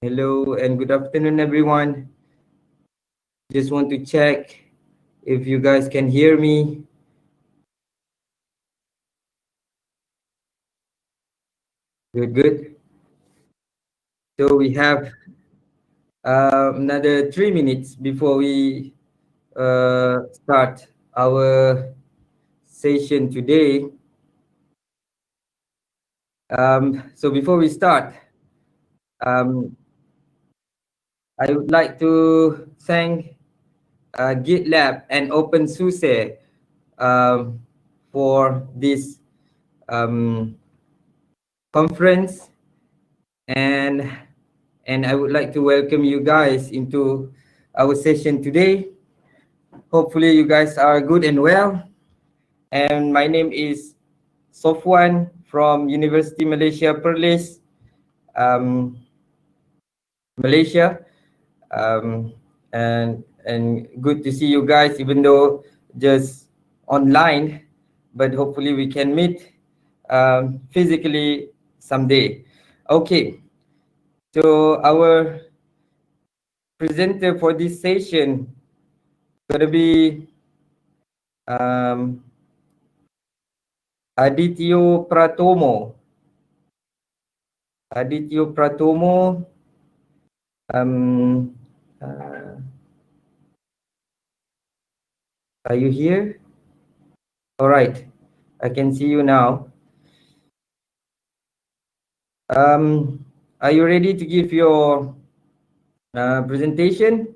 Hello and good afternoon, everyone. Just want to check if you guys can hear me. Good, good. So we have another 3 minutes before we start our session today. So before we start, um, I would like to thank GitLab and OpenSUSE for this um, conference, and I would like to welcome you guys into our session today. Hopefully you guys are good and well. And my name is Sofwan from University Malaysia Perlis, Malaysia. Um, and good to see you guys, even though just online, but hopefully we can meet physically someday. Okay, so our presenter for this session gonna be Adityo Pratomo. Adityo Pratomo. Um, uh, are you here? All right, I can see you now. Are you ready to give your presentation?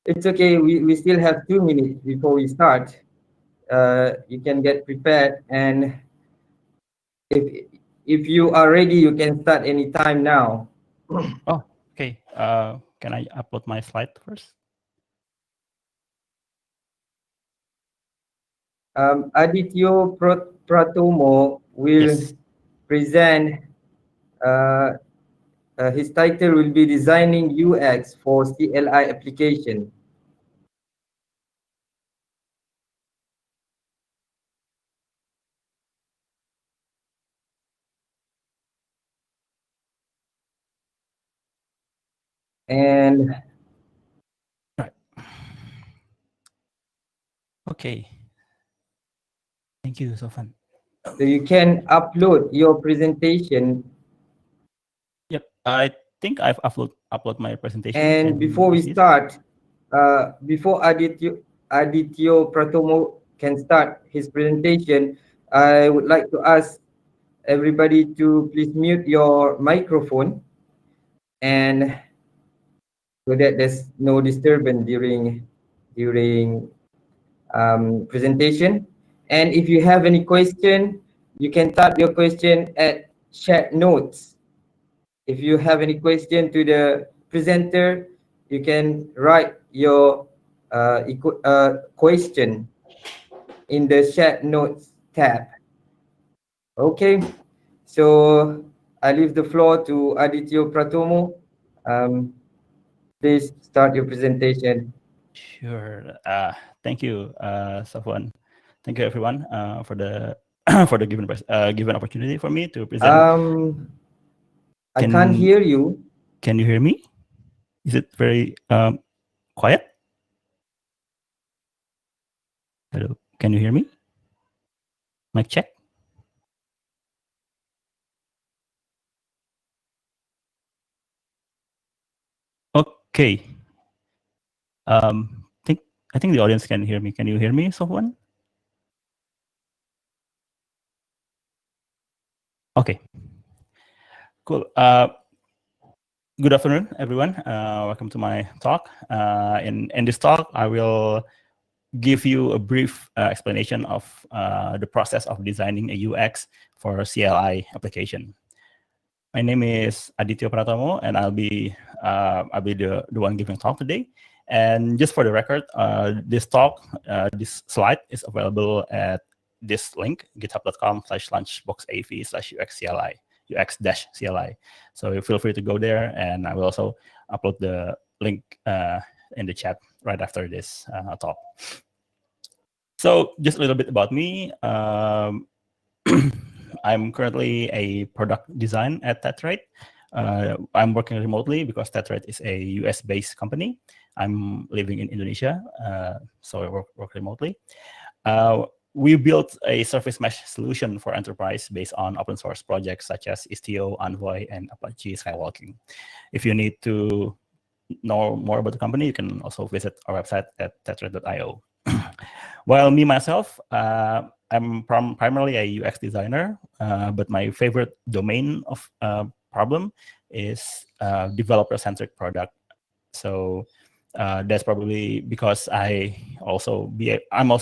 It's okay. We still have 2 minutes before we start. You can get prepared, and if if you are ready, you can start anytime now. Oh, okay. Can I upload my slide first? Adityo Pratomo will Yes. present. His title will be Designing UX for CLI Application. And Right. Okay. Thank you, Sofan. so you can upload your presentation. Yep. I think I've upload my presentation. And Can before you we see it? start, before Adityo Pratomo can start his presentation, I would like to ask everybody to please mute your microphone, and so that there's no disturbance during presentation. And if you have any question, you can type your question at chat notes. If you have any question to the presenter, you can write your question in the chat notes tab. Okay, so I leave the floor to Adityo Pratomo. Um, please start your presentation. Sure. Thank you, Sofan. Thank you, everyone, for the for the given opportunity for me to present. I can't Can hear you. Can you hear me? Is it very quiet? Hello. Can you hear me? Mic check. Okay. Think I think the audience can hear me. Can you hear me, Sofwan? Okay. Cool. Good afternoon, everyone. Welcome to my talk. In this talk, I will give you a brief explanation of the process of designing a UX for CLI application. My name is Adityo Pratomo, and I'll be the one giving talk today. And just for the record, this talk, this slide is available at this link, github.com/lunchboxav/UXCLI, UX-CLI. So you feel free to go there, and I will also upload the link in the chat right after this talk. So just a little bit about me. I'm currently a product design at Tetrate. I'm working remotely because Tetrate is a US-based company. I'm living in Indonesia, so I work remotely. We built a Surface Mesh solution for enterprise based on open source projects such as Istio, Envoy, and Apache Skywalking. If you need to know more about the company, you can also visit our website at tetrate.io. While me myself, I'm primarily a UX designer, but my favorite domain of problem is developer-centric product. So that's probably because I'm also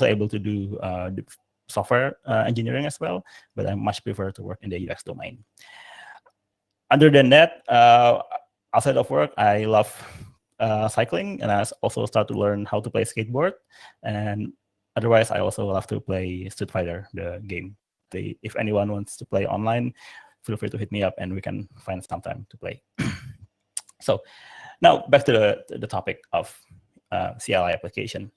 able to do the software engineering as well, but I much prefer to work in the UX domain. Other than that, outside of work, I love cycling, and I also start to learn how to play skateboard. And otherwise, I also love to play Street Fighter, the game. If anyone wants to play online, feel free to hit me up, and we can find some time to play. So now back to the topic of CLI application.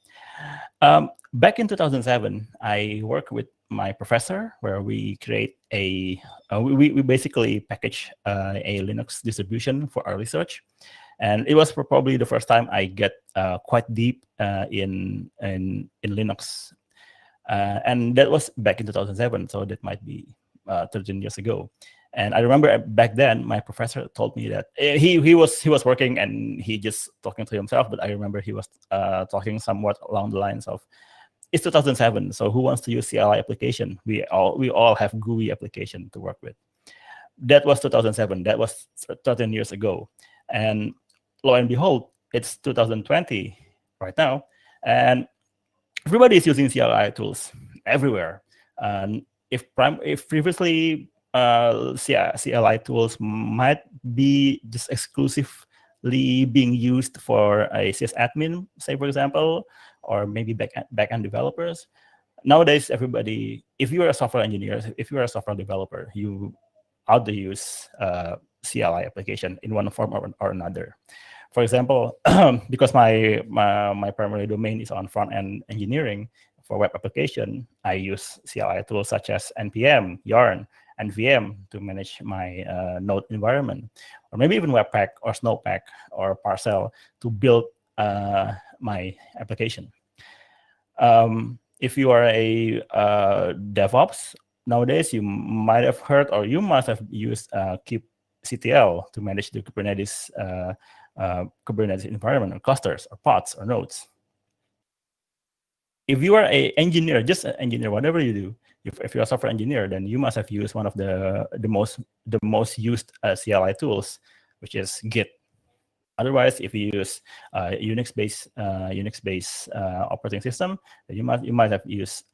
Back in 2007, I worked with my professor where we create we basically package a Linux distribution for our research. And it was probably the first time I get quite deep in Linux. And that was back in 2007, so that might be 13 years ago. And I remember back then, my professor told me that he was working and he just talking to himself. But I remember he was talking somewhat along the lines of, "It's 2007, so who wants to use CLI application? We all have GUI application to work with." That was 2007. That was 13 years ago. And lo and behold, it's 2020 right now, and everybody is using CLI tools everywhere. And if previously CLI tools might be just exclusively being used for a sysadmin, say for example, or maybe backend developers, nowadays everybody, if you are a software engineer, if you are a software developer, you ought to use CLI application in one form or another. For example, because my primary domain is on front-end engineering for web application, I use CLI tools such as NPM, Yarn, and VM to manage my node environment, or maybe even Webpack or Snowpack or Parcel to build my application. If you are a DevOps, nowadays you might have heard or you must have used kubectl to manage the Kubernetes environment or clusters or pods or nodes. If you are an engineer, just an engineer, whatever you do, if you're a software engineer, then you must have used one of the most used CLI tools, which is Git. Otherwise, if you use Unix-based operating system, then you might have used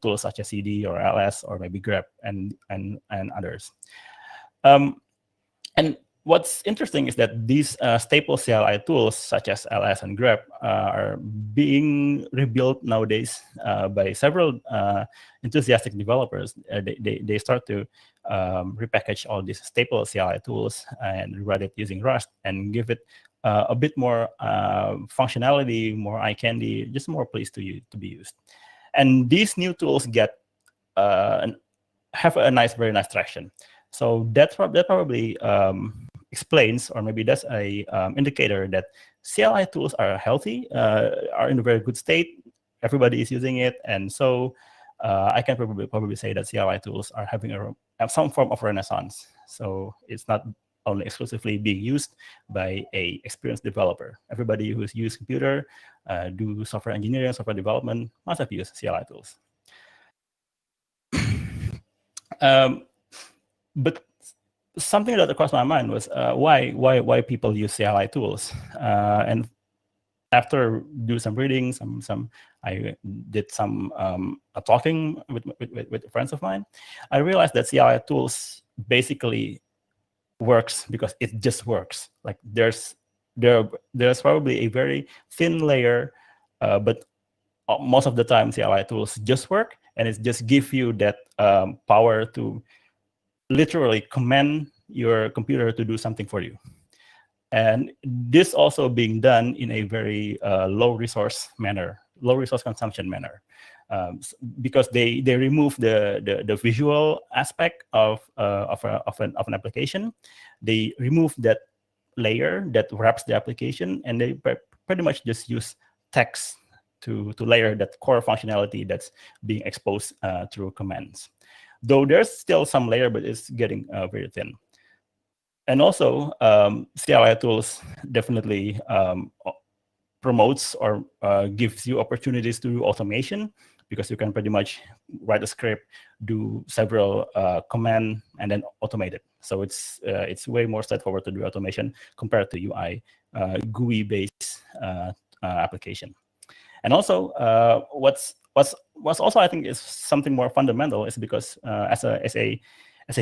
tools such as CD or ls or maybe grep and others. And what's interesting is that these staple CLI tools, such as ls and grep, are being rebuilt nowadays by several enthusiastic developers. They start to repackage all these staple CLI tools and rewrite it using Rust and give it a bit more functionality, more eye candy, just more place to be used. And these new tools have a very nice traction. So that probably explains, or maybe that's a indicator that CLI tools are healthy, are in a very good state. Everybody is using it, and so I can probably say that CLI tools are having some form of renaissance. So it's not only exclusively being used by a experienced developer. Everybody who's used computer, do software engineering, software development, must have used CLI tools. But something that crossed my mind was why people use CLI tools. And after do some reading, I did some talking with friends of mine. I realized that CLI tools basically works because it just works. Like there's probably a very thin layer, but most of the time CLI tools just work, and it just give you that power to literally command your computer to do something for you. And this also being done in a very low resource consumption manner. because they remove the visual aspect of an application. They remove that layer that wraps the application, and they pretty much just use text to layer that core functionality that's being exposed through commands. Though there's still some layer, but it's getting very thin. And also, CLI tools definitely promotes or gives you opportunities to do automation, because you can pretty much write a script, do several command, and then automate it. So it's way more straightforward to do automation compared to UI GUI-based application. And also, what's also, I think, is something more fundamental is because as a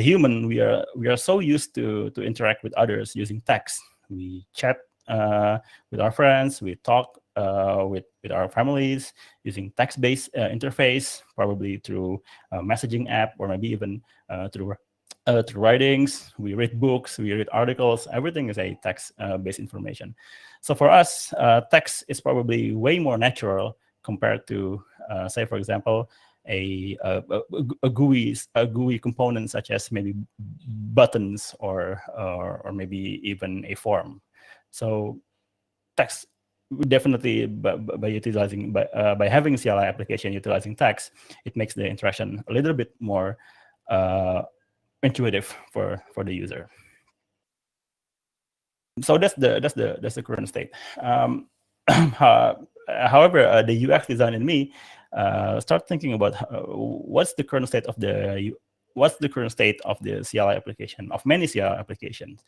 human, we are so used to interact with others using text. We chat with our friends, we talk with our families using text-based interface, probably through a messaging app, or maybe even through writings. We read books, we read articles. Everything is a text-based information. So for us, text is probably way more natural compared to, say, for example, a GUI component such as maybe buttons or maybe even a form. So text definitely, by utilizing by having CLI application utilizing text, it makes the interaction a little bit more intuitive for the user. So that's the current state. However, the UX design in me start thinking about what's the current state of the CLI application, of many CLI applications,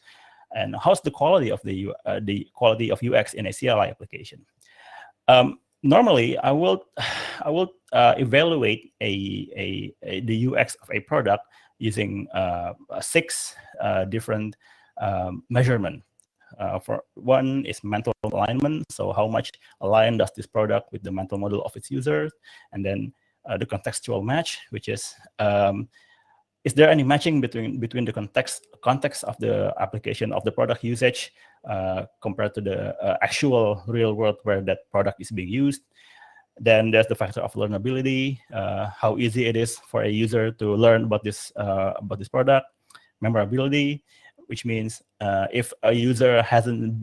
and how's the quality of the quality of UX in a CLI application. Normally, I will evaluate the UX of a product using 6 different measurements. For one is mental alignment, so how much aligned does this product with the mental model of its users, and then the contextual match, which is there any matching between the context of the application of the product usage compared to the actual real world where that product is being used. Then there's the factor of learnability, how easy it is for a user to learn about this product. Memorability, which means if a user hasn't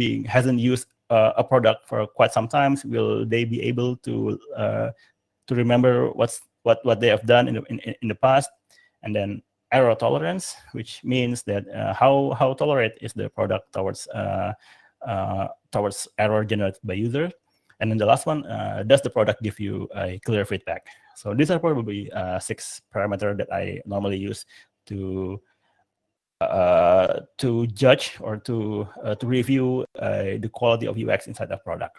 used a product for quite some time, will they be able to remember what they have done in the past? And then error tolerance, which means that how tolerant is the product towards error generated by user. And then the last one, does the product give you a clear feedback? So these are probably 6 parameters that I normally use to judge or to review the quality of UX inside a product.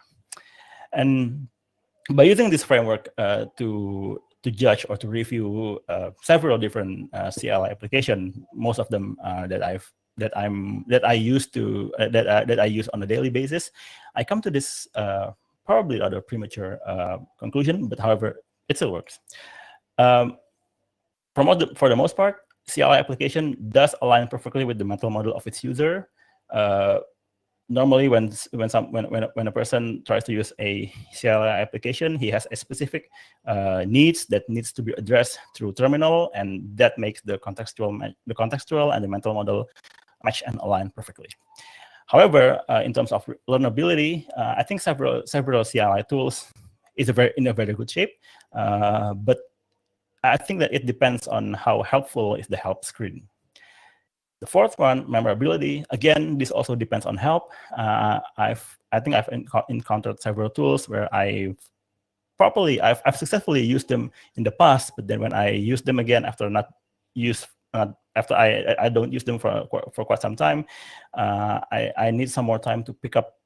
And by using this framework to judge or to review several different CLI applications, most of them that I use on a daily basis, I come to this probably rather premature conclusion, but however, it still works. For the most part, CLI application does align perfectly with the mental model of its user. Normally, when a person tries to use a CLI application, he has a specific needs that needs to be addressed through terminal, and that makes the contextual and the mental model match and align perfectly. However, in terms of learnability, I think several CLI tools is in a very good shape, but I think that it depends on how helpful is the help screen. The fourth one, memorability. Again, this also depends on help. I think I've encountered several tools where I've successfully used them in the past, but then when I use them again after I don't use them for quite some time, I need some more time to pick up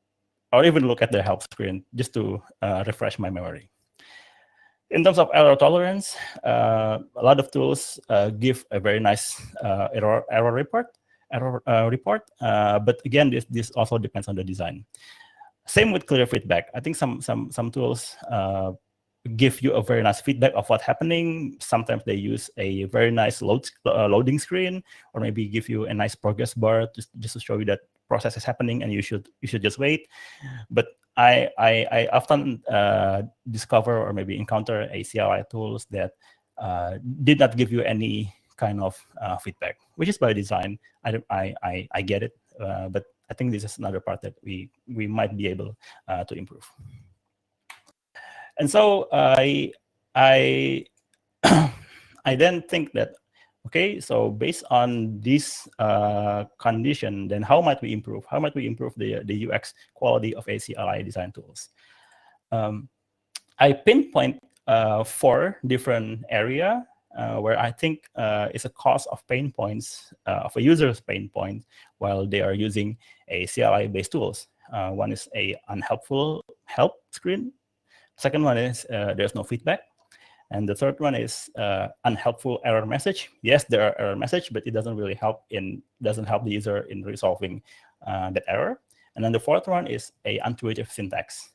or even look at the help screen just to refresh my memory. In terms of error tolerance, a lot of tools give a very nice error report. But again, this also depends on the design. Same with clear feedback. I think some tools give you a very nice feedback of what's happening. Sometimes they use a very nice loading screen, or maybe give you a nice progress bar just to show you that process is happening and you should just wait. But I often discover or maybe encounter a CLI tools that did not give you any kind of feedback, which is by design. I get it, but I think this is another part that we might be able to improve. And so I I then think that, okay, so based on this condition, then how might we improve? How might we improve the UX quality of ACLI design tools? I pinpoint 4 different area where I think is a cause of pain points of a user's pain point while they are using a CLI-based tools. One is a unhelpful help screen. Second one is there's no feedback. And the third one is unhelpful error message. Yes, there are error message, but it doesn't really help doesn't help the user in resolving that error. And then the fourth one is a intuitive syntax.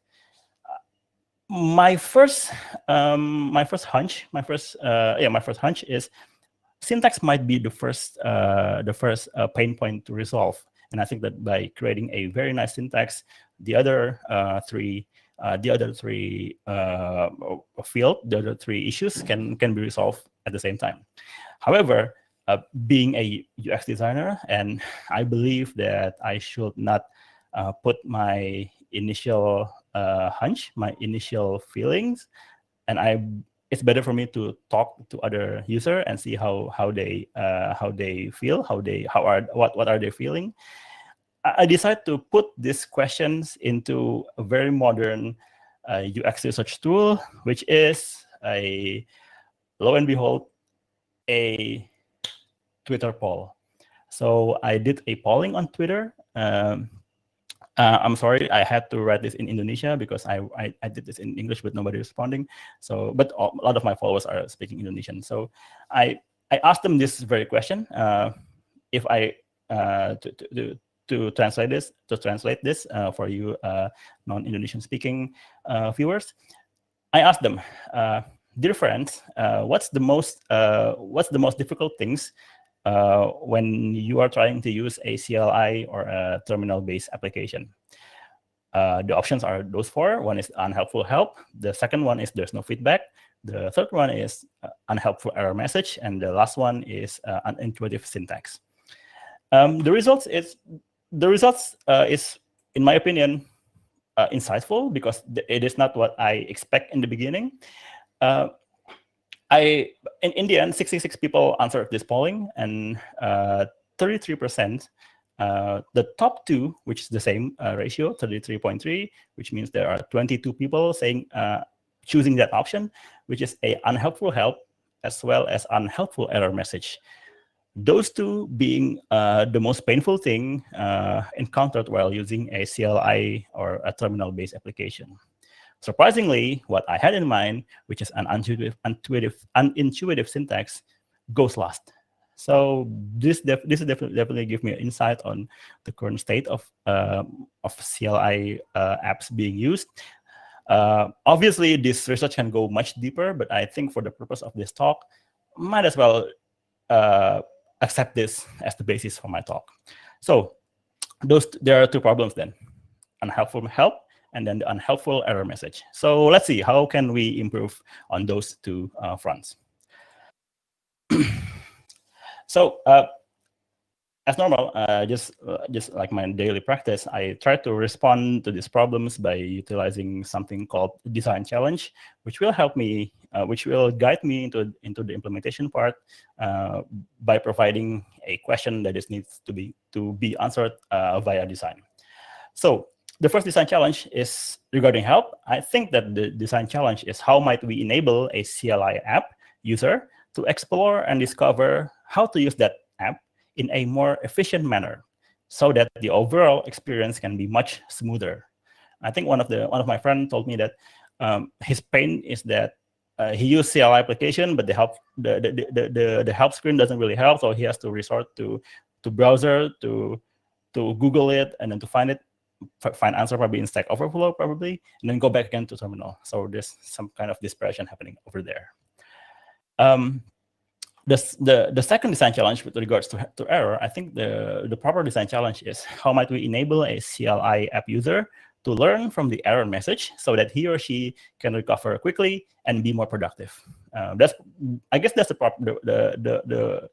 My first hunch is syntax might be the first pain point to resolve. And I think that by creating a very nice syntax, the other three issues can be resolved at the same time. However, being a UX designer, and I believe that I should not put my initial hunch, my initial feelings, and it's better for me to talk to other user and see how they feel, what are they feeling. I decided to put these questions into a very modern UX research tool, which is lo and behold, a Twitter poll. So I did a polling on Twitter. I'm sorry, I had to write this in Indonesia because I did this in English, but nobody responding. So, but a lot of my followers are speaking Indonesian. So I asked them this very question: if I to translate this for you non-Indonesian speaking viewers, I asked them, dear friends, what's the most difficult things when you are trying to use a CLI or a terminal-based application? The options are those 4. One is unhelpful help. The second one is there's no feedback. The third one is unhelpful error message. And the last one is unintuitive syntax. The results is, in my opinion, insightful because it is not what I expect in the beginning. In the end, 66 people answered this polling, and 33%, the top 2, which is the same ratio, 33.3, which means there are 22 people saying choosing that option, which is a unhelpful help as well as unhelpful error message. Those 2 being the most painful thing encountered while using a CLI or a terminal-based application. Surprisingly, what I had in mind, which is an unintuitive syntax, goes last. So this definitely give me an insight on the current state of CLI apps being used. Obviously, this research can go much deeper, but I think for the purpose of this talk, might as well accept this as the basis for my talk. So there are 2 problems then: unhelpful help and then the unhelpful error message. So let's see, how can we improve on those 2 fronts? So as normal, just like my daily practice, I try to respond to these problems by utilizing something called design challenge, which will help me, which will guide me into the implementation part by providing a question that needs to be answered via design. So the first design challenge is regarding help. I think that the design challenge is how might we enable a CLI app user to explore and discover how to use that app in a more efficient manner so that the overall experience can be much smoother. I think one of my friends told me that his pain is that he used CLI application, but the help screen doesn't really help, so he has to resort to browser to Google it and then to find answer probably in Stack Overflow probably, and then go back again to terminal. So there's some kind of dispersion happening over there. The second design challenge with regards to error, I think the proper design challenge is how might we enable a CLI app user to learn from the error message so that he or she can recover quickly and be more productive. I guess that's the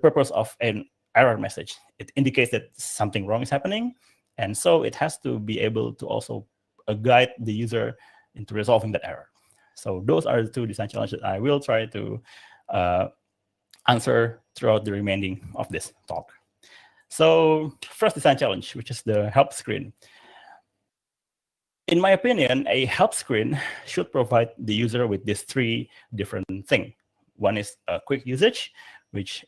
purpose of an error message. It indicates that something wrong is happening, and so it has to be able to also guide the user into resolving that error. So those are the two design challenges I will try to answer throughout the remaining of this talk. So first design challenge, which is the help screen. In my opinion, a help screen should provide the user with these three different things. One is a quick usage, which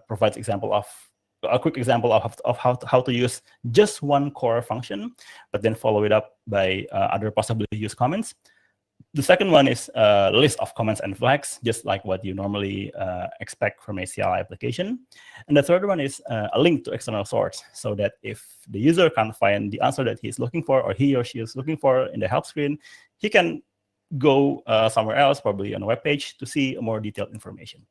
provides a quick example of how to use just one core function, but then follow it up by other possibly used comments. The second one is a list of comments and flags, just like what you normally expect from a CLI application. And the third one is a link to external source, so that if the user can't find the answer that he's looking for, or he or she is looking for in the help screen, he can go somewhere else, probably on a web page, to see more detailed information.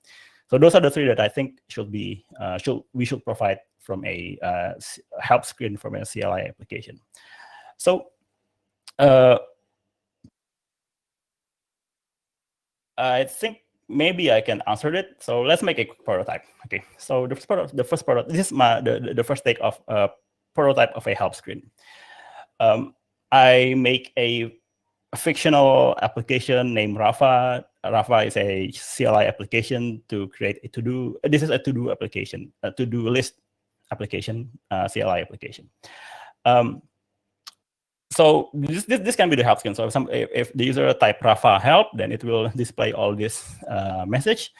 So those are the three that I think we should provide from a help screen from a CLI application. So I think maybe I can answer it. So let's make a quick prototype. Okay. So the first prototype. This is the first take of a prototype of a help screen. I make a fictional application named Rafa. Rafa is a CLI application to create a to-do. This is a to-do application, a to-do list application, CLI application. So this can be the help screen. So if the user type Rafa help, then it will display all this message.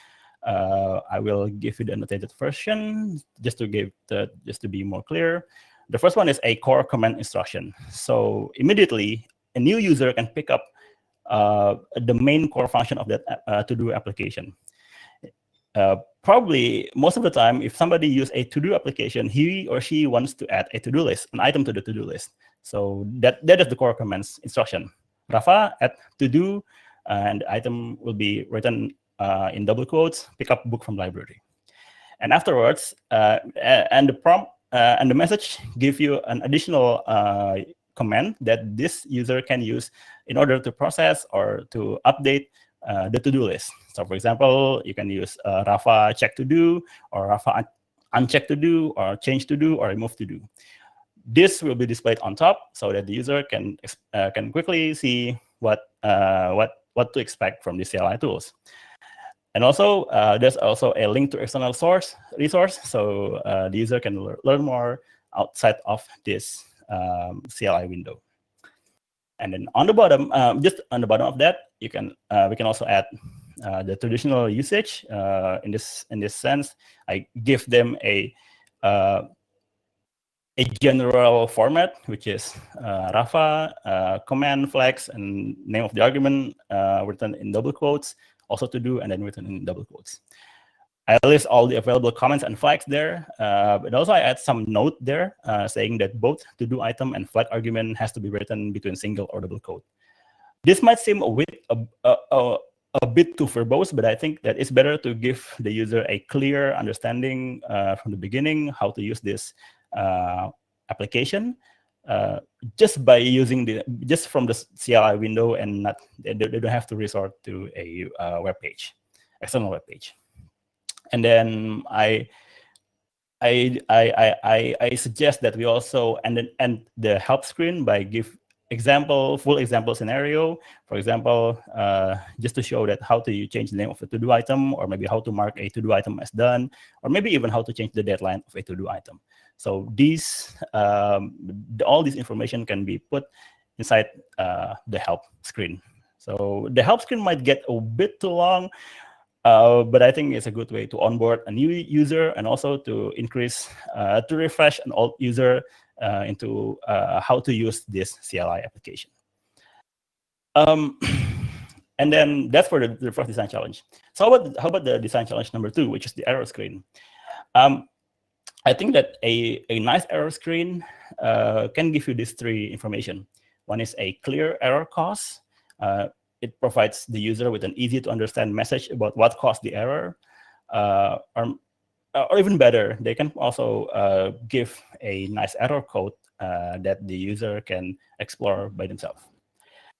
I will give you the annotated version just to be more clear. The first one is a core command instruction. So immediately a new user can pick up the main core function of that to-do application. Probably most of the time, if somebody use a to-do application, he or she wants to add a to-do list, an item to the to-do list. So that is the core commands instruction. Rafa add to-do, and the item will be written in double quotes, pick up book from library. And afterwards, and the prompt and the message give you an additional command that this user can use in order to process or to update the to-do list. So for example, you can use Rafa check to do, or Rafa uncheck to do, or change to do, or remove to do. This will be displayed on top so that the user can quickly see what to expect from the CLI tools. And also, there's also a link to external resource, so the user can learn more outside of this CLI window. And then on the bottom, just on the bottom of that, we can also add the traditional usage. In this sense, I give them a general format, which is Rafa, command, flags, and name of the argument written in double quotes, also to do, and then written in double quotes. I list all the available comments and flags there, but also I add some note there saying that both to-do item and flag argument has to be written between single or double quote. This might seem a bit too verbose, but I think that it's better to give the user a clear understanding from the beginning how to use this application just by using just from the CLI window, and they don't have to resort to a web page, external web page. And then I suggest that we also end the help screen by give full example scenario. For example, just to show that how to change the name of a to-do item, or maybe how to mark a to-do item as done, or maybe even how to change the deadline of a to-do item. So all this information can be put inside the help screen. So the help screen might get a bit too long, but I think it's a good way to onboard a new user, and also to refresh an old user into how to use this CLI application. And then that's for the first design challenge. So how about the design challenge number 2, which is the error screen? I think that a nice error screen can give you these three information. One is a clear error cause. It provides the user with an easy to understand message about what caused the error. Or even better, they can also give a nice error code that the user can explore by themselves.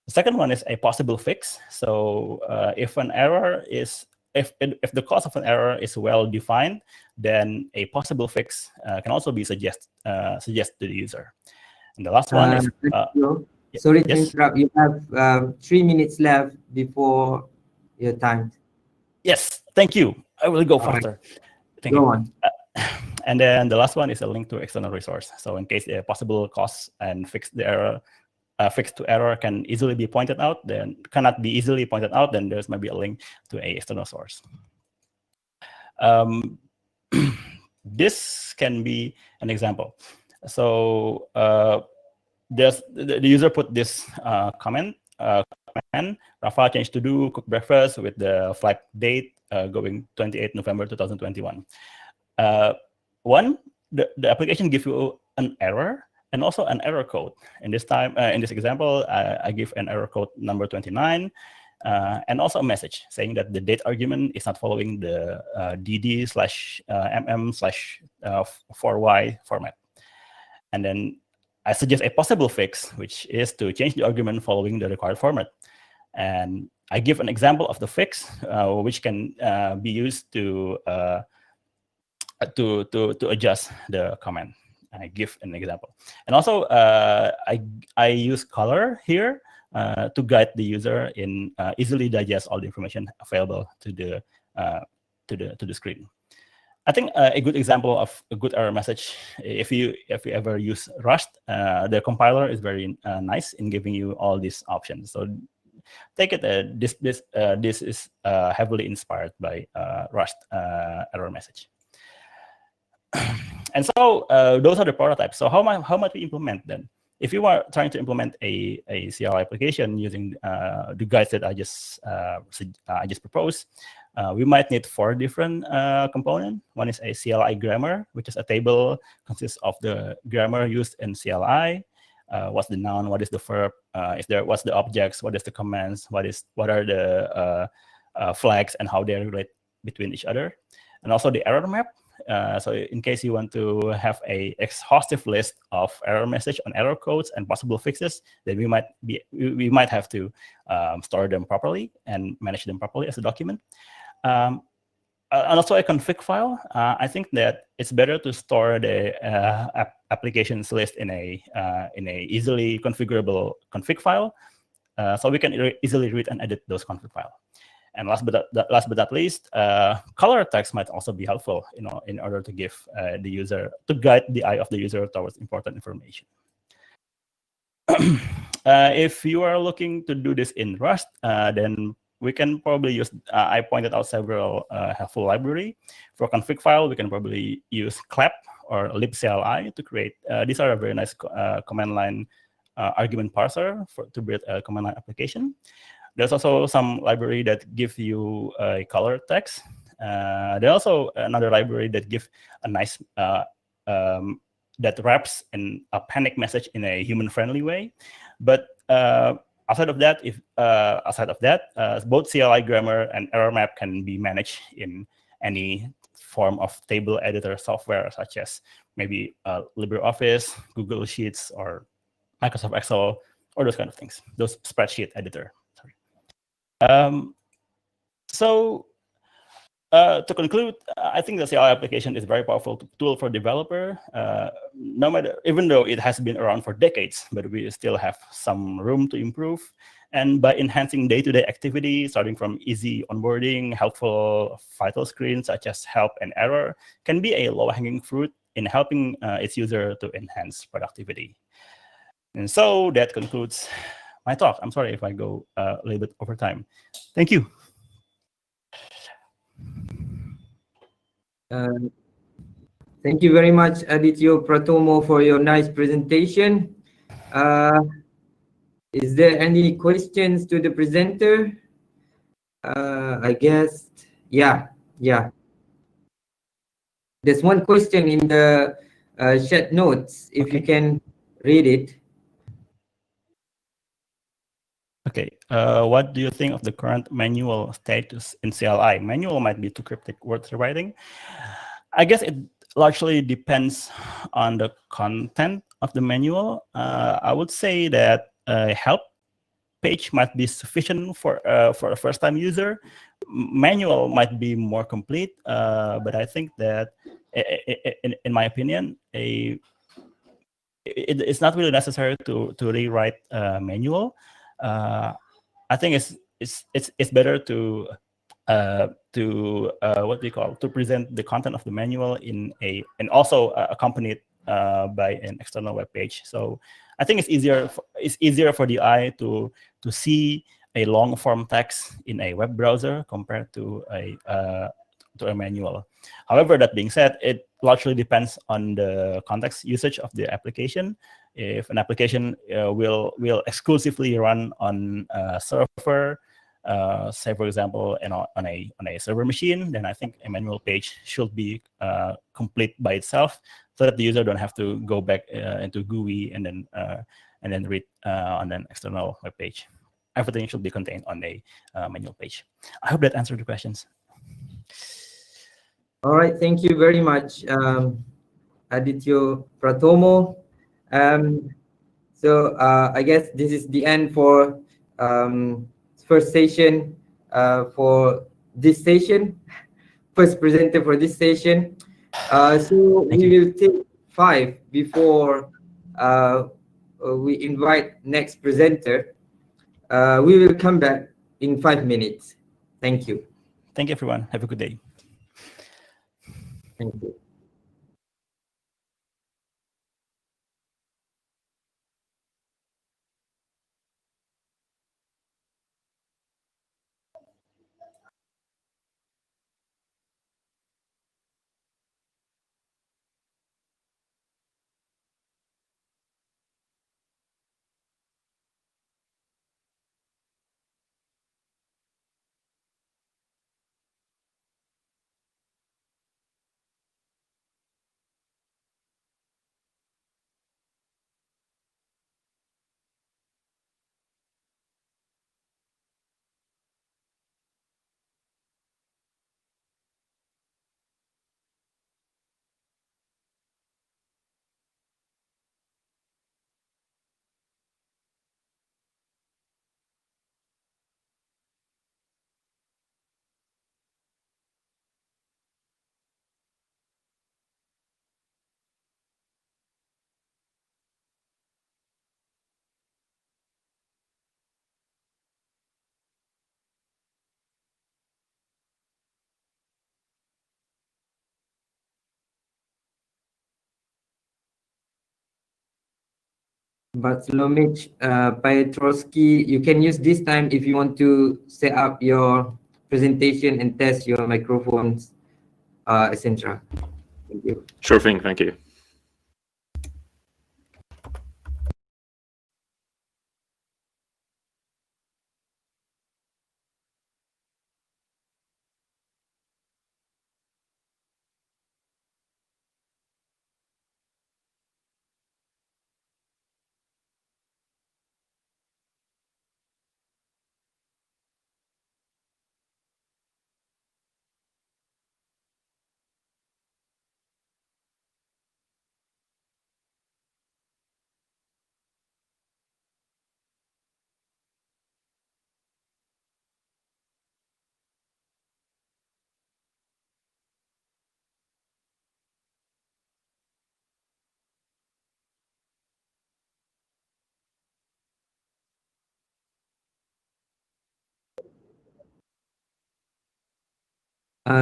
The second one is a possible fix. So if an error is if the cause of an error is well defined, then a possible fix can also be suggested to the user. And the last one is sorry to yes. interrupt. You have 3 minutes left before your time. Yes, thank you. I will go All faster. right. Thank Go you. on. And then the last one is a link to external resource. So in case a possible cause and fix the error, fix to error can easily be pointed out, then cannot be easily pointed out, then there's maybe a link to a external source. This can be an example. So the user put this comment. Rafa changed to do cook breakfast with the flight date going 28 November 2021. The application gives you an error and also an error code. In this example, I give an error code number 29 and also a message saying that the date argument is not following the dd/mm/4y format. And then I suggest a possible fix, which is to change the argument following the required format. And I give an example of the fix, which can be used to adjust the comment. I give an example, and also I use color here to guide the user in easily digest all the information available to the screen. I think a good example of a good error message, if you ever use Rust, the compiler is very nice in giving you all these options. So take it this is heavily inspired by Rust error message. And so those are the prototypes. So how might we implement them? If you are trying to implement a CLI application using the guides that I just proposed, we might need 4 different components. One is a CLI grammar, which is a table consists of the grammar used in CLI. What's the noun? What is the verb? What's the objects? What is the commands? What are the flags and how they relate between each other? And also the error map. So in case you want to have a exhaustive list of error message on error codes and possible fixes, then we might have to store them properly and manage them properly as a document. And also a config file. I think that it's better to store the applications list in a easily configurable config file, so we can easily read and edit those config files. And last but not least, color text might also be helpful, in order to give the user, to guide the eye of the user towards important information. If you are looking to do this in Rust, then we can probably use, I pointed out several helpful library. For config file, we can probably use clap or libcli to create, these are a very nice command line argument parser to build a command line application. There's also some library that give you a color text. There's also another library that give a nice, that wraps in a panic message in a human-friendly way. But aside of that, both CLI grammar and error map can be managed in any form of table editor software, such as maybe LibreOffice, Google Sheets, or Microsoft Excel, or those kind of things, those spreadsheet editor. So to conclude, I think the CLI application is a very powerful tool for developer. No matter, even though it has been around for decades, but we still have some room to improve. And by enhancing day-to-day activity, starting from easy onboarding, helpful vital screens such as help and error, can be a low-hanging fruit in helping its user to enhance productivity. And so that concludes my talk. I'm sorry if I go a little bit over time. Thank you. Thank you very much, Adityo Pratomo, for your nice presentation. Is there any questions to the presenter? I guess, yeah. There's one question in the chat notes, if you can read it. Okay, what do you think of the current manual status in CLI? Manual might be too cryptic words writing. I guess it largely depends on the content of the manual, I would say that help page might be sufficient for a first-time user. Manual might be more complete, but I think that, in my opinion, it's not really necessary to rewrite manual. I think it's better to what do you call, to present the content of the manual and also accompanied by an external web page. So I think it's easier for the eye to see a long form text in a web browser compared to a manual. However, that being said, it largely depends on the context usage of the application. If an application will exclusively run on a server, say for example, on a server machine, then I think a manual page should be complete by itself, so that the user don't have to go back into GUI and then read on an external web page. Everything should be contained on a manual page. I hope that answered the questions. All right, thank you very much, Adityo Pratomo. So I guess this is the end for first session for this session, first presenter for this session. So we will take 5 before we invite next presenter. We will come back in 5 minutes. Thank you. Thank you, everyone. Have a good day. Thank you. Bartolomic Piotrowski, you can use this time if you want to set up your presentation and test your microphones, etc. Thank you. Sure thing, thank you.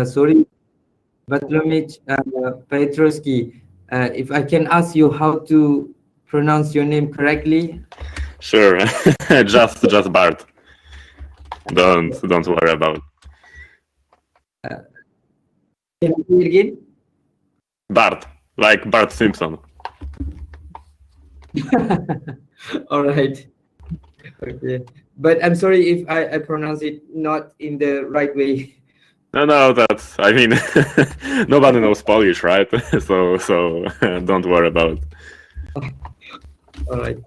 Sorry, Bartolomic Piotrowski, if I can ask you how to pronounce your name correctly? Sure, just Bart. Don't worry about it. Can you say it again? Bart, like Bart Simpson. All right. Okay. But I'm sorry if I pronounce it not in the right way. No, that's, I mean, nobody knows Polish, right? So don't worry about it. All right.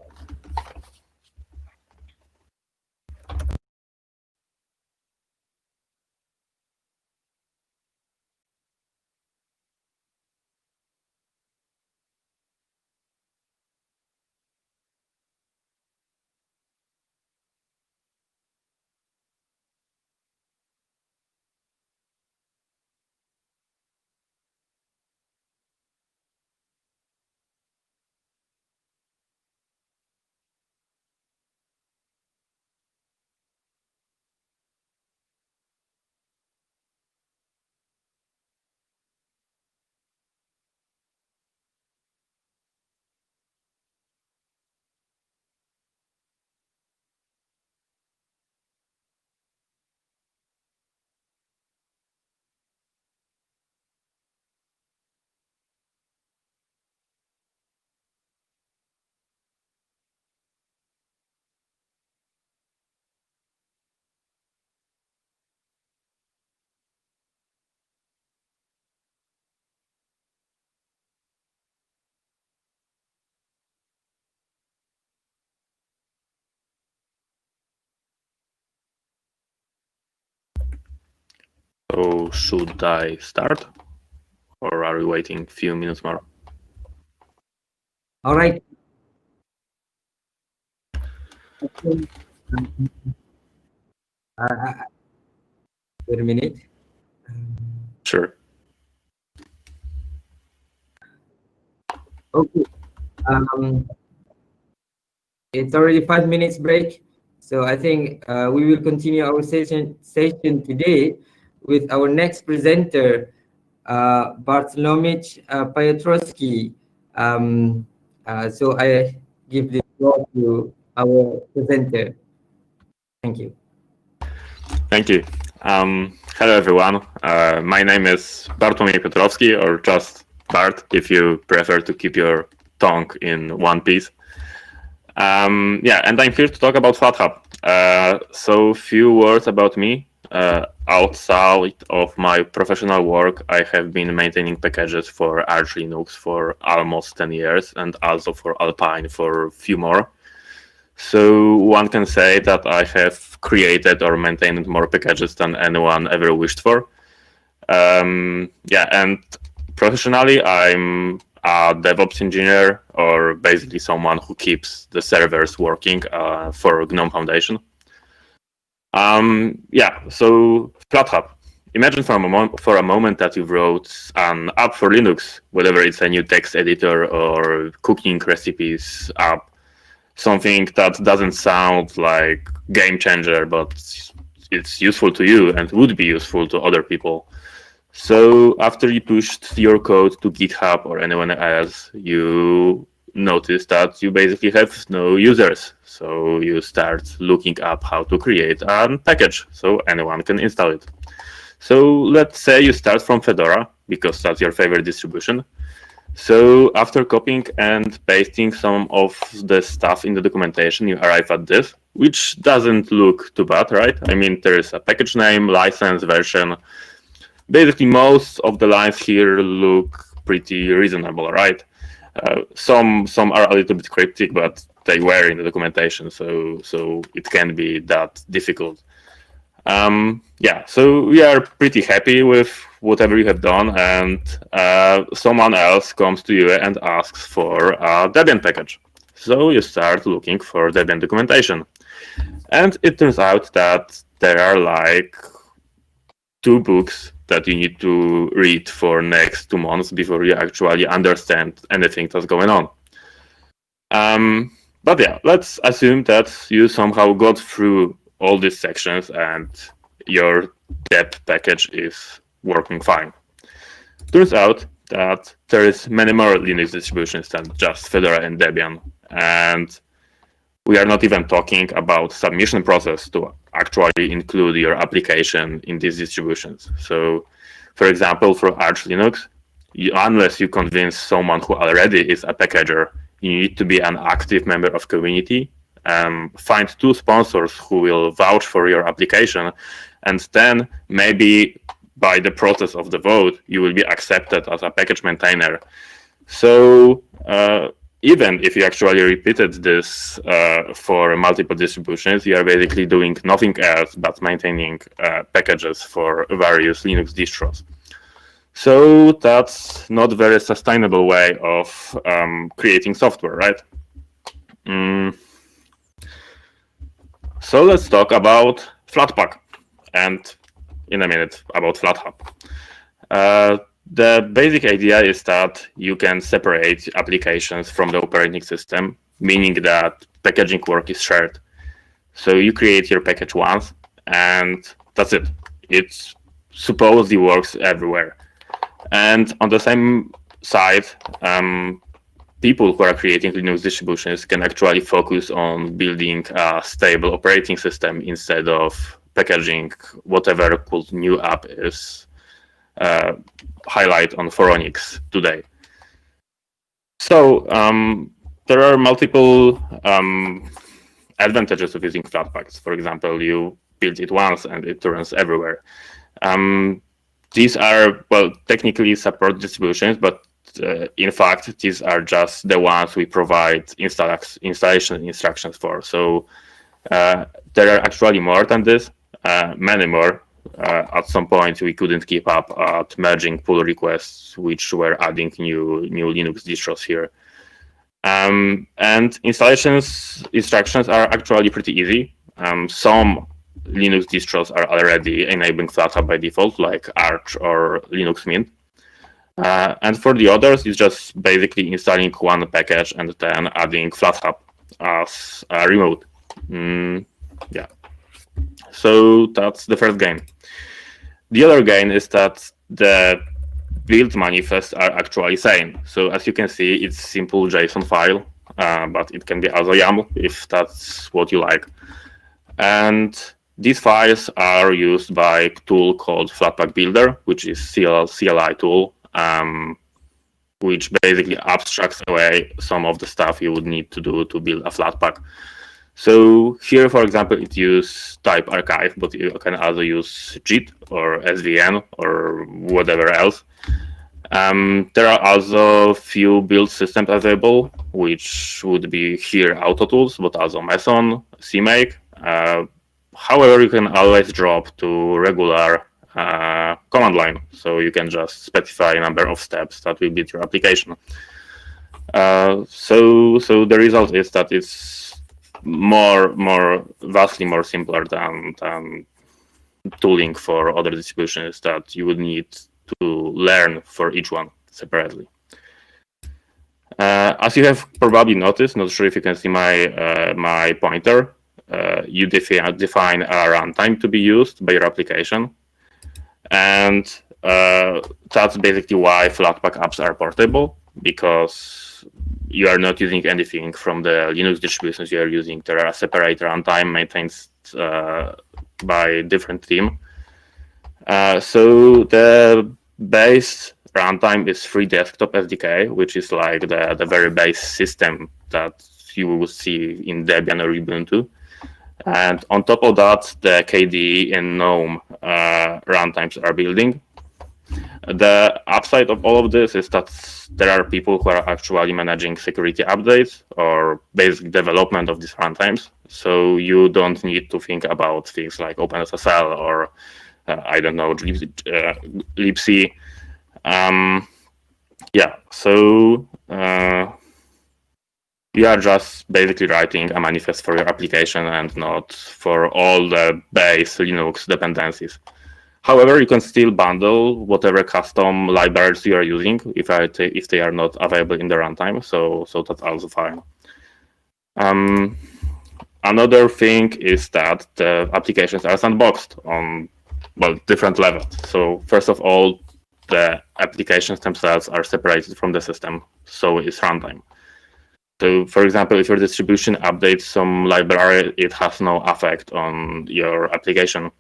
So should I start, or are we waiting a few minutes more? All right. Wait a minute. Sure. Okay. It's already 5 minutes break, so I think we will continue our session today with our next presenter, Bartolomej Piotrowski. So I give the floor to our presenter. Thank you. Thank you. Hello, everyone. My name is Bartłomiej Piotrowski, or just Bart, if you prefer to keep your tongue in one piece. Yeah, and I'm here to talk about FlatHub. So, few words about me. Outside of my professional work, I have been maintaining packages for Arch Linux for almost 10 years, and also for Alpine for a few more. So one can say that I have created or maintained more packages than anyone ever wished for. Yeah, and professionally, I'm a DevOps engineer, or basically someone who keeps the servers working for GNOME Foundation. Yeah, so FlatHub. Imagine for a moment that you wrote an app for Linux, whether it's a new text editor or cooking recipes app. Something that doesn't sound like game changer, but it's useful to you and would be useful to other people. So after you pushed your code to GitHub or anyone else, you notice that you basically have no users. So you start looking up how to create a package so anyone can install it. So let's say you start from Fedora, because that's your favorite distribution. So after copying and pasting some of the stuff in the documentation, you arrive at this, which doesn't look too bad, right? I mean, there is a package name, license, version. Basically, most of the lines here look pretty reasonable, right? Some are a little bit cryptic, but they were in the documentation, so it can be that difficult. Yeah, so we are pretty happy with whatever you have done, and someone else comes to you and asks for a Debian package. So you start looking for Debian documentation. And it turns out that there are like 2 books that you need to read for next 2 months before you actually understand anything that's going on. But yeah, let's assume that you somehow got through all these sections and your deb package is working fine. Turns out that there is many more Linux distributions than just Fedora and Debian, and we are not even talking about submission process to actually include your application in these distributions. So, for example, for Arch Linux, unless you convince someone who already is a packager, you need to be an active member of community, find 2 sponsors who will vouch for your application, and then maybe by the process of the vote, you will be accepted as a package maintainer. So even if you actually repeated this for multiple distributions, you are basically doing nothing else but maintaining packages for various Linux distros. So that's not a very sustainable way of creating software, right? So let's talk about Flatpak, and in a minute about FlatHub. The basic idea is that you can separate applications from the operating system, meaning that packaging work is shared. So you create your package once, and that's it. It supposedly works everywhere. And on the same side, people who are creating Linux distributions can actually focus on building a stable operating system instead of packaging whatever cool new app is highlight on Phoronix today. So there are multiple advantages of using Flatpaks. For example, you build it once and it runs everywhere. These are, well, technically support distributions, but in fact, these are just the ones we provide installation instructions for. So there are actually more than this, many more. At some point, we couldn't keep up at merging pull requests, which were adding new Linux distros here. And instructions are actually pretty easy. Some Linux distros are already enabling FlatHub by default, like Arch or Linux Mint. And for the others, it's just basically installing one package and then adding FlatHub as a remote. Yeah. So that's the first gain. The other gain is that the build manifests are actually same. So as you can see, it's simple JSON file, but it can be also YAML if that's what you like. And these files are used by a tool called Flatpak Builder, which is CLI tool, which basically abstracts away some of the stuff you would need to do to build a Flatpak. So here, for example, it uses type archive, but you can also use JIT or SVN or whatever else. There are also few build systems available, which would be here AutoTools, but also Meson, CMake. However, you can always drop to regular command line, so you can just specify a number of steps that will build your application. So the result is that it's vastly more simpler than tooling for other distributions that you would need to learn for each one separately. As you have probably noticed, not sure if you can see my pointer, you define a runtime to be used by your application. And that's basically why Flatpak apps are portable, because you are not using anything from the Linux distributions you are using. There are a separate runtime maintained by a different team. So the base runtime is Free Desktop SDK, which is like the very base system that you will see in Debian or Ubuntu. And on top of that, the KDE and GNOME runtimes are building. The upside of all of this is that there are people who are actually managing security updates or basic development of these runtimes. So you don't need to think about things like OpenSSL or, I don't know, libc. Yeah, so you are just basically writing a manifest for your application and not for all the base Linux dependencies. However, you can still bundle whatever custom libraries you are using if they are not available in the runtime. So that's also fine. Another thing is that the applications are sandboxed on different levels. So first of all, the applications themselves are separated from the system. So is runtime. So, for example, if your distribution updates some library, it has no effect on your application.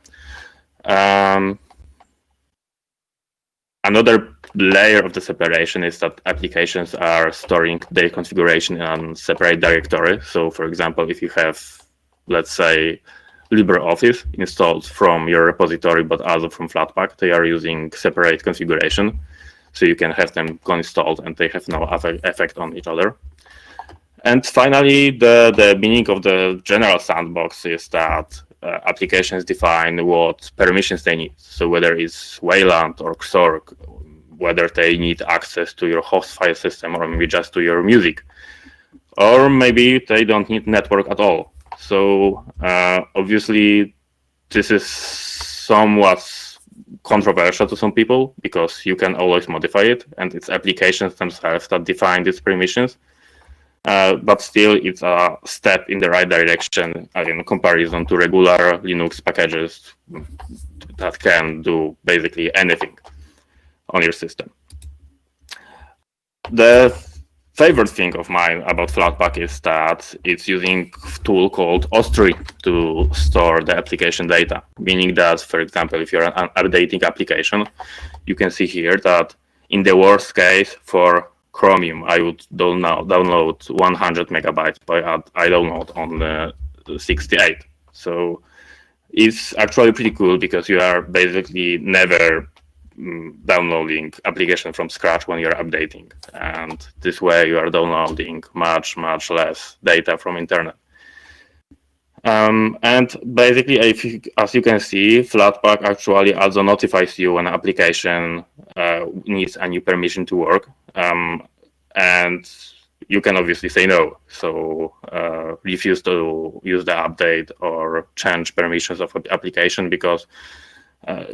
Another layer of the separation is that applications are storing their configuration in a separate directory. So, for example, if you have, let's say, LibreOffice installed from your repository, but also from Flatpak, they are using separate configuration. So you can have them co-installed and they have no effect on each other. And finally, the meaning of the general sandbox is that applications define what permissions they need. So whether it's Wayland or Xorg, whether they need access to your host file system or maybe just to your music, or maybe they don't need network at all. So obviously, this is somewhat controversial to some people because you can always modify it, and it's applications themselves that define these permissions. But still, it's a step in the right direction in comparison to regular Linux packages that can do basically anything on your system. The favorite thing of mine about Flatpak is that it's using a tool called Ostri to store the application data, meaning that, for example, if you're an updating application, you can see here that in the worst case for Chromium, I would download 100 megabytes by iDownload on 68. So it's actually pretty cool because you are basically never downloading application from scratch when you're updating. And this way you are downloading much less data from internet. And basically, as you can see, Flatpak actually also notifies you when an application needs a new permission to work. And you can obviously say no. So refuse to use the update or change permissions of the application, because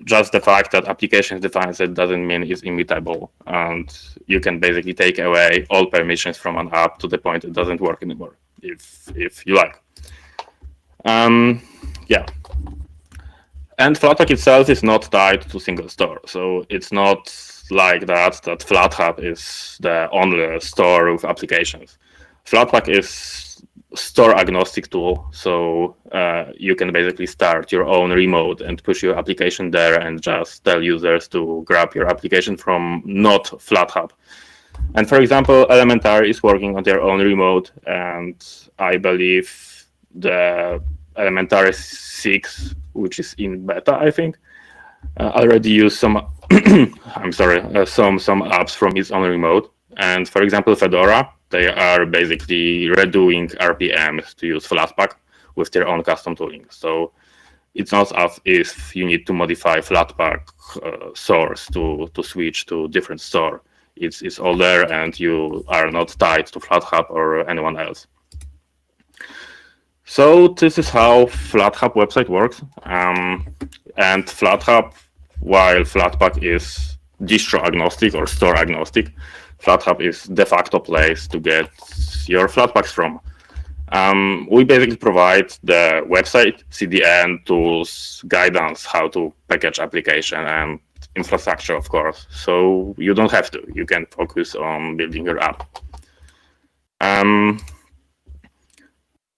just the fact that application defines it doesn't mean it's immutable. And you can basically take away all permissions from an app to the point it doesn't work anymore, if you like. Yeah. And Flatpak itself is not tied to single store. So it's not like that FlatHub is the only store with applications. Flatpak is store agnostic tool. So you can basically start your own remote and push your application there and just tell users to grab your application from not FlatHub. And for example, Elementary is working on their own remote, and I believe the Elementary 6, which is in beta, I think, already use some I'm sorry, some apps from its own remote. And for example, Fedora, they are basically redoing RPMs to use Flatpak with their own custom tooling. So it's not as if you need to modify Flatpak source to switch to different store. It's all there, and you are not tied to FlatHub or anyone else. So this is how FlatHub website works. And FlatHub, while Flatpak is distro agnostic or store agnostic, FlatHub is de facto place to get your Flatpaks from. We basically provide the website, CDN, tools, guidance, how to package application, and infrastructure, of course. So you don't have to. You can focus on building your app. And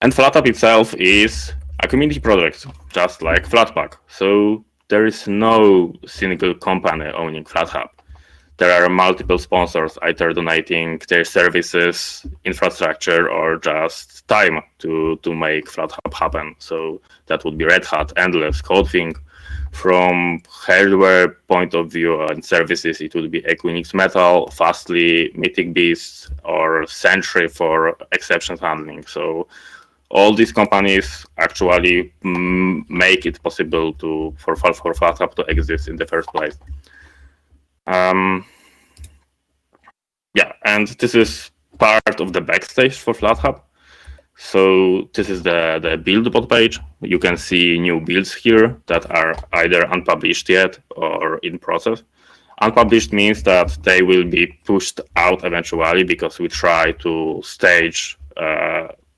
FlatHub itself is a community project, just like Flatpak. So there is no single company owning FlatHub. There are multiple sponsors either donating their services, infrastructure, or just time to make FlatHub happen. So that would be Red Hat, Endless, Codefing. From hardware point of view and services, it would be Equinix Metal, Fastly, Mythic Beast, or Sentry for exceptions handling. So all these companies actually make it possible for FlatHub to exist in the first place. Yeah, and this is part of the backstage for FlatHub. So this is the build bot page. You can see new builds here that are either unpublished yet or in process. Unpublished means that they will be pushed out eventually, because we try to stage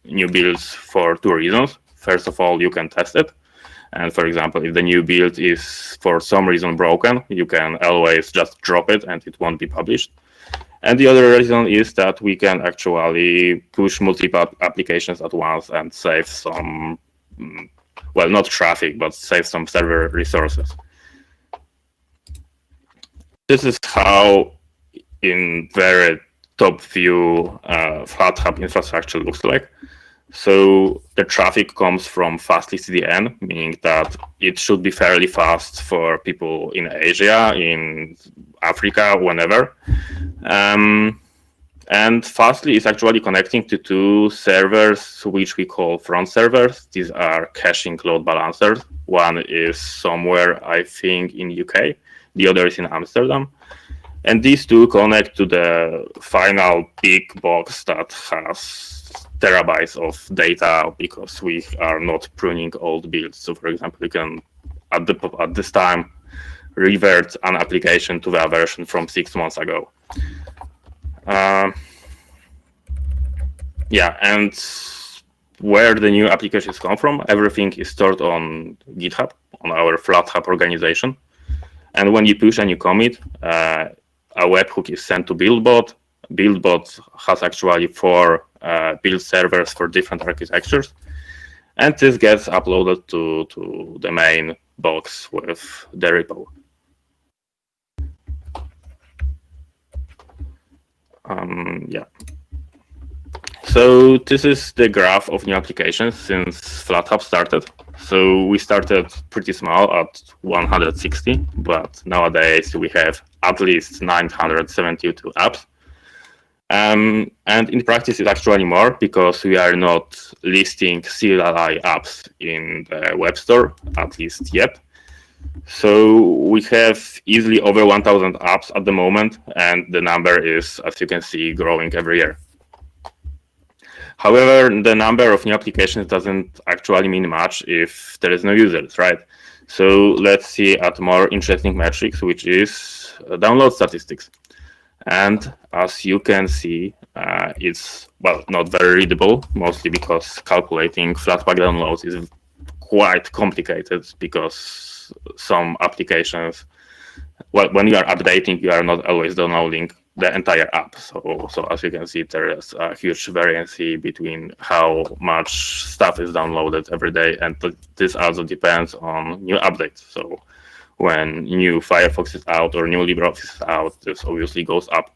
new builds for two reasons. First of all, you can test it. And for example, if the new build is for some reason broken, you can always just drop it and it won't be published. And the other reason is that we can actually push multiple applications at once and save some, well, not traffic, but save some server resources. This is how, in very top view, FlatHub infrastructure looks like. So the traffic comes from Fastly CDN, meaning that it should be fairly fast for people in Asia, in Africa, whenever. And Fastly is actually connecting to two servers, which we call front servers. These are caching load balancers. One is somewhere, I think, in UK. The other is in Amsterdam. And these two connect to the final big box that has terabytes of data, because we are not pruning old builds. So for example, you can, at this time, revert an application to the version from 6 months ago. Yeah, and where the new applications come from, everything is stored on GitHub, on our FlatHub organization. And when you push and you commit, a webhook is sent to BuildBot. BuildBot has actually 4 build servers for different architectures. And this gets uploaded to the main box with the repo. Yeah. So this is the graph of new applications since FlatHub started. So we started pretty small at 160, but nowadays we have at least 972 apps. And in practice, it's actually more because we are not listing CLI apps in the web store, at least yet. So we have easily over 1,000 apps at the moment, and the number is, as you can see, growing every year. However, the number of new applications doesn't actually mean much if there is no users, right? So let's see at more interesting metrics, which is download statistics. And as you can see, it's, well, not very readable, mostly because calculating Flatpak downloads is quite complicated because some applications, well, when you are updating, you are not always downloading the entire app. So as you can see, there is a huge variance between how much stuff is downloaded every day, and this also depends on new updates. So when new Firefox is out or new LibreOffice is out, this obviously goes up.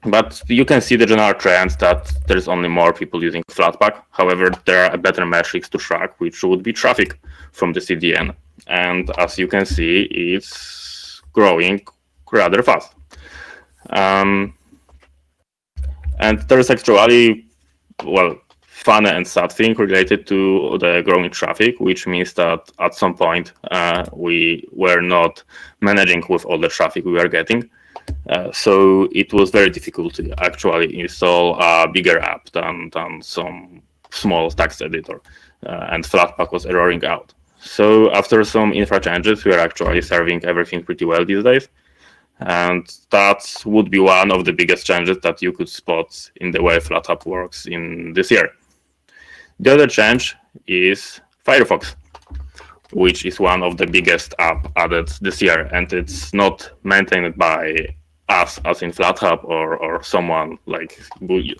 But you can see the general trend that there's only more people using Flatpak. However, there are better metrics to track, which would be traffic from the CDN. And as you can see, it's growing rather fast. And there's actually, well, fun and sad thing related to the growing traffic, which means that at some point we were not managing with all the traffic we were getting. So it was very difficult to actually install a bigger app than some small text editor, and Flatpak was erroring out. So after some infra changes, we are actually serving everything pretty well these days. And that would be one of the biggest changes that you could spot in the way Flatpak works in this year. The other change is Firefox, which is one of the biggest app added this year, and it's not maintained by us as in FlatHub or someone like we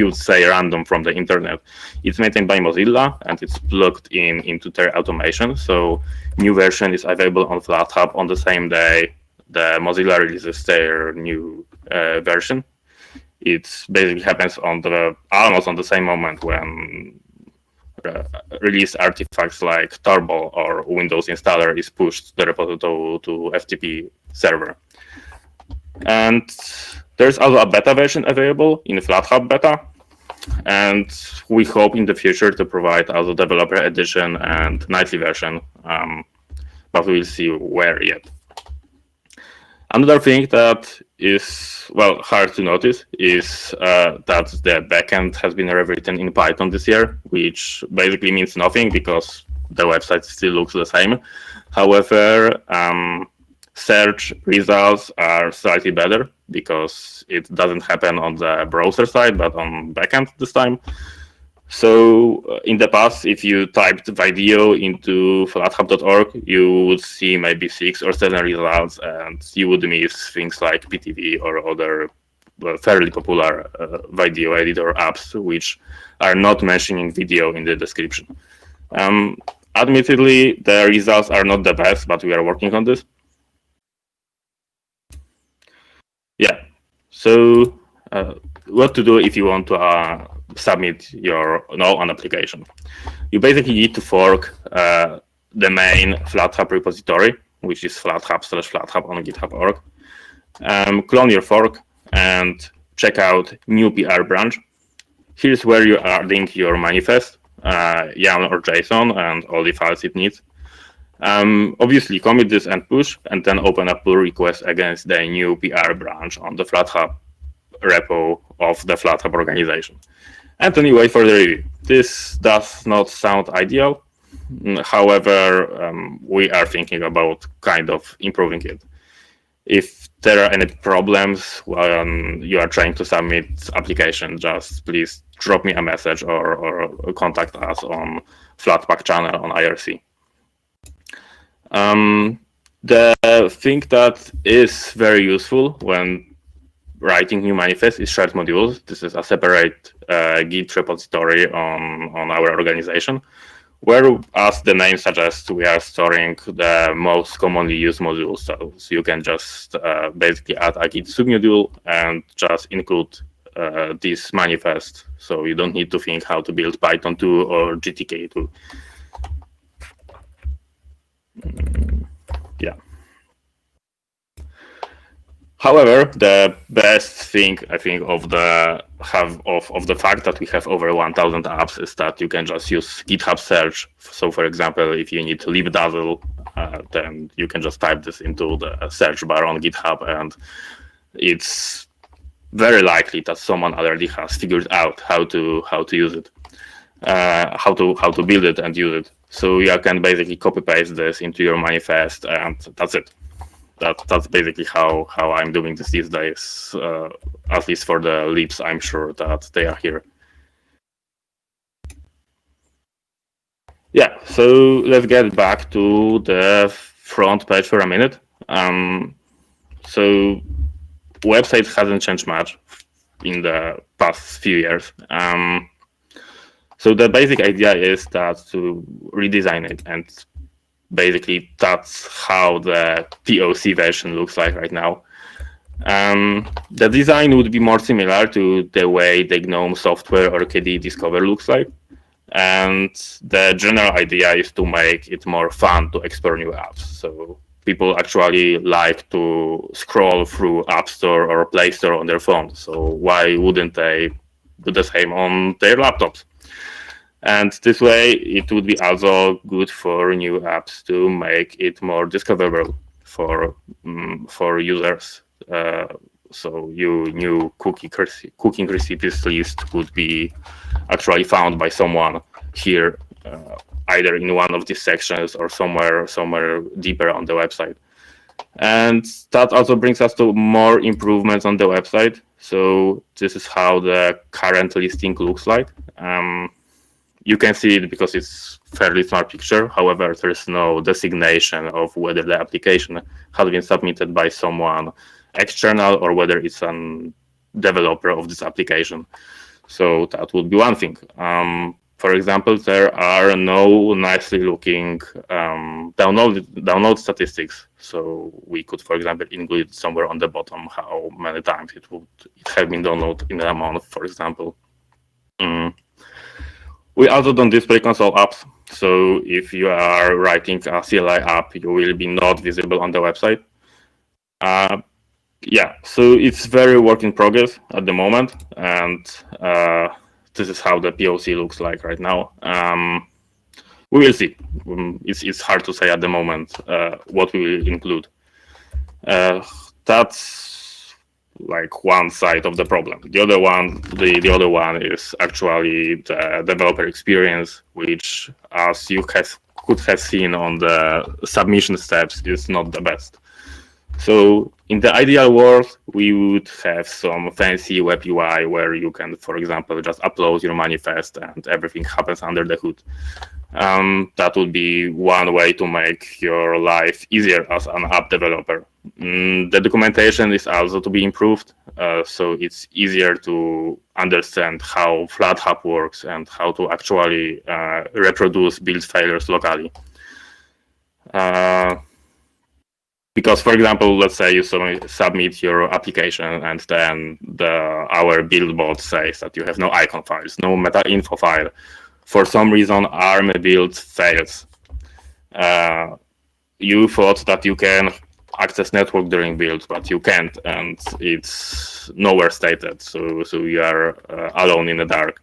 would say random from the internet. It's maintained by Mozilla, and it's plugged into their automation. So new version is available on FlatHub on the same day the Mozilla releases their new version. It basically happens on almost on the same moment when release artifacts like Turbo or Windows installer is pushed the repository to FTP server. And there's also a beta version available in FlatHub beta, and we hope in the future to provide also developer edition and nightly version, but we'll see where yet. Another thing that is, well, hard to notice is that the backend has been rewritten in Python this year, which basically means nothing because the website still looks the same. However, search results are slightly better because it doesn't happen on the browser side, but on backend this time. So in the past, if you typed video into flathub.org, you would see maybe 6 or 7 results, and you would miss things like PTV or other fairly popular video editor apps, which are not mentioning video in the description. Admittedly, the results are not the best, but we are working on this. Yeah, so what to do if you want to submit an application. You basically need to fork the main FlatHub repository, which is flathub/flathub on github.org. Clone your fork and check out new PR branch. Here's where you are adding your manifest, YAML or JSON, and all the files it needs. Obviously commit this and push, and then open a pull request against the new PR branch on the FlatHub repo of the FlatHub organization. And then you wait for the review. This does not sound ideal. However, we are thinking about kind of improving it. If there are any problems when you are trying to submit application, just please drop me a message or contact us on Flatpak channel on IRC. The thing that is very useful when writing new manifest is shared modules. This is a separate Git repository on our organization, where, as the name suggests, we are storing the most commonly used modules. So you can just basically add a Git submodule and just include this manifest. So you don't need to think how to build Python 2 or GTK 2. Yeah. However, the best thing I think of the fact that we have over 1,000 apps is that you can just use GitHub search. So, for example, if you need libdazzle, then you can just type this into the search bar on GitHub, and it's very likely that someone already has figured out how to use it, how to build it and use it. So you can basically copy paste this into your manifest, and that's it. That's basically how I'm doing this these days, at least for the libs. I'm sure that they are here. Yeah, so let's get back to the front page for a minute. So website hasn't changed much in the past few years. So the basic idea is that to redesign it, and basically that's how the POC version looks like right now. The design would be more similar to the way the GNOME software or KDE Discover looks like. And the general idea is to make it more fun to explore new apps. So people actually like to scroll through App Store or Play Store on their phone. So why wouldn't they do the same on their laptops? And this way, it would be also good for new apps to make it more discoverable for users. So your new cooking recipes list would be actually found by someone here, either in one of these sections or somewhere deeper on the website. And that also brings us to more improvements on the website. So this is how the current listing looks like. You can see it because it's fairly small picture. However, there's no designation of whether the application has been submitted by someone external or whether it's a developer of this application. So that would be one thing. For example, there are no nicely looking download statistics. So we could, for example, include somewhere on the bottom how many times it have been downloaded in a month, for example. We also don't display console apps. So if you are writing a CLI app, you will be not visible on the website. Yeah, so it's very work in progress at the moment. And this is how the POC looks like right now. We will see. It's hard to say at the moment what we will include. That's like one side of the problem. The other one is actually the developer experience, which, as you could have seen on the submission steps, is not the best. So in the ideal world, we would have some fancy web UI where you can, for example, just upload your manifest and everything happens under the hood. That would be one way to make your life easier as an app developer. The documentation is also to be improved, so it's easier to understand how FlatHub works and how to actually reproduce build failures locally. Because, for example, let's say you submit your application and then our build bot says that you have no icon files, no meta info file. For some reason, ARM build fails. You thought that you can access network during build, but you can't, and it's nowhere stated. So you are alone in the dark.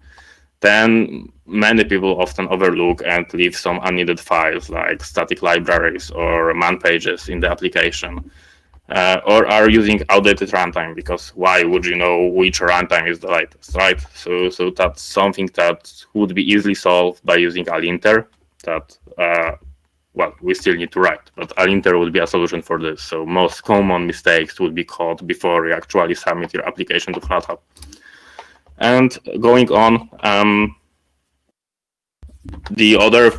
Then many people often overlook and leave some unneeded files like static libraries or man pages in the application, or are using outdated runtime, because why would you know which runtime is the latest, right? So that's something that would be easily solved by using a linter that, well, we still need to write, but a linter would be a solution for this. So most common mistakes would be caught before you actually submit your application to FlatHub. And going on, the other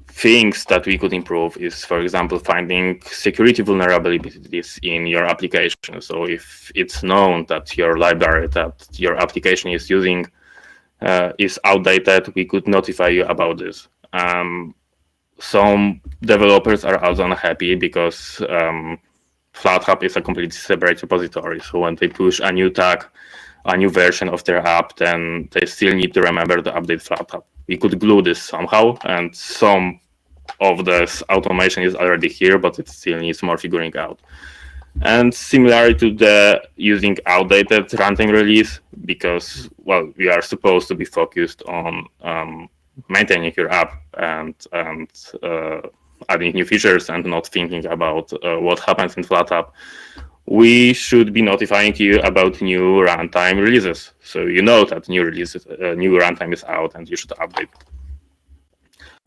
things that we could improve is, for example, finding security vulnerabilities in your application. So if it's known that your library that your application is using is outdated, we could notify you about this. Some developers are also unhappy because FlatHub is a completely separate repository. So when they push a new tag, a new version of their app, then they still need to remember to update FlatHub. We could glue this somehow, and some of this automation is already here, but it still needs more figuring out. And similarly to the using outdated runtime release, because, well, we are supposed to be focused on maintaining your app and adding new features and not thinking about what happens in FlatApp. We should be notifying you about new runtime releases, so you know that new runtime is out and you should update.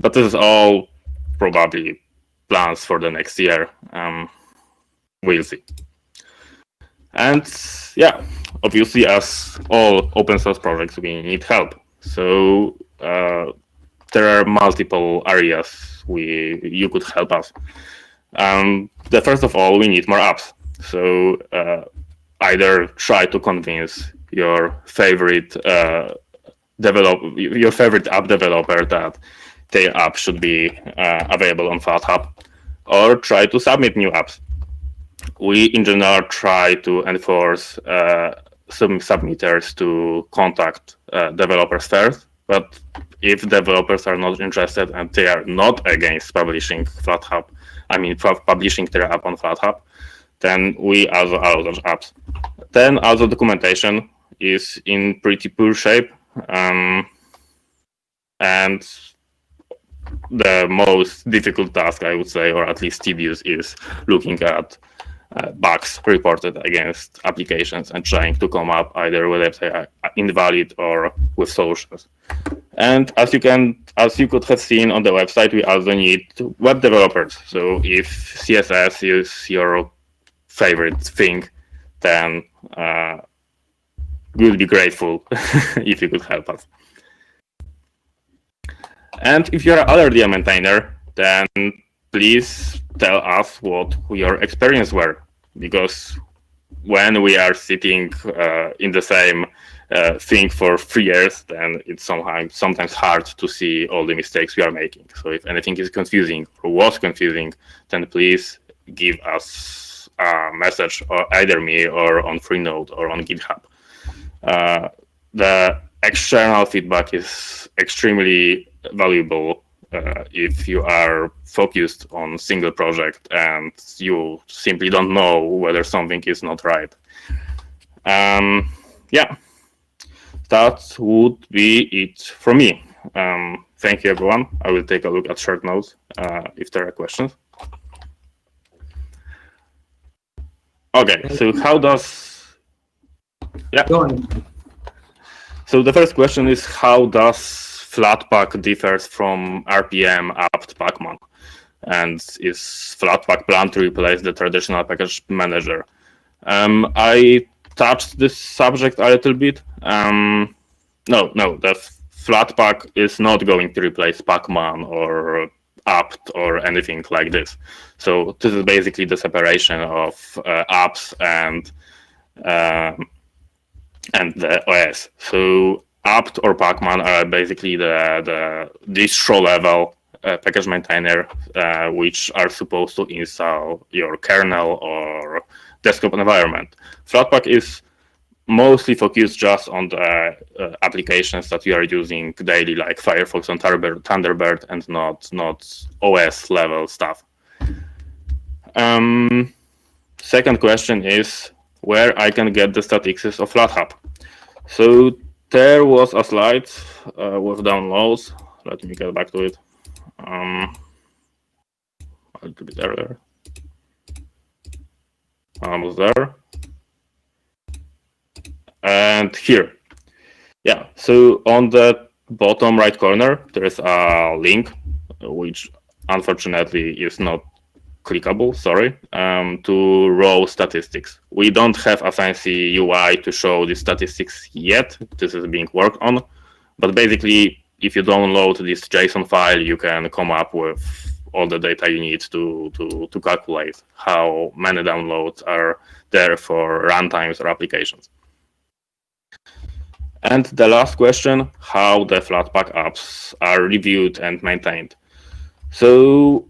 But this is all probably plans for the next year. We'll see. And yeah, obviously, as all open source projects, we need help. So there are multiple areas you could help us. The first of all, we need more apps. So either try to convince your favorite app developer that their app should be available on FlatHub, or try to submit new apps. We in general try to enforce some submitters to contact developers first, but if developers are not interested and they are not against publishing publishing their app on FlatHub, then we also allow those apps. Then also documentation is in pretty poor shape, and the most difficult task, I would say, or at least tedious, is looking at bugs reported against applications and trying to come up either with if they are invalid or with solutions. And as you could have seen on the website, we also need web developers. So if CSS is your favorite thing, then we would be grateful if you could help us. And if you're already a maintainer, then please tell us what your experience were, because when we are sitting in the same thing for 3 years, then it's sometimes hard to see all the mistakes we are making. So if anything is confusing or was confusing, then please give us a message, or either me or on Freenode or on GitHub. The external feedback is extremely valuable if you are focused on single project and you simply don't know whether something is not right. Yeah, that would be it from me. Thank you, everyone. I will take a look at short notes if there are questions. Okay, so how does... Yeah. Go on. So the first question is, how does Flatpak differs from RPM apt pacman? And is Flatpak planned to replace the traditional package manager? I touched this subject a little bit. No, the Flatpak is not going to replace pacman or apt or anything like this. So this is basically the separation of apps and the OS. So apt or pacman are basically the distro level package maintainer, which are supposed to install your kernel or desktop environment. Flatpak is mostly focused just on the applications that you are using daily, like Firefox and Thunderbird, and not OS level stuff. Second question is where I can get the statistics of FlatHub. So there was a slide with downloads. Let me get back to it. A little bit earlier. Almost there. And here. Yeah, so on the bottom right corner, there is a link, which unfortunately is not clickable, sorry, to raw statistics. We don't have a fancy UI to show the statistics yet. This is being worked on. But basically, if you download this JSON file, you can come up with all the data you need to calculate how many downloads are there for runtimes or applications. And the last question, how the Flatpak apps are reviewed and maintained. So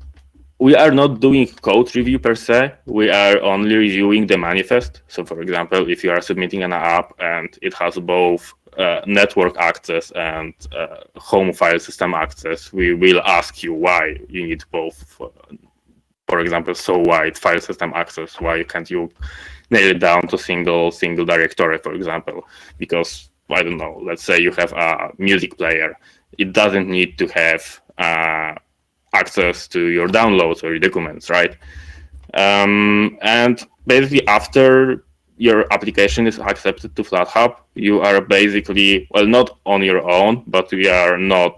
we are not doing code review per se. We are only reviewing the manifest. So for example, if you are submitting an app and it has both network access and home file system access, we will ask you why you need both for example, so wide file system access? Why can't you nail it down to single directory, for example? Because I don't know, let's say you have a music player. It doesn't need to have access to your downloads or your documents, right? And basically after your application is accepted to FlatHub, you are basically, well, not on your own, but we are not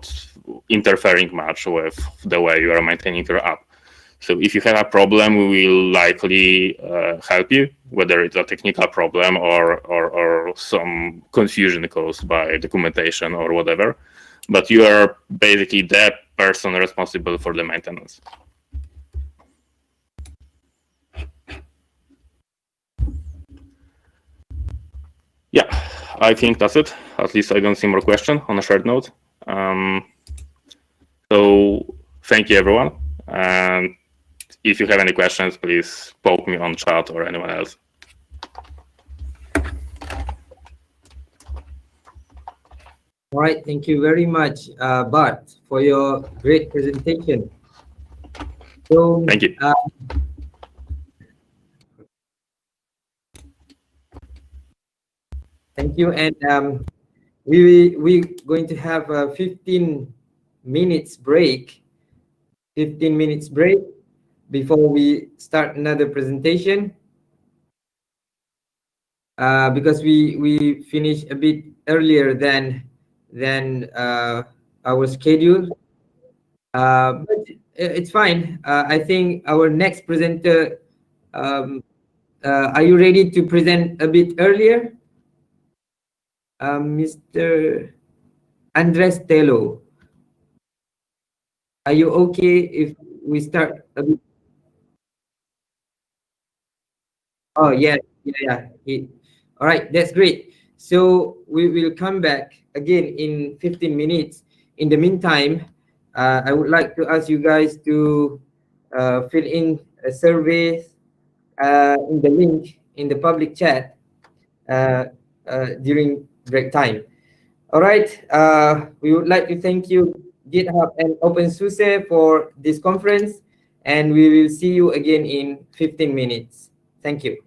interfering much with the way you are maintaining your app. So if you have a problem, we will likely help you, whether it's a technical problem or some confusion caused by documentation or whatever. But you are basically the person responsible for the maintenance. Yeah, I think that's it. At least I don't see more questions on a shared note. So thank you, everyone. And if you have any questions, please poke me on chat or anyone else. All right, thank you very much, Bart, for your great presentation. So, Thank you. Thank you, and we're going to have a 15 minutes break. 15 minutes break before we start another presentation. Because we finished a bit earlier than our schedule. But it's fine. I think our next presenter. Are you ready to present a bit earlier, Mr. Andres Telo? Are you okay if we start a bit? Oh yeah, yeah. All right, that's great. So we will come back again in 15 minutes. In the meantime, I would like to ask you guys to fill in a survey in the link in the public chat during break time. All right. We would like to thank you, GitHub and OpenSUSE, for this conference, and we will see you again in 15 minutes. Thank you.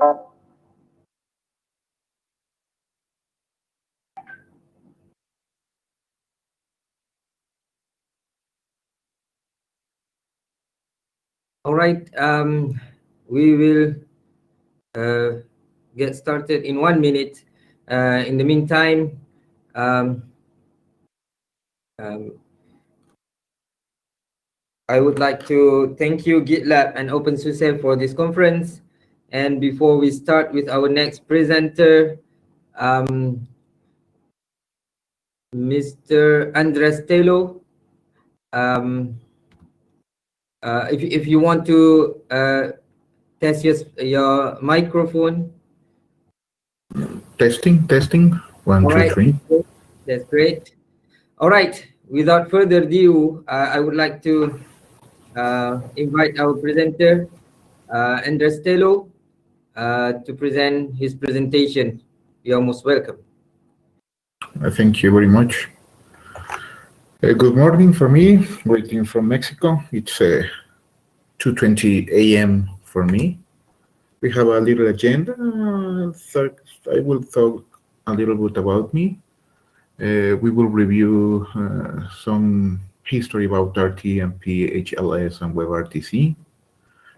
All right, we will get started in 1 minute. In the meantime, um, um, I would like to thank you, GitLab and OpenSUSE for this conference. And before we start with our next presenter, Mr. Andres Telo, if you want to test your microphone. Testing. One, All two, right, three. that's great. All right, without further ado, I would like to invite our presenter, Andres Telo, to present his presentation. You're most welcome. Thank you very much. Good morning for me, greeting from Mexico. It's 2:20 a.m. for me. We have a little agenda. I will talk a little bit about me. We will review some history about RTMP, HLS, and WebRTC.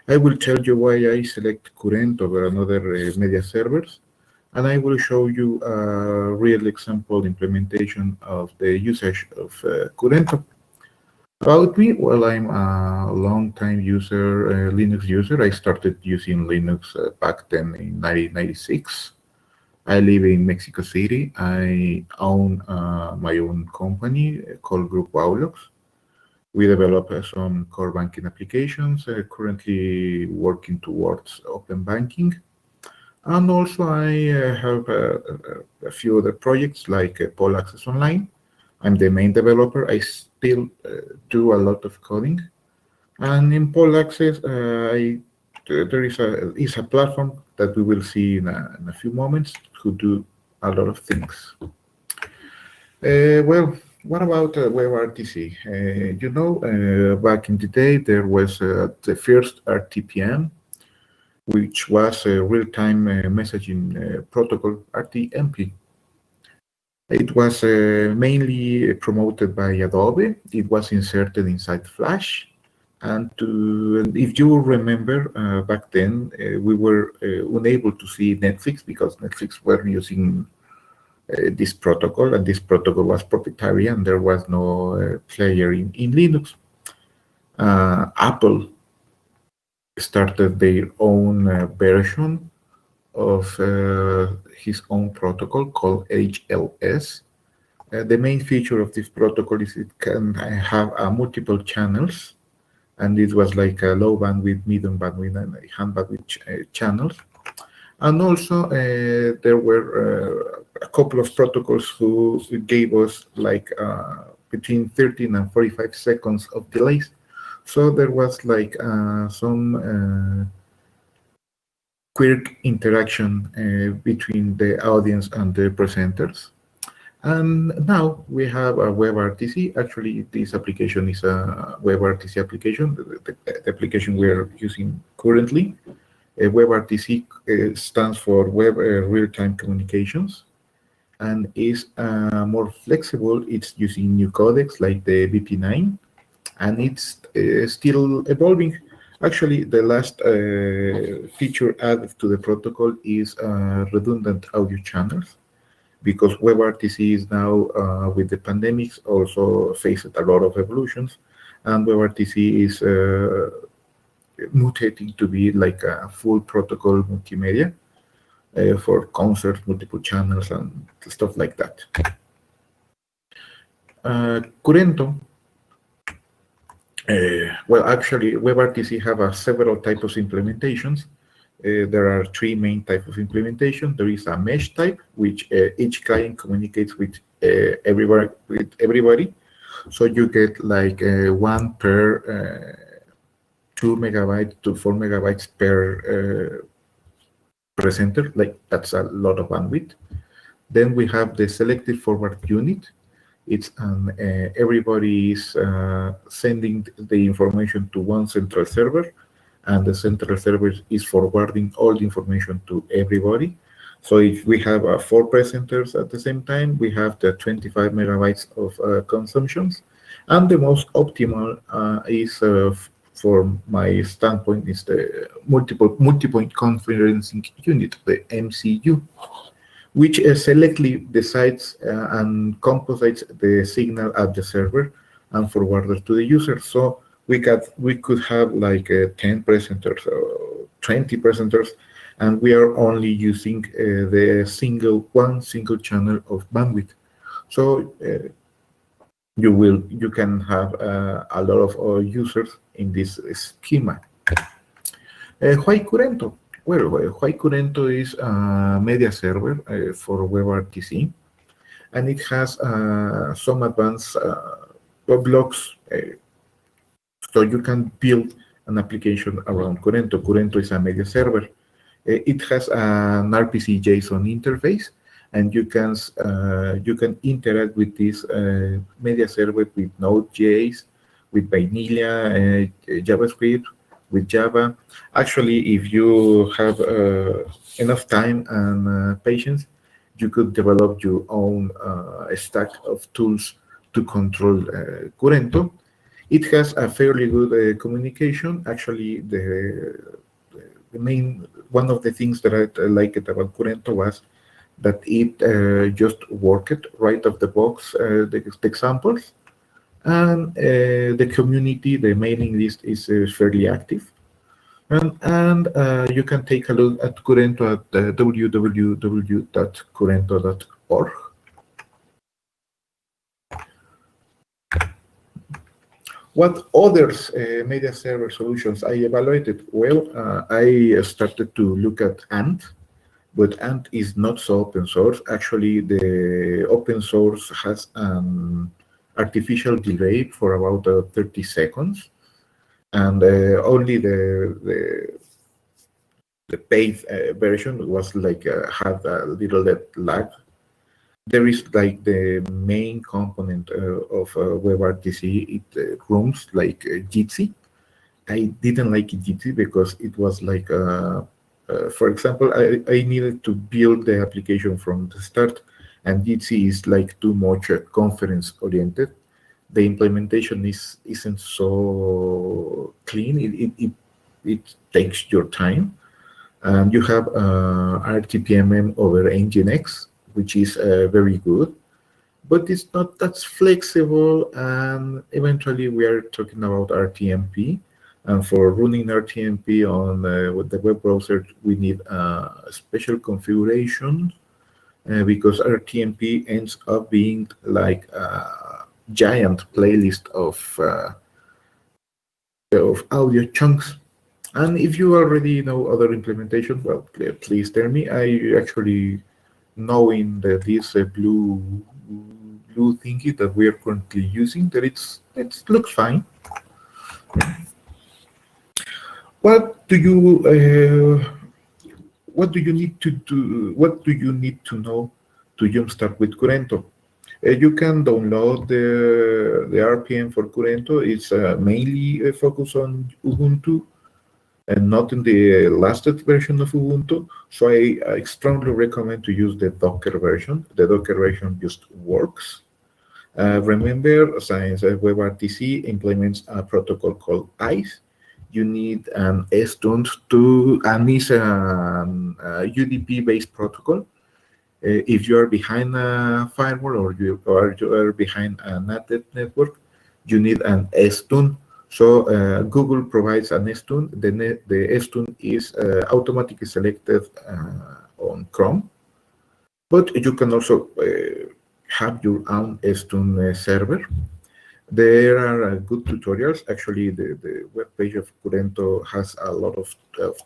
I will tell you why I select Current over another media servers, and I will show you a real example implementation of the usage of Currento. About me, well, I'm a long-time user, Linux user. I started using Linux back then in 1996. I live in Mexico City. I own my own company called Group Aulox. We develop some core banking applications, currently working towards open banking. And also I have a few other projects like Pol Access Online. I'm the main developer. I still do a lot of coding. And in Pol Access, there is a platform that we will see in a few moments who do a lot of things. Well, what about WebRTC? Back in the day, there was the first RTPM, which was a real-time messaging protocol, RTMP. It was mainly promoted by Adobe. It was inserted inside Flash. And if you remember, back then, we were unable to see Netflix because Netflix were using this protocol, and this protocol was proprietary, and there was no player in Linux. Apple started their own version of his own protocol called HLS. The main feature of this protocol is it can have multiple channels, and it was like a low bandwidth, medium bandwidth, and high bandwidth channels. And also there were a couple of protocols who gave us like between 13 and 45 seconds of delays. So there was like some quick interaction between the audience and the presenters. And now we have a WebRTC. Actually, this application is a WebRTC application, the application we are using currently. WebRTC stands for Web Real-Time Communications, and is more flexible. It's using new codecs like the BP9, and it's still evolving. Actually, the last feature added to the protocol is redundant audio channels, because WebRTC is now, with the pandemics, also faced a lot of evolutions, and WebRTC is mutating to be like a full protocol multimedia for concerts, multiple channels, and stuff like that. Currento. Well, actually, WebRTC have several types of implementations. There are three main types of implementation. There is a mesh type, which each client communicates with everybody. So you get like one per 2 megabytes to 4 megabytes per presenter. Like that's a lot of bandwidth. Then we have the selective forward unit. It's everybody is sending the information to one central server, and the central server is forwarding all the information to everybody. So if we have 4 presenters at the same time, we have the 25 megabytes of consumptions, and the most optimal is, for my standpoint, is the multi-point conferencing unit, the MCU, which selectively decides and composites the signal at the server and forwarded to the user. So we could have like 10 presenters or 20 presenters, and we are only using one single channel of bandwidth. So you can have a lot of users in this schema. Why Curento? Well, why Curento is a media server for WebRTC, and it has some advanced blocks, so you can build an application around Curento. Curento is a media server. It has an RPC JSON interface, and you can interact with this media server with Node.js, with Vanilla, JavaScript, with Java. Actually, if you have enough time and patience, you could develop your own stack of tools to control Curento. It has a fairly good communication. Actually, one of the things that I liked about Curento was that it just worked right off the box, the examples. And the community, the mailing list is fairly active. And you can take a look at Curento at www.curento.org. What others media server solutions I evaluated? Well, I started to look at Ant, but Ant is not so open source. Actually, the open source has an artificial delay for about 30 seconds, and only the paid version was like had a little lag. There is like the main component of WebRTC. It runs like Jitsi. I didn't like Jitsi because it was like, for example, I needed to build the application from the start, and Jitsi is like too much conference oriented. The implementation isn't so clean. It takes your time, and you have RTPMM over Nginx, which is very good, but it's not that flexible. And eventually, we are talking about RTMP, and for running RTMP on with the web browser, we need a special configuration because RTMP ends up being like a giant playlist of audio chunks. And if you already know other implementation, well, please tell me. I actually knowing that this blue thingy that we are currently using, that it looks fine. What do you need to do? What do you need to know to jumpstart with Curento? You can download the RPM for Curento. It's mainly focused on Ubuntu and not in the latest version of Ubuntu. So I strongly recommend to use the Docker version. The Docker version just works. Remember, since WebRTC implements a protocol called ICE, you need an STUNT and it's an UDP-based protocol. If you are behind a firewall or you are behind a NAT network, you need an STUN. So Google provides an STUN. The STUN is automatically selected on Chrome, but you can also have your own STUN server. There are good tutorials. Actually, the web page of Curento has a lot of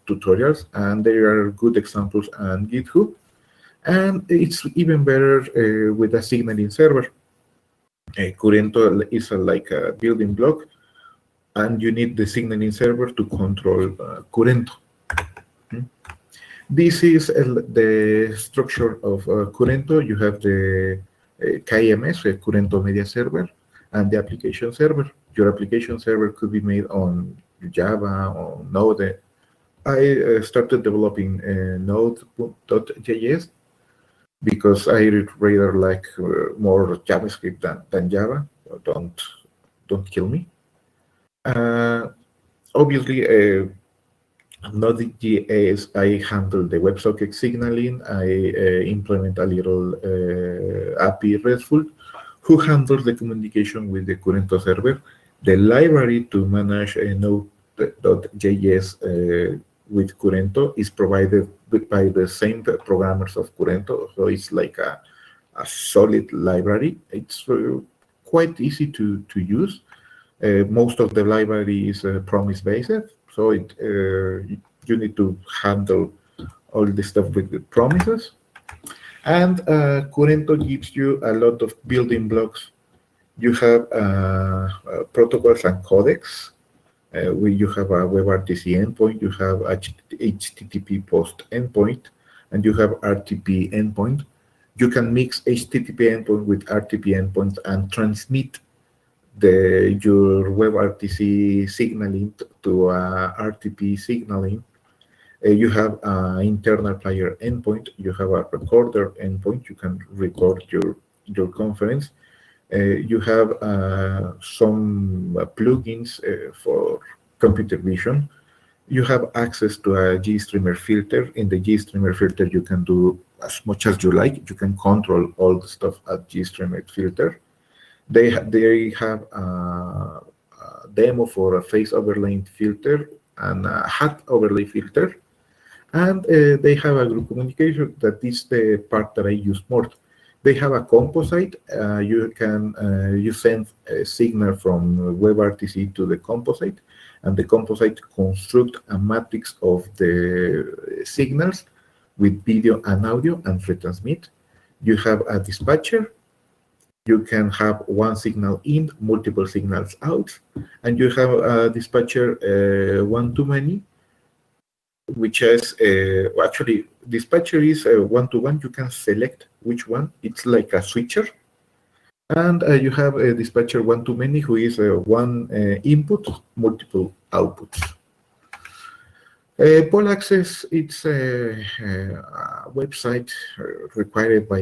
tutorials, and there are good examples on GitHub. And it's even better with a signaling server. Curento is like a building block, and you need the signaling server to control Curento. This is the structure of Curento. You have the KMS, Curento Media Server, and the application server. Your application server could be made on Java or Node. I started developing Node.js because I rather like more JavaScript than Java. Don't kill me. Obviously, Node.js, I handle the WebSocket signaling. I implement a little API RESTful who handles the communication with the Curento server. The library to manage Node.js with Curento is provided by the same programmers of Curento, so it's like a solid library. It's quite easy to use. Most of the library is promise-based, so you need to handle all this stuff with the promises. And Curento gives you a lot of building blocks. You have protocols and codecs. Where you have a WebRTC endpoint, you have a HTTP post endpoint, and you have RTP endpoint. You can mix HTTP endpoint with RTP endpoint and transmit your WebRTC signaling to RTP signaling. You have an internal player endpoint. You have a recorder endpoint. You can record your conference. You have some plugins for computer vision. You have access to a GStreamer filter. In the GStreamer filter, you can do as much as you like. You can control all the stuff at GStreamer filter. They have a demo for a face overlay filter and a hat overlay filter. And they have a group communication. That is the part that I use more. They have a composite. You send a signal from WebRTC to the composite, and the composite construct a matrix of the signals with video and audio and retransmit. You have a dispatcher. You can have one signal in, multiple signals out, and you have a dispatcher one-to-many, which is actually dispatcher is one-to-one. You can select which one. It's like a switcher. And you have a dispatcher one-to-many, who is one input, multiple outputs. Poll Access, it's a website required by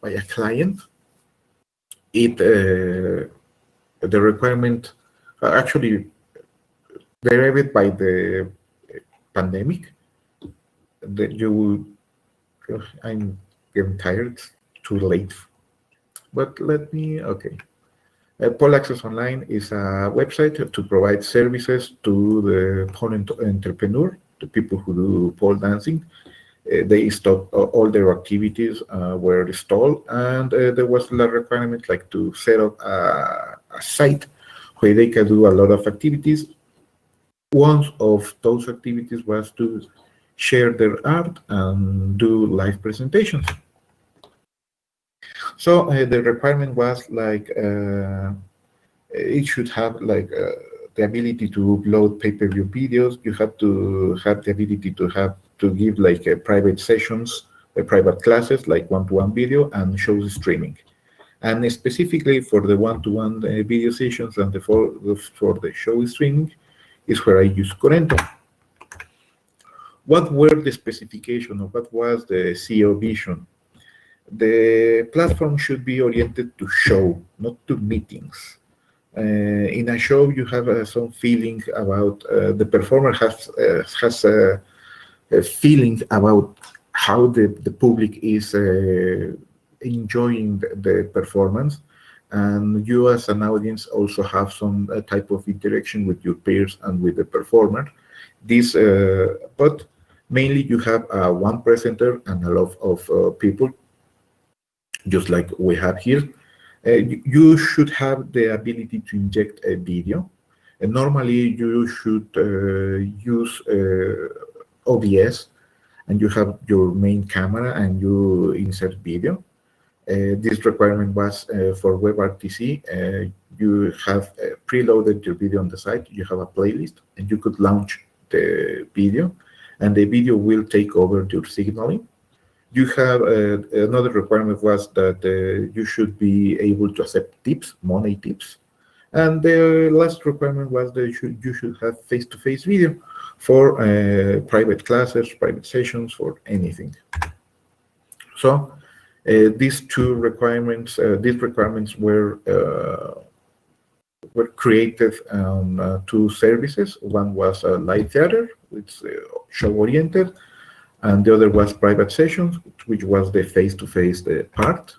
a client. The requirement actually derived by the pandemic. That I'm getting tired. It's too late. But okay. Poll Access Online is a website to provide services to the poll entrepreneur, the people who do pole dancing. They stopped all their activities were stalled, and there was a requirement like to set up a site where they can do a lot of activities. One of those activities was to share their art and do live presentations. So the requirement was like it should have like the ability to upload pay-per-view videos. You have to have the ability to give like private sessions, private classes, like one-to-one video, and shows streaming. And specifically for the one-to-one video sessions and for the show streaming is where I use Curento. What were the specifications, or what was the CEO vision? The platform should be oriented to show, not to meetings. In a show, you have some feeling about the performer has a feeling about how the public is enjoying the performance, and you as an audience also have some type of interaction with your peers and with the performer. This, but mainly you have one presenter and a lot of people, just like we have here. You should have the ability to inject a video. And normally you should use OBS, and you have your main camera and you insert video. This requirement was for WebRTC. You have preloaded your video on the site. You have a playlist, and you could launch the video, and the video will take over your signaling. You have another requirement was that you should be able to accept tips, money tips. And the last requirement was that you should have face-to-face video for private classes, private sessions, for anything. So these requirements were created on two services. One was live theater, which show-oriented, and the other was private sessions, which was the face-to-face part.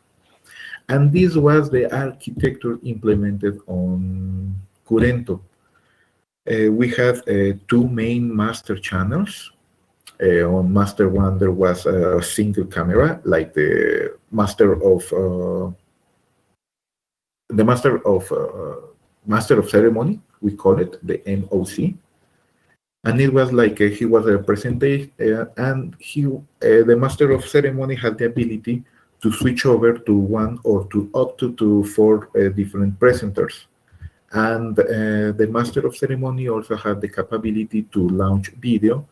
And this was the architecture implemented on Curento. We had two main master channels. On master one, there was a single camera, like the master of ceremony. We call it the MOC, and it was like he was a presentation, and the master of ceremony had the ability to switch over to one or up to four different presenters. And the master of ceremony also had the capability to launch video.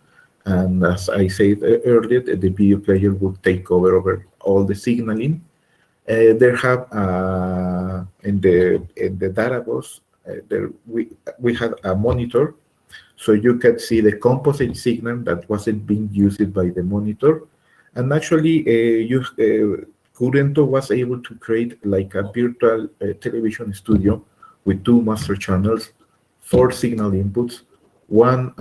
And as I said earlier, the video player would take over all the signaling. There have in the database we had a monitor, so you could see the composite signal that wasn't being used by the monitor. And actually, Curento was able to create like a virtual television studio with two master channels, 4 signal inputs, one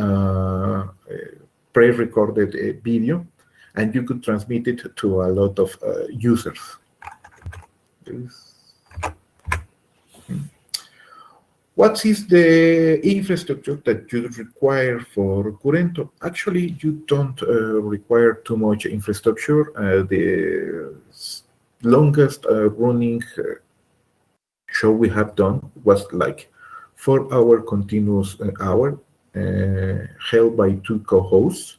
pre-recorded video, and you could transmit it to a lot of users. What is the infrastructure that you require for Curento? Actually, you don't require too much infrastructure. The longest running show we have done was like 4-hour continuous hour, held by 2 co-hosts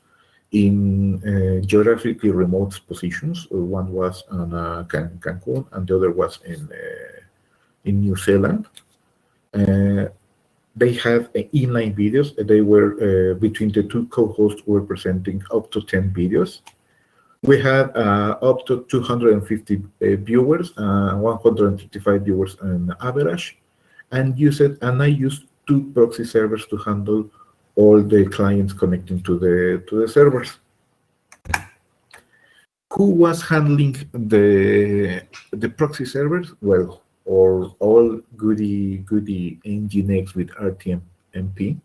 in geographically remote positions. One was on Cancun, and the other was in New Zealand. They had inline videos. They were between the 2 co-hosts were presenting up to 10 videos. We had up to 250 viewers, 135 viewers on average, and I used 2 proxy servers to handle all the clients connecting to the servers. Who was handling the proxy servers? Well, or all goody Nginx with RTMP.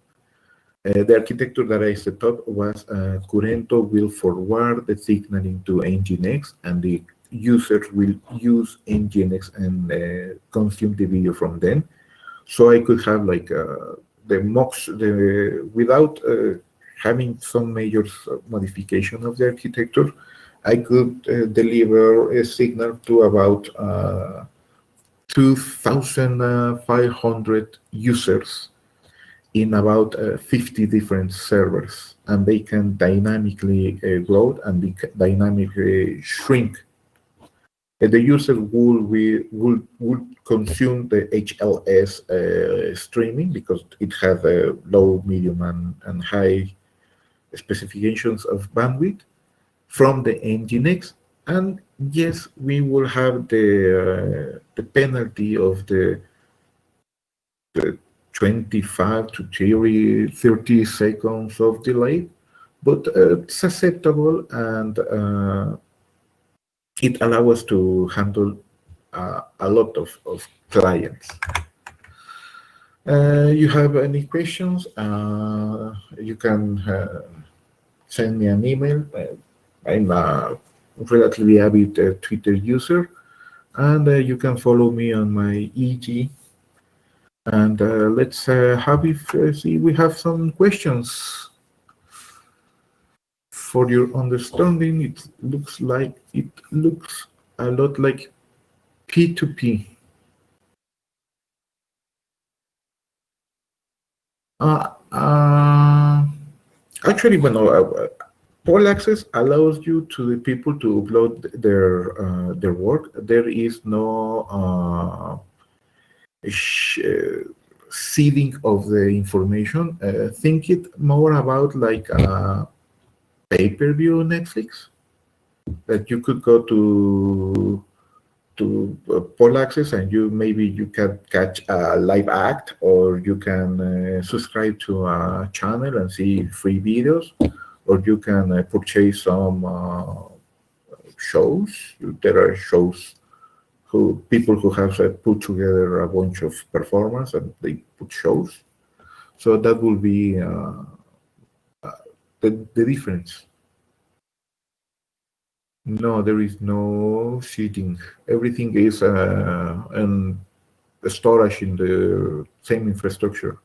The architecture that I set up was Curento will forward the signaling to Nginx, and the users will use Nginx and consume the video from them. So I could have like the mocks without having some major modification of the architecture. I could deliver a signal to about 2,500 users in about 50 different servers, and they can dynamically grow and dynamically shrink. The user will consume the HLS streaming because it has a low, medium, and high specifications of bandwidth from the Nginx. And yes, we will have the penalty of the 25 to 30 seconds of delay, but it's acceptable, and it allows us to handle a lot of clients. You have any questions? You can send me an email. I'm a relatively avid Twitter user, and you can follow me on my EG. And let's see. We have some questions. For your understanding, it looks a lot like P2P. Actually, All Access allows you to the people to upload their work. There is no seeding of the information. Think it more about like pay-per-view Netflix, that you could go to to poll access, and you can catch a live act, or you can subscribe to a channel and see free videos, or you can purchase some shows. There are shows who people who have put together a bunch of performance and they put shows. So that will be the difference. No, there is no seating. Everything is storage in the same infrastructure.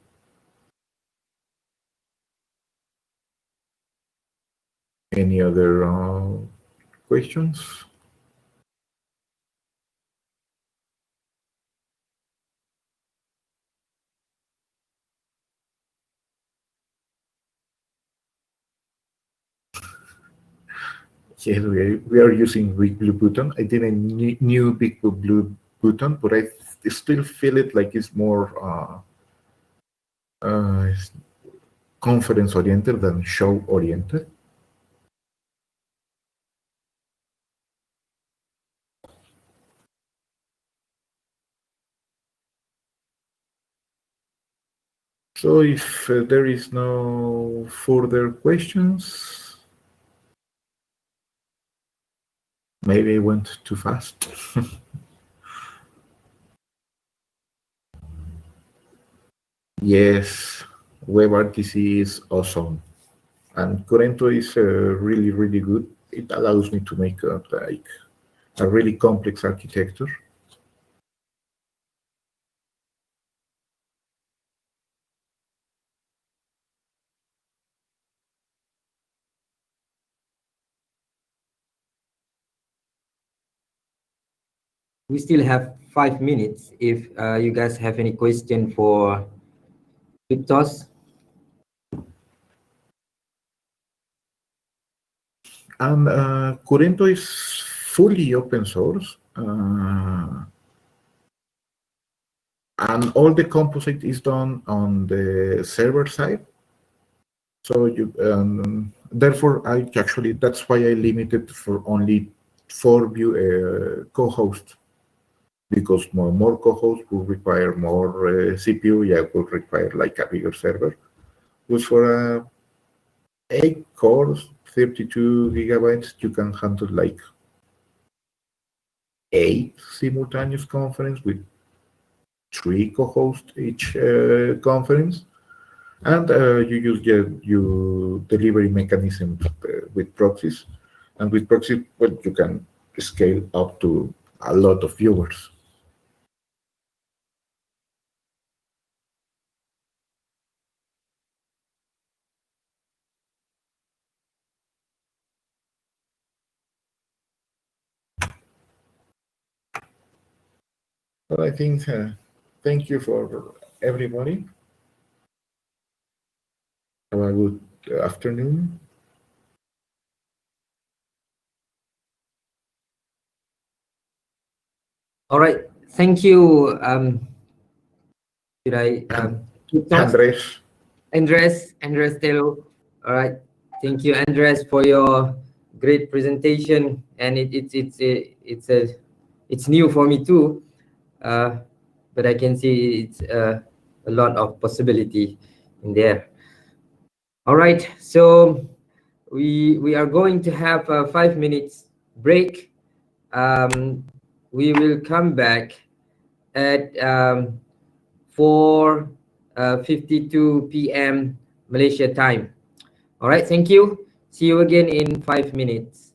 Any other questions? Yes, we are using Big Blue Button. I didn't knew Big Blue Button, but I still feel it like it's more conference oriented than show oriented. So if there is no further questions, maybe I went too fast. Yes, WebRTC is awesome, and Corento is really, really good. It allows me to make like a really complex architecture. We still have 5 minutes. If you guys have any question for Victos. And Corento is fully open source. And all the composite is done on the server side. So you, therefore, that's why I limited for only 4 co-hosts, because more co-hosts will require more CPU. Yeah, would require like a bigger server. But for 8 cores, 32 gigabytes, you can handle like 8 simultaneous conference with 3 co-hosts each conference. And you use your delivery mechanism with proxies. And with proxies, well, you can scale up to a lot of viewers. Well, I think, thank you for everybody. Have a good afternoon. All right. Thank you. Should I Andres. Andres Telo. All right. Thank you, Andres, for your great presentation. And it's new for me too. But I can see it's a lot of possibility in there. All right. So we are going to have a 5 minutes break. We will come back at 4:52 p.m. Malaysia time. All right, thank you. See you again in 5 minutes.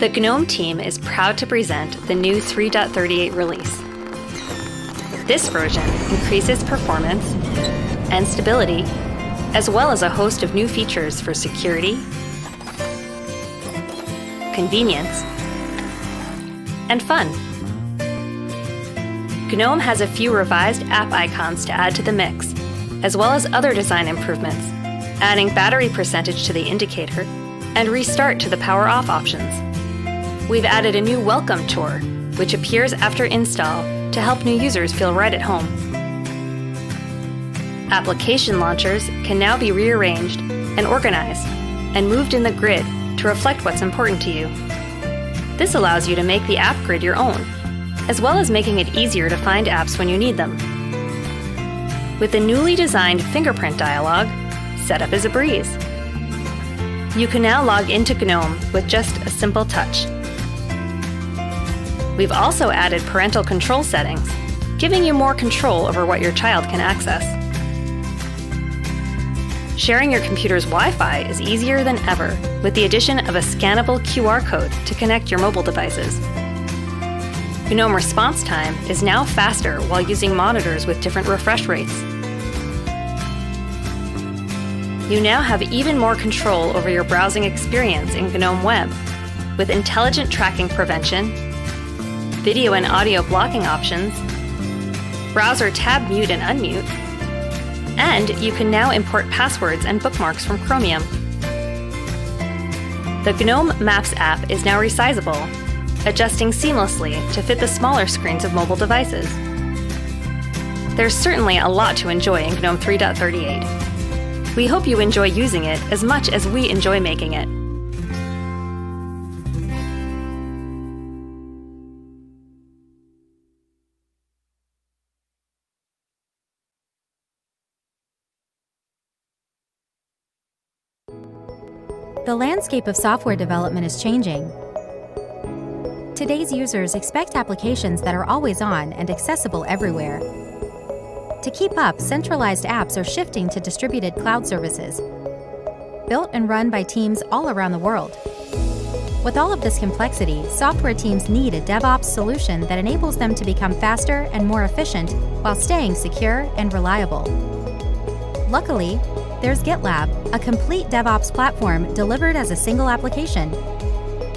The GNOME team is proud to present the new 3.38 release. This version increases performance and stability, as well as a host of new features for security, convenience, and fun. GNOME has a few revised app icons to add to the mix, as well as other design improvements, adding battery percentage to the indicator and restart to the power off options. We've added a new welcome tour, which appears after install to help new users feel right at home. Application launchers can now be rearranged and organized and moved in the grid to reflect what's important to you. This allows you to make the app grid your own, as well as making it easier to find apps when you need them. With the newly designed fingerprint dialog, setup is a breeze. You can now log into GNOME with just a simple touch. We've also added parental control settings, giving you more control over what your child can access. Sharing your computer's Wi-Fi is easier than ever with the addition of a scannable QR code to connect your mobile devices. GNOME response time is now faster while using monitors with different refresh rates. You now have even more control over your browsing experience in GNOME Web with intelligent tracking prevention, video and audio blocking options, browser tab mute and unmute, and you can now import passwords and bookmarks from Chromium. The GNOME Maps app is now resizable, adjusting seamlessly to fit the smaller screens of mobile devices. There's certainly a lot to enjoy in GNOME 3.38. We hope you enjoy using it as much as we enjoy making it. The landscape of software development is changing. Today's users expect applications that are always on and accessible everywhere. To keep up, centralized apps are shifting to distributed cloud services, built and run by teams all around the world. With all of this complexity, software teams need a DevOps solution that enables them to become faster and more efficient while staying secure and reliable. Luckily, there's GitLab, a complete DevOps platform delivered as a single application.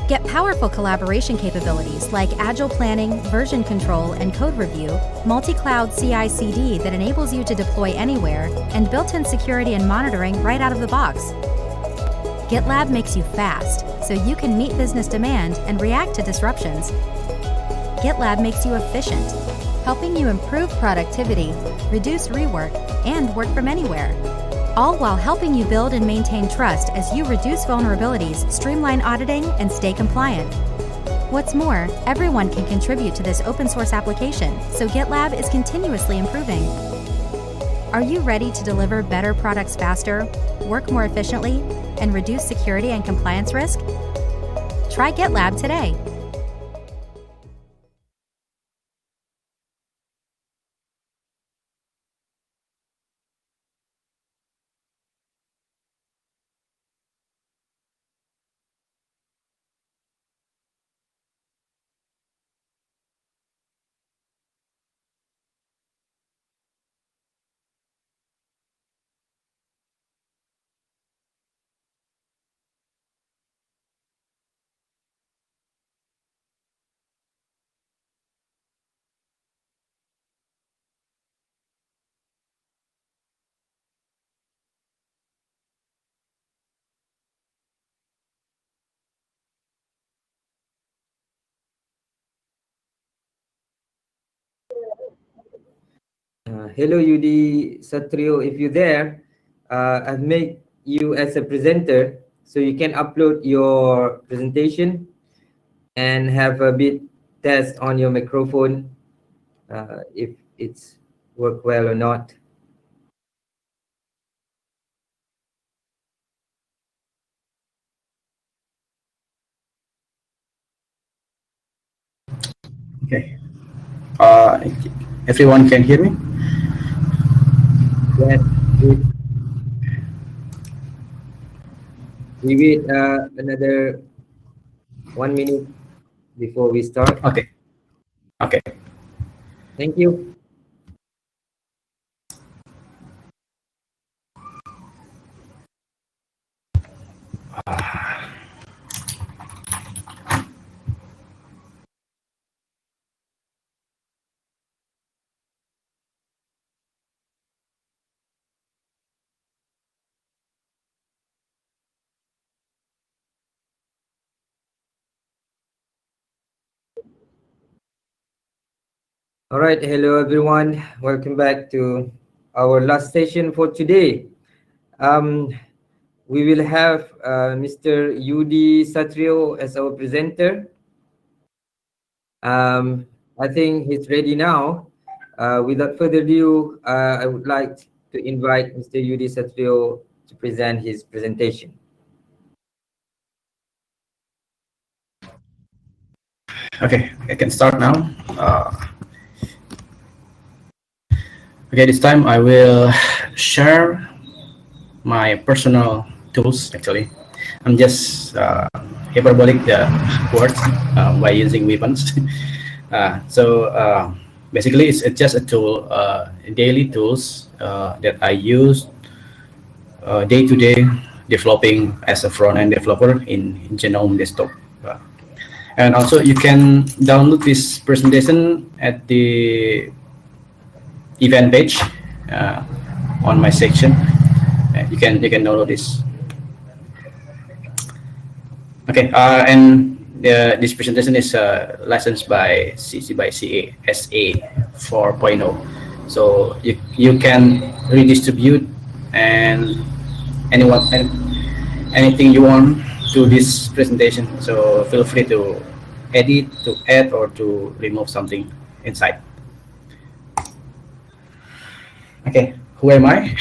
Get powerful collaboration capabilities like agile planning, version control, and code review, multi-cloud CI/CD that enables you to deploy anywhere, and built-in security and monitoring right out of the box. GitLab makes you fast, so you can meet business demand and react to disruptions. GitLab makes you efficient, helping you improve productivity, reduce rework, and work from anywhere. All while helping you build and maintain trust as you reduce vulnerabilities, streamline auditing, and stay compliant. What's more, everyone can contribute to this open source application, so GitLab is continuously improving. Are you ready to deliver better products faster, work more efficiently, and reduce security and compliance risk? Try GitLab today. Hello, Yudi Satrio. If you're there, I've made you as a presenter, so you can upload your presentation and have a bit test on your microphone if it's work well or not. Okay. Everyone can hear me? Yes. We wait another 1 minute before we start. Okay. Okay. Thank you. All right, hello everyone. Welcome back to our last session for today. We will have Mr. Yudi Satrio as our presenter. I think he's ready now. Without further ado, I would like to invite Mr. Yudi Satrio to present his presentation. Okay, I can start now. Okay, this time I will share my personal tools. Actually, I'm just hyperbolic the words by using weapons. Basically, it's just a tool, daily tools that I use day to day developing as a front end developer in GNOME desktop. And also, you can download this presentation at the event page on my section. You can download this. Okay, and this presentation is licensed by CA SA 4.0. So you can redistribute and anything you want to this presentation. So feel free to edit, to add, or to remove something inside. Okay, who am I?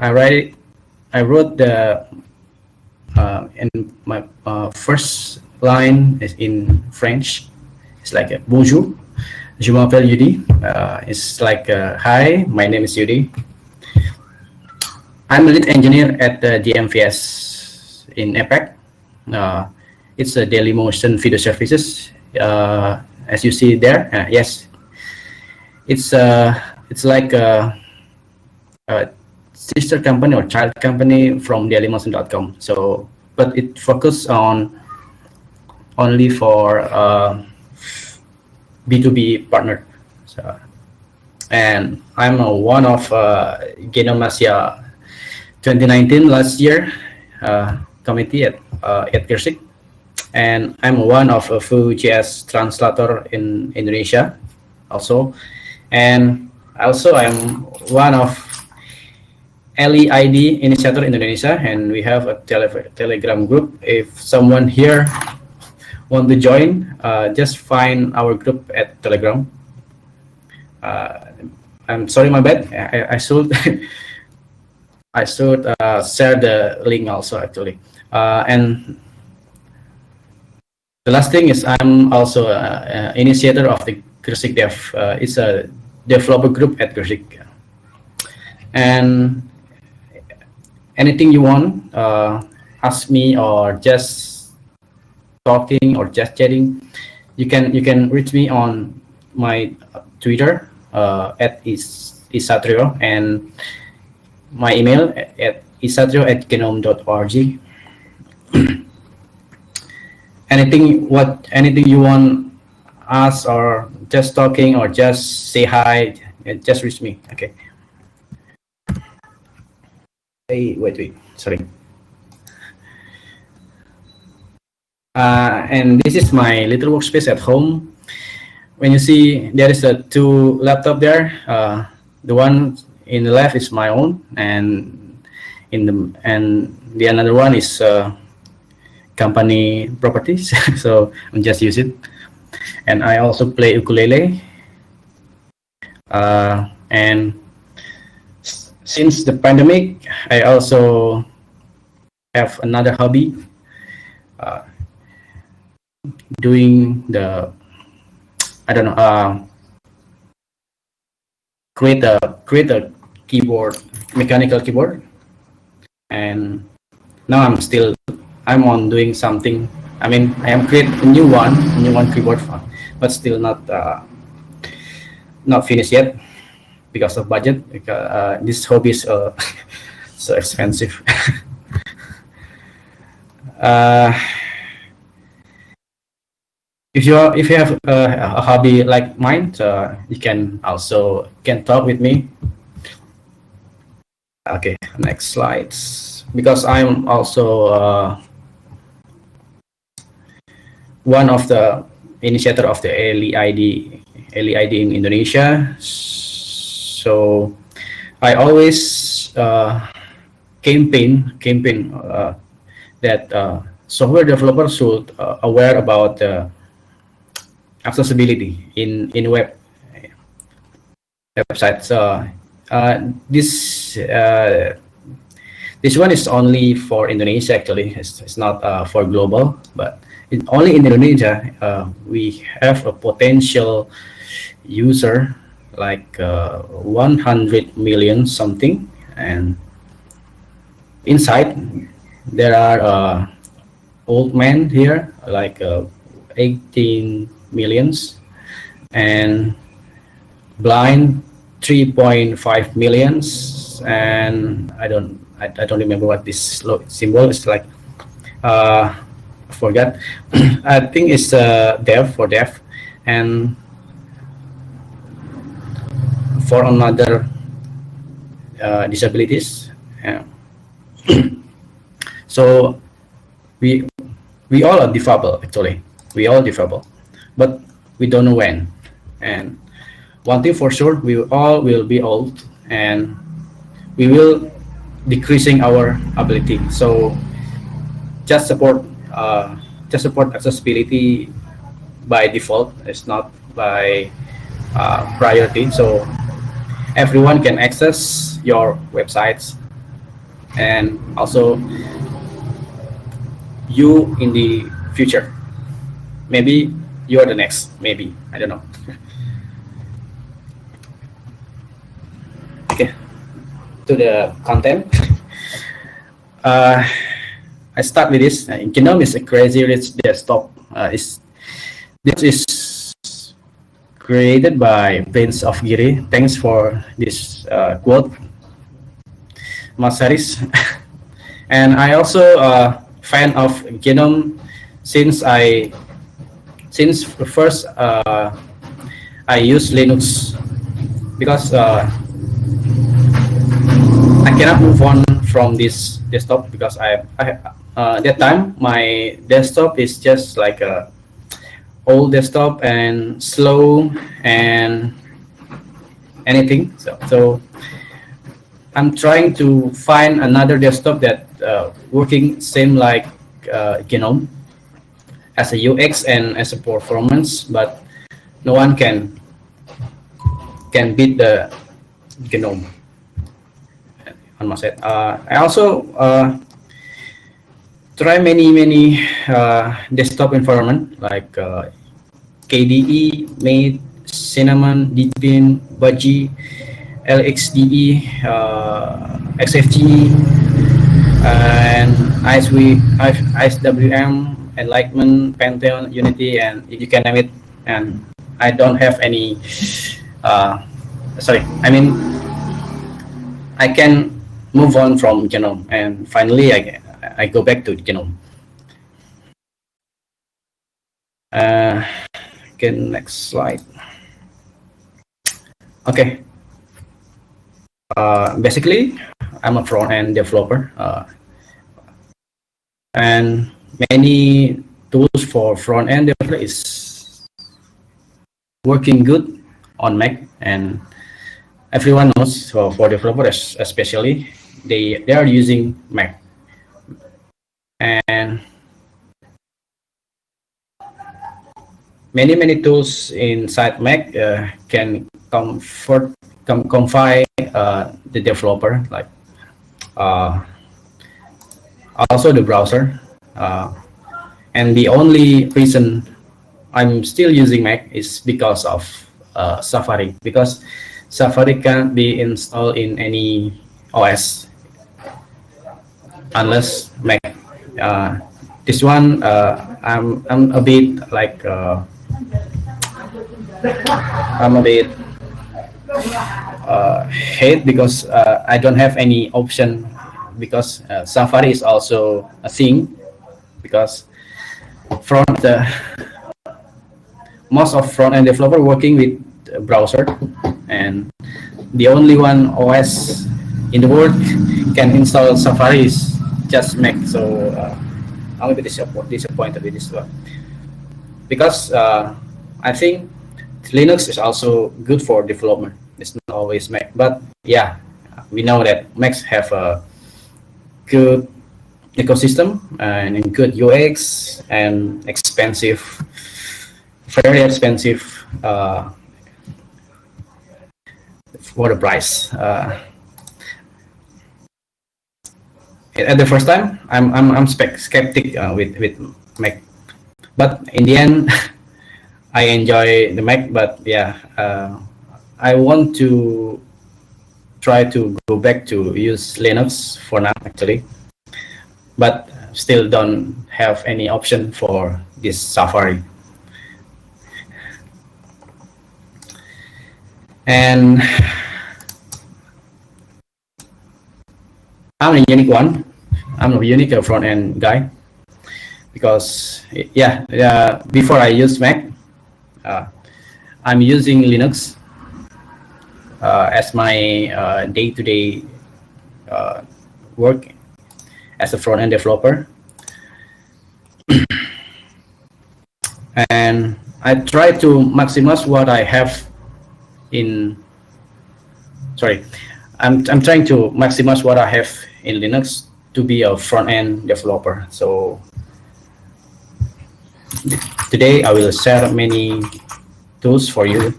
I wrote the in my first line is in French. It's like a bonjour, je m'appelle Yudi. It's like hi, my name is Yudi. I'm a lead engineer at the DMVS in APAC. It's a daily motion video services. As you see there, yes, it's like a sister company or child company from dailymotion.com. So, but it focuses on only for B2B partner. So, and I'm one of GNOME Asia 2019 last year committee at Gersik, and I'm one of a few JS translator in Indonesia also, and also I'm one of LEID initiator in Indonesia, and we have a Telegram group. If someone here want to join, just find our group at Telegram. I'm sorry, my bad. I should I should share the link also actually. And the last thing is I'm also initiator of the Gersik Dev. It's a developer group at Gersik. And anything you want, ask me, or just talking or just chatting, you can reach me on my Twitter at isatrio, and my email at isatrio@gnome.org. anything you want, ask, or just talking, or just say hi, just reach me. Okay. Hey, wait, sorry. And this is my little workspace at home. When you see there is a two laptop there, the one in the left is my own, and the another one is company properties. So I just use it, and I also play ukulele. And since the pandemic, I also have another hobby, doing the create a keyboard, mechanical keyboard, and now I'm on doing something. I mean, I am create a new one keyboard font, but still not finished yet because of budget. Because this hobby is so expensive. If you have a hobby like mine, you can also talk with me. Okay, next slides. Because I'm also one of the initiator of the LEID in Indonesia. So I always campaign that software developers should aware about accessibility in websites. This one is only for Indonesia. Actually, it's not for global, but only in Indonesia we have a potential user like 100 million something, and inside there are old men here like 18 millions, and blind 3.5 millions, and I don't remember what this symbol is like. I forgot. I think it's deaf, and for another disabilities. So we all are defable actually. We all defable, but we don't know when. And one thing for sure, we all will be old, and we will decreasing our ability. So just support accessibility by default. It's not by priority. So everyone can access your websites, and also you in the future. Maybe you are the next. Maybe, I don't know. Okay, to the content. I start with this. GNOME is a crazy rich desktop. This is created by Prince of Giri. Thanks for this quote, Mas Haris. And I also fan of GNOME since first I use Linux, because I cannot move on from this desktop, because I that time my desktop is just like a old desktop and slow and anything. So I'm trying to find another desktop that working same like GNOME as a UX and as a performance, but no one can beat the GNOME on my set. I also try many desktop environment like KDE, Mate, Cinnamon, Deepin, Budgie, LXDE, XFCE, and IceWM, Enlightenment, Pantheon, Unity, and you can name it. And I don't have any. I can move on from GNOME, and finally I go back to GNOME. Okay, next slide. Okay. Basically, I'm a front-end developer, and many tools for front-end developer is working good on Mac, and everyone knows for developers especially they are using Mac, and many tools inside Mac can confine the developer, like also the browser, and the only reason I'm still using Mac is because of Safari, because Safari can't be installed in any OS unless Mac. this one I'm a bit like I'm a bit hate because I don't have any option, because Safari is also a thing, because from the most of front-end developer working with a browser, and the only one OS in the world can install Safari is just Mac. So I'm a bit disappointed with this one, because I think Linux is also good for development. It's not always Mac, but yeah, we know that Macs have a good ecosystem and good UX and expensive, very expensive for the price. At the first time, I'm skeptic with Mac, but in the end, I enjoy the Mac. But yeah, I want to try to go back to use Linux for now, actually, but still don't have any option for this Safari. And I'm a unique one. I'm a unique front-end guy, because yeah, before I use Mac, I'm using Linux as my day-to-day work as a front-end developer. And I try to maximize what I have in, sorry, I'm trying to maximize what I have in Linux to be a front-end developer. So today I will share many tools for you.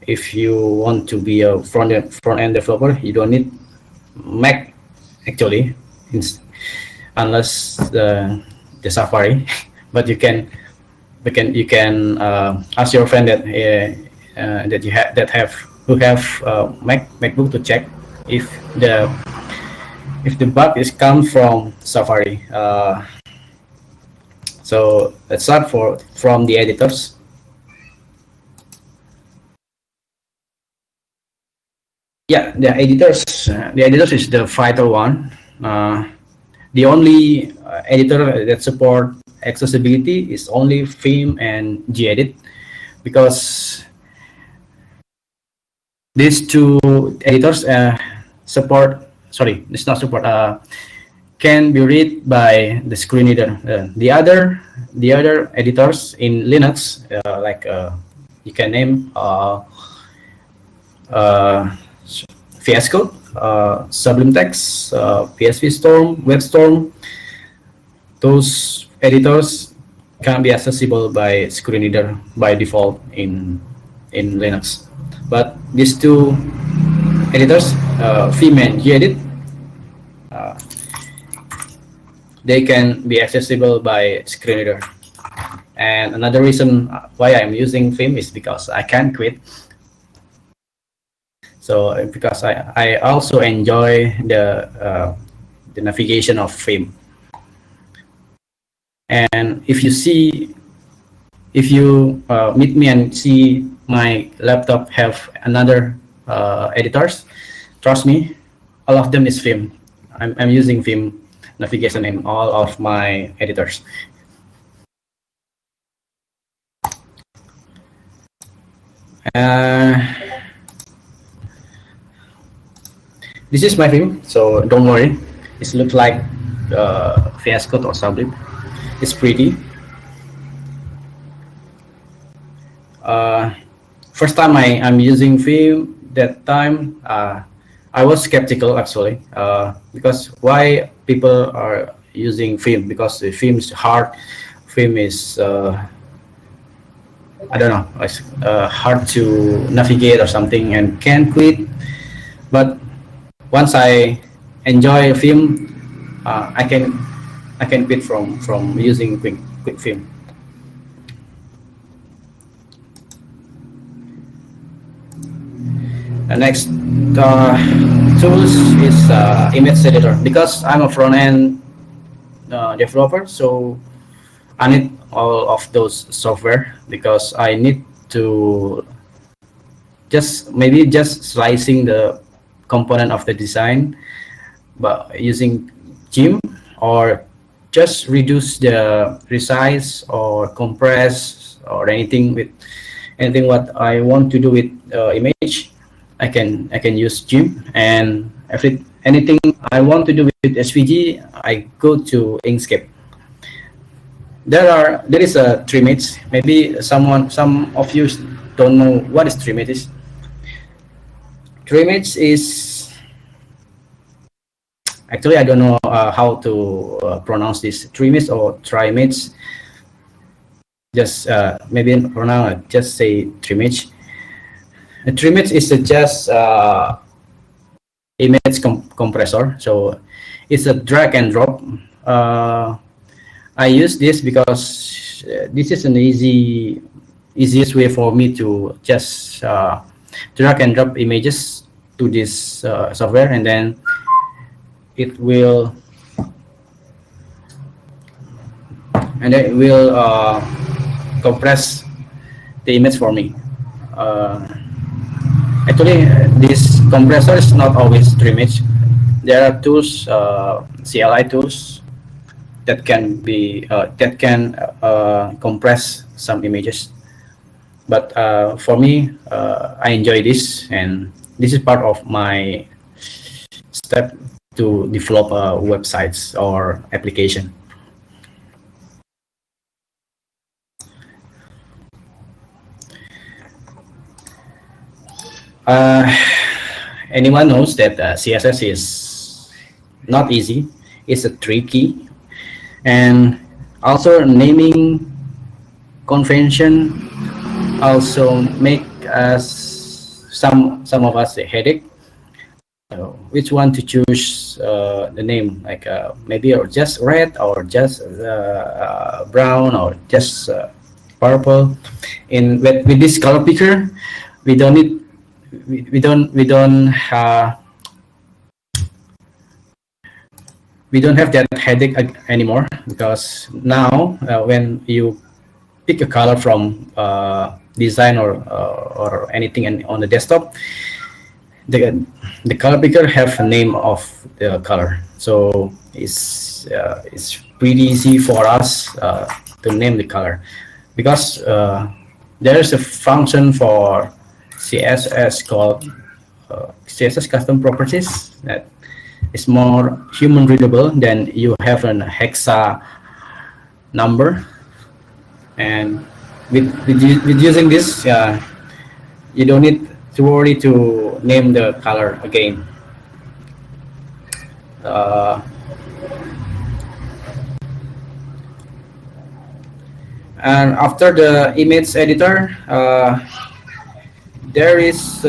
If you want to be a front-end developer, you don't need Mac actually, unless the Safari. But you can ask your friend that who have MacBook to check if the bug is come from Safari. So let's start from the editors. Yeah, the editors is the vital one. The only editor that support accessibility is only Vim and gedit, because these two editors can be read by the screen reader. The other editors in Linux, you can name VS Code, Sublime Text, PSV Storm, WebStorm. Those editors can be accessible by screen reader by default in Linux. But these two editors, Vim and gedit, they can be accessible by screen reader. And another reason why I'm using Vim is because I can't quit. So because I also enjoy the navigation of Vim. And if you meet me and see my laptop have another editors, trust me, all of them is Vim. I'm using Vim navigation in all of my editors. This is my Vim, so don't worry. It looks like VS Code or Sublime. It's pretty. First time I'm using Vim, that time I was skeptical actually, because why people are using Vim? Because the Vim is hard. Vim is I don't know, it's hard to navigate or something and can't quit. But once I enjoy Vim, I can quit from using quick Vim. The next tools is image editor. Because I'm a front-end developer, so I need all of those software because I need to maybe just slicing the component of the design, but using GIMP, or just reduce the resize or compress or anything what I want to do with image. I can use GIMP, and anything I want to do with SVG, I go to Inkscape. There is a Trimage. Maybe some of you don't know what is Trimage is. Trimage is actually, I don't know how to pronounce this, Trimage or Trimage. Just maybe for now, just say Trimage. A Trimage is just image compressor. So it's a drag and drop. I use this because this is an easiest way for me to just drag and drop images to this software, and then it will compress the image for me. Actually, this compressor is not always Trimage. There are tools, CLI tools, that can compress some images. But for me, I enjoy this, and this is part of my step to develop websites or application. Anyone knows that CSS is not easy. It's a tricky, and also naming convention also make us some of us a headache. Which one to choose the name, like maybe or just red or just brown or just purple. With this color picker, we don't need we don't have that headache anymore, because now when you pick a color from design or anything on the desktop, the color picker have a name of the color, so it's pretty easy for us to name the color, because there is a function for CSS called CSS custom properties that is more human readable than you have an hexa number. And with using this, you don't need to worry to name the color again. And after the image editor, there is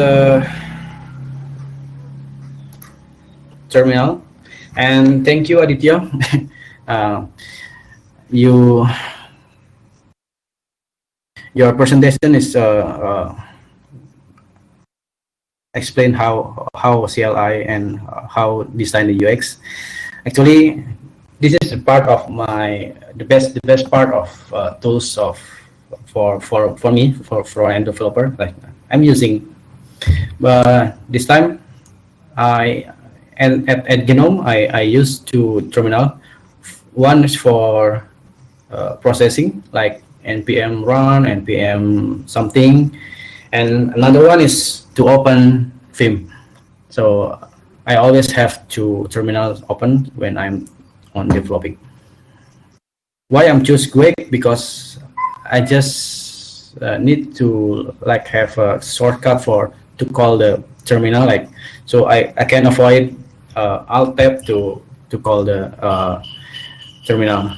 terminal. And thank you, Aditya. Your presentation is explain how CLI and how design the UX. Actually, this is part of the best part of tools for me, for front-end developer. Like I'm using, but this time at GNOME I used two terminal. One is for processing, like npm run, npm something, and another one is to open Vim. So I always have two terminals open when I'm on developing. Why I'm choose Quick? Because I just need to like have a shortcut to call the terminal, like, so I can avoid Alt tab to call the terminal.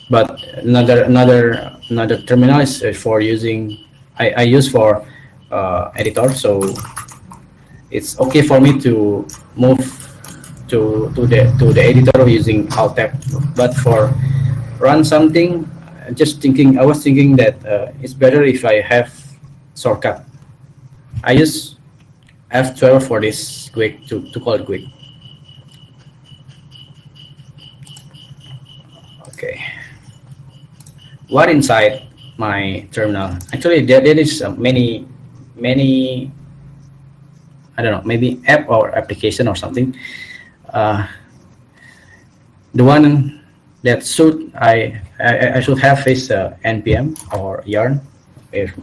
But another terminal is for using. I use for editor, so it's okay for me to move to the editor using Alt tab. But for run something, I was thinking that it's better if I have shortcut. I use F12 for this Quick to call it Quick. what inside my terminal. Actually, there is many I don't know, maybe app or application or something. The one that I should have is npm or yarn, if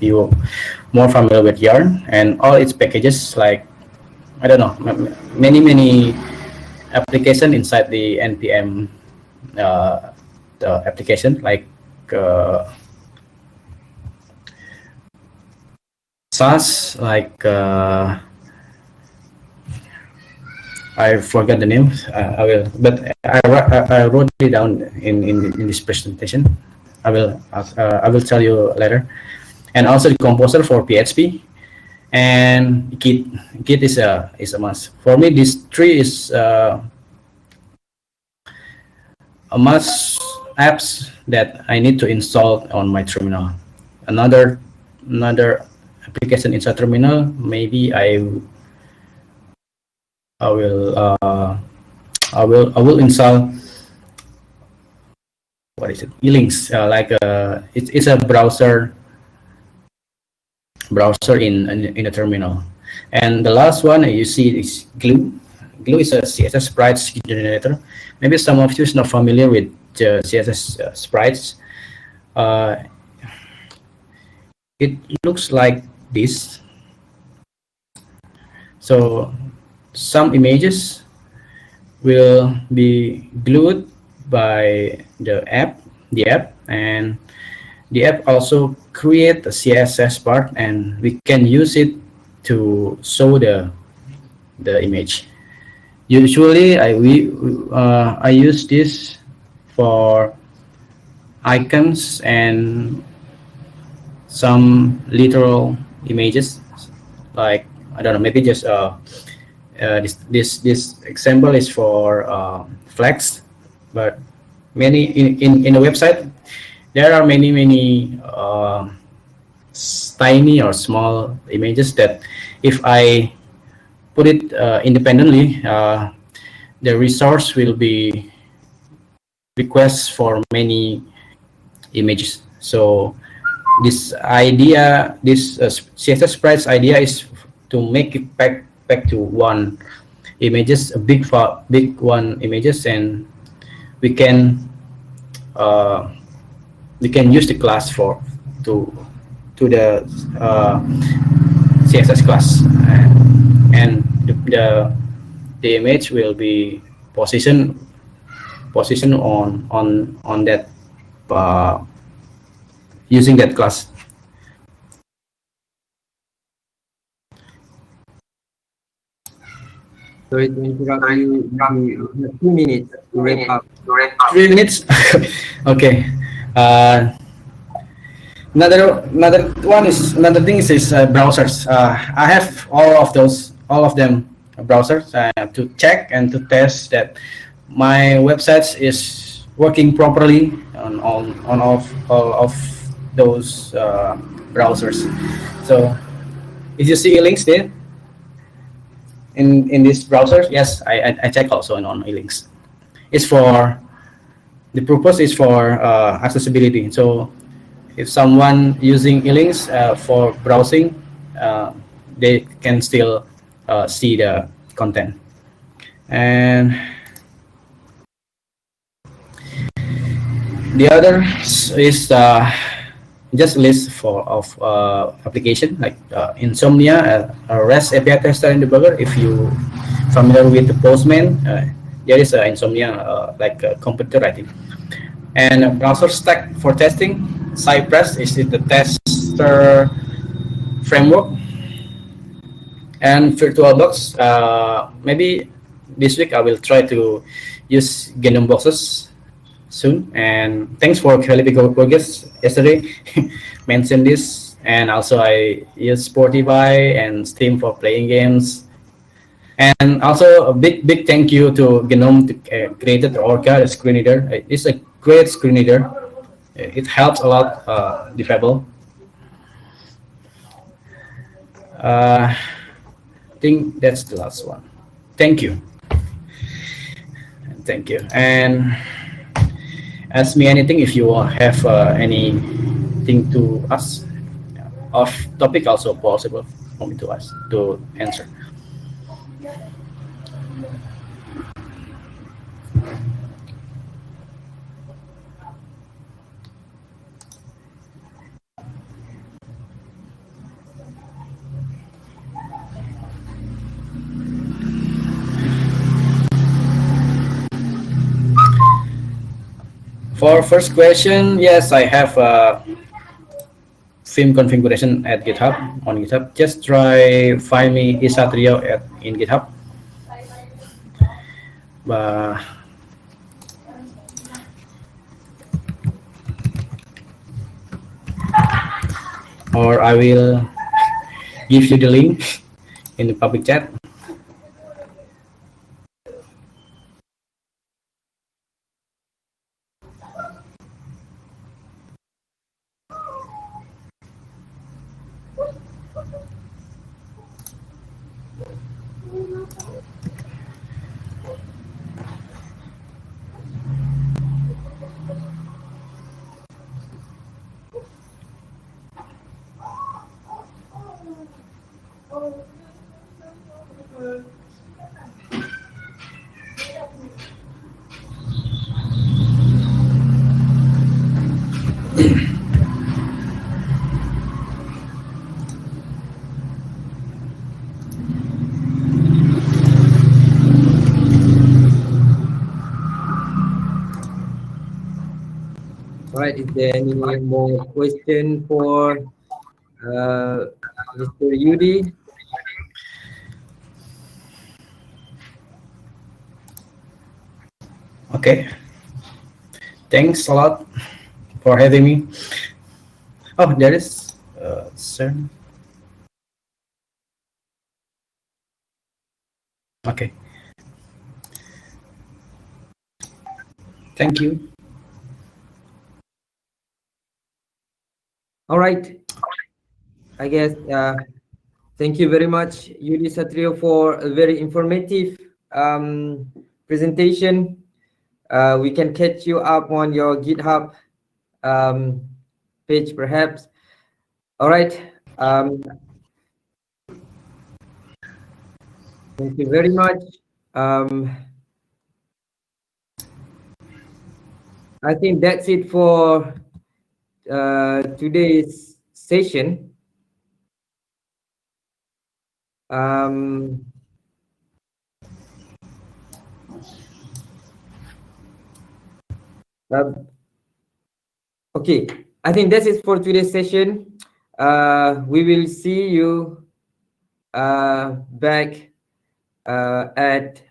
you more familiar with yarn and all its packages, like I don't know, many application inside the npm the application, like SAS, like I forgot the name. I will, but I wrote it down in this presentation. I will tell you later. And also the composer for PHP, and Git is a must. For me, these three is a must apps that I need to install on my terminal. Another application inside terminal, maybe I will install, what is it, elinks, like it's a browser in a terminal. And the last one you see is glue. Glue is a css sprites generator. Maybe some of you is not familiar with css sprites. It looks like this. So some images will be glued by the app, and the app also create a CSS part, and we can use it to show the image. Usually, I use this for icons and some literal images, like I don't know, maybe just this example is for flags, but many in the website there are many tiny or small images that if I put it independently, the resource will be requests for many images. So this idea, this CSS sprites idea is to make it back to one images, a big one images, and we can use the class to the CSS class, and the image will be positioned on that using that class. Sorry to interrupt you. You have 2 minutes to wrap up. 3 minutes. Okay. Another thing is browsers. I have all of them browsers to check and to test that my websites is working properly on all of those browsers. So if you see links there in this browser, yes, I check also on links. It's for the purpose is for accessibility. So if someone using elinks for browsing, they can still see the content. And the other is just list of application like Insomnia, a REST API tester and debugger. If you familiar with the Postman, there is a Insomnia like a computer writing. And a browser stack for testing. Cypress is the tester framework. And VirtualBox, maybe this week I will try to use GNOME boxes soon. And thanks for Felipe Gorges yesterday mentioned this. And also I use Spotify and Steam for playing games. And also a big thank you to GNOME to created Orca, the screen reader. It's a great screen reader. It helps a lot developers. I think that's the last one. Thank you. And ask me anything if you have anything to ask. Off topic also possible for me to ask to answer. For first question, yes, I have theme configuration at GitHub on GitHub. Just try find me Isatrio in GitHub. Or I will give you the link in the public chat. All right, is there any more question for Mr. Yudi? Okay. Thanks a lot for having me. Oh, there is sir. Okay. Thank you. All right. I guess thank you very much, Yudi Satrio, for a very informative presentation. We can catch you up on your GitHub page, perhaps. All right. Thank you very much. I think that's it for today's session. Okay, I think that's it for today's session. We will see you back at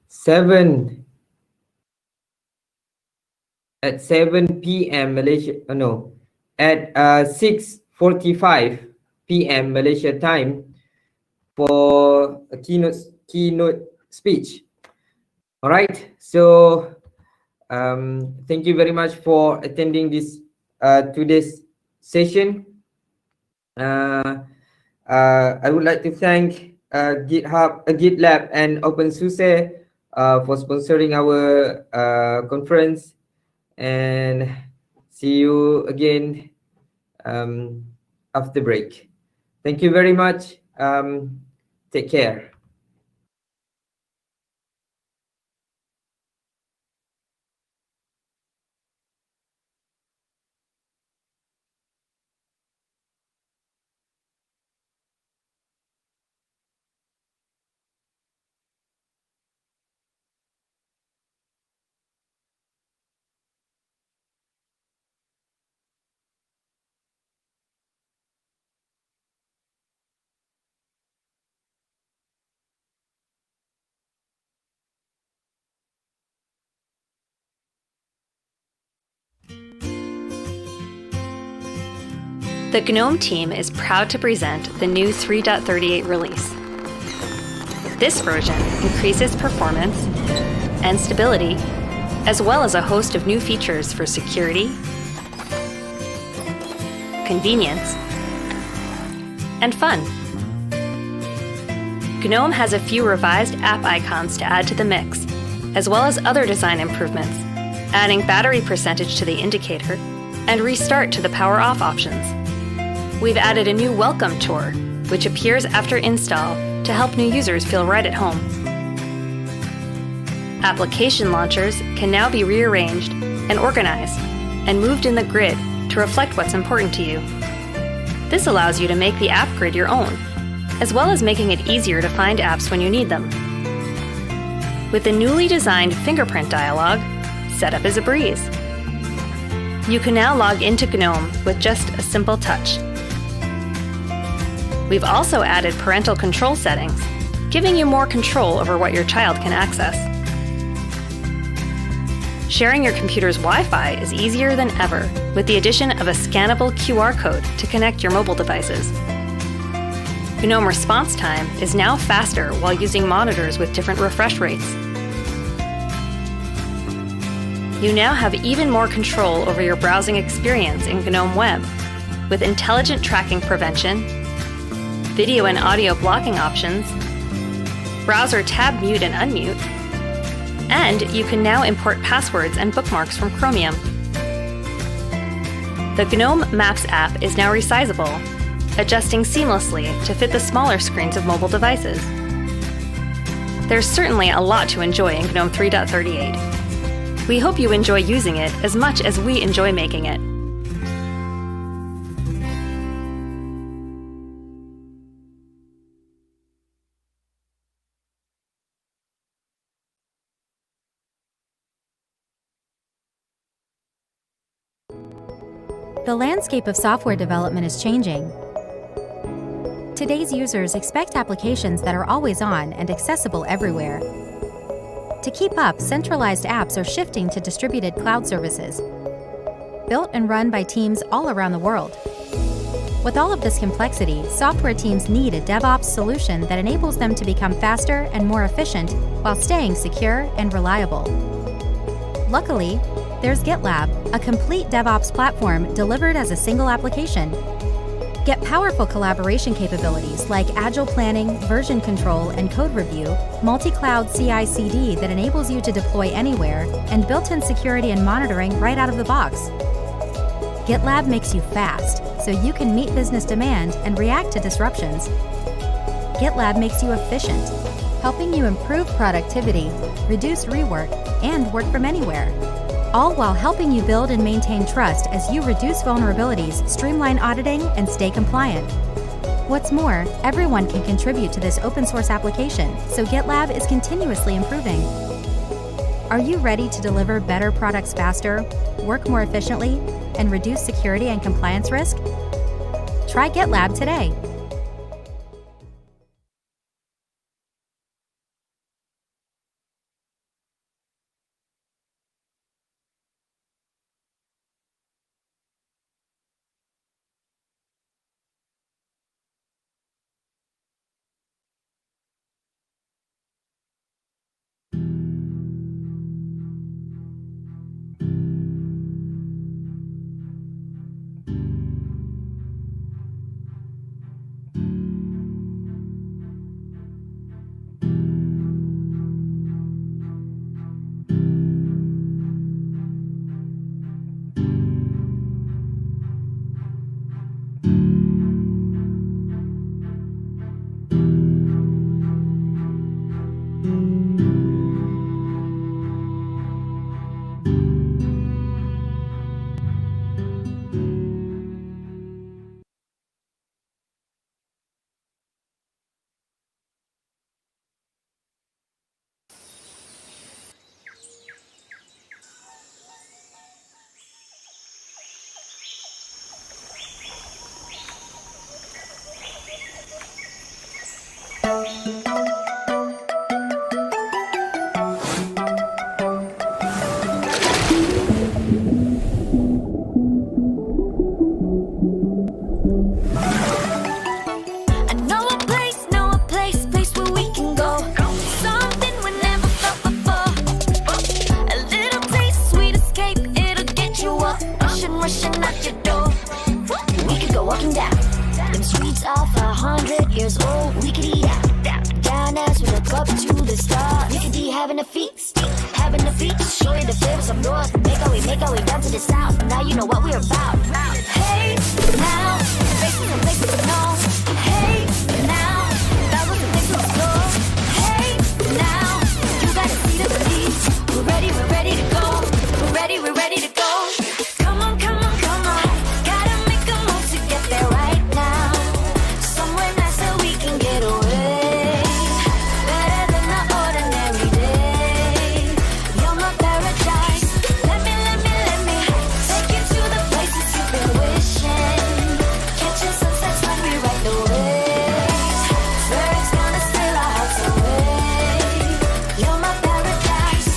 7 p.m. Malaysia. No, at 6:45 p.m. Malaysia time for a keynote speech. All right. So thank you very much for attending this today's session. I would like to thank GitLab and OpenSUSE for sponsoring our conference, and see you again after break. Thank you very much. Take care. The GNOME team is proud to present the new 3.38 release. This version increases performance and stability, as well as a host of new features for security, convenience, and fun. GNOME has a few revised app icons to add to the mix, as well as other design improvements, adding battery percentage to the indicator, and restart to the power off options. We've added a new welcome tour, which appears after install to help new users feel right at home. Application launchers can now be rearranged and organized and moved in the grid to reflect what's important to you. This allows you to make the app grid your own, as well as making it easier to find apps when you need them. With the newly designed fingerprint dialog, setup is a breeze. You can now log into GNOME with just a simple touch. We've also added parental control settings, giving you more control over what your child can access. Sharing your computer's Wi-Fi is easier than ever with the addition of a scannable QR code to connect your mobile devices. GNOME response time is now faster while using monitors with different refresh rates. You now have even more control over your browsing experience in GNOME Web with intelligent tracking prevention, video and audio blocking options, browser tab mute and unmute, and you can now import passwords and bookmarks from Chromium. The GNOME Maps app is now resizable, adjusting seamlessly to fit the smaller screens of mobile devices. There's certainly a lot to enjoy in GNOME 3.38. We hope you enjoy using it as much as we enjoy making it. The landscape of software development is changing. Today's users expect applications that are always on and accessible everywhere. To keep up, centralized apps are shifting to distributed cloud services, built and run by teams all around the world. With all of this complexity, software teams need a DevOps solution that enables them to become faster and more efficient while staying secure and reliable. Luckily, there's GitLab, a complete DevOps platform delivered as a single application. Get powerful collaboration capabilities like agile planning, version control, and code review, multi-cloud CI/CD that enables you to deploy anywhere, and built-in security and monitoring right out of the box. GitLab makes you fast, so you can meet business demand and react to disruptions. GitLab makes you efficient, helping you improve productivity, reduce rework, and work from anywhere. All while helping you build and maintain trust as you reduce vulnerabilities, streamline auditing, and stay compliant. What's more, everyone can contribute to this open source application, so GitLab is continuously improving. Are you ready to deliver better products faster, work more efficiently, and reduce security and compliance risk? Try GitLab today. walking down them streets of 100 years old. We could eat out, down bananas, we look up to the stars. Nicky D having a feast, show you the flavors of north. Make our way down to the south. Now you know what we're about. Hey, now, faces and places to know. Hey, now, thousands of things to explore. Hey, now, you gotta see the belief. We're ready to go. We're ready to go. Come on, gotta make a move to get there right now. Somewhere nice so we can get away. Better than the ordinary day. You're my paradise. Let me take you to the places you've been wishing. Catching sunsets when we ride the waves. Birds gonna steal our hearts away. You're my paradise.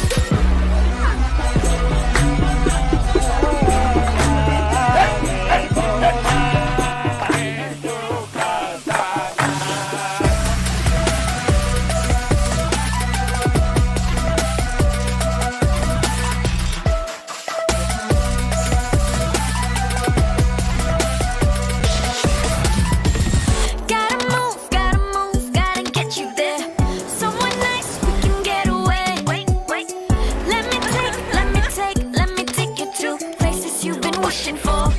Gotta move, gotta get you there. Somewhere nice we can get away. Let me take you to places you've been wishing for.